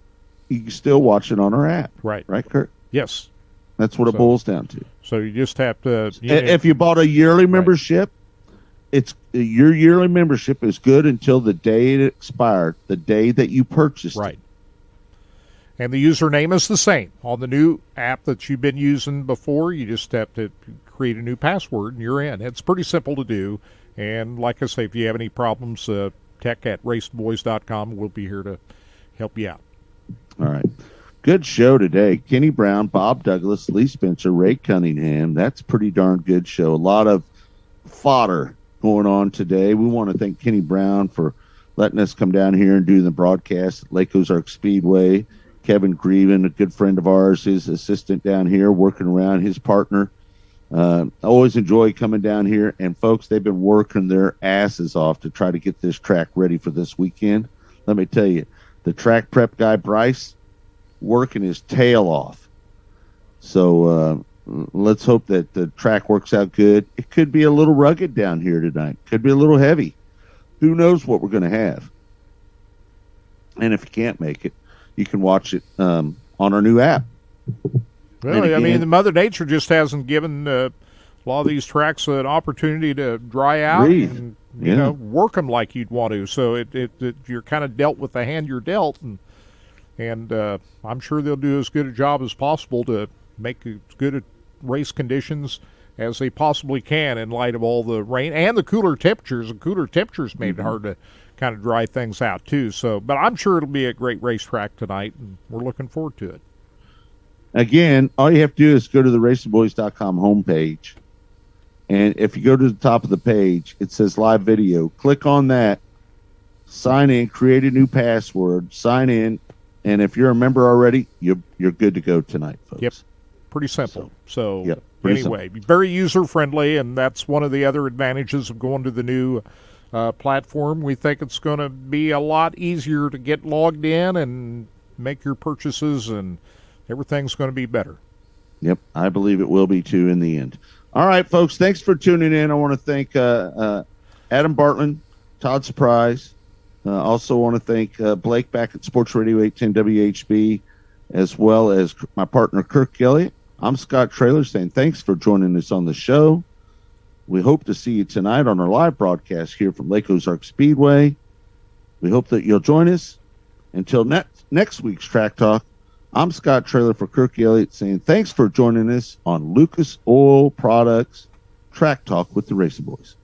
you can still watch it on our app. Right, Kirk? Yes. That's what it boils down to. So you just have to... if you bought a yearly membership, your yearly membership is good until the day it expired, the day that you purchased it. And the username is the same. On the new app that you've been using before, you just have to create a new password and you're in. It's pretty simple to do. And like I say, if you have any problems, tech@racingboys.com. We'll be here to help you out. All right. Good show today. Kenny Brown, Bob Douglas, Lee Spencer, Ray Cunningham. That's a pretty darn good show. A lot of fodder going on today. We want to thank Kenny Brown for letting us come down here and do the broadcast at Lake Ozark Speedway. Kevin Greven, a good friend of ours, his assistant down here, working around his partner. I always enjoy coming down here. And, folks, they've been working their asses off to try to get this track ready for this weekend. Let me tell you, the track prep guy, Bryce, working his tail off. So let's hope that the track works out good. It could be a little rugged down here tonight. Could be a little heavy. Who knows what we're going to have. And if you can't make it, you can watch it on our new app. Really, again, I mean, the Mother Nature just hasn't given a lot of these tracks an opportunity to dry out and you know, work them like you'd want to. So you're kind of dealt with the hand you're dealt, and I'm sure they'll do as good a job as possible to make as good race conditions as they possibly can in light of all the rain and the cooler temperatures. The cooler temperatures made it hard to kind of dry things out too. So, but I'm sure it'll be a great racetrack tonight, and we're looking forward to it. Again, all you have to do is go to the racingboys.com homepage, and if you go to the top of the page, it says live video. Click on that, sign in, create a new password, sign in, and if you're a member already, you're good to go tonight, folks. Yep, pretty simple. So yep, anyway, very user-friendly, and that's one of the other advantages of going to the new platform. We think it's going to be a lot easier to get logged in and make your purchases, and everything's going to be better. Yep, I believe it will be too in the end. All right, folks, thanks for tuning in. I want to thank Adam Bartlett, Todd Surprise. Also want to thank Blake back at Sports Radio 810 WHB, as well as my partner Kirk Elliott. I'm Scott Traylor saying thanks for joining us on the show. We hope to see you tonight on our live broadcast here from Lake Ozark Speedway. We hope that you'll join us. Until next week's Track Talk, I'm Scott Traylor for Kirk Elliott saying thanks for joining us on Lucas Oil Products Track Talk with the Racing Boys.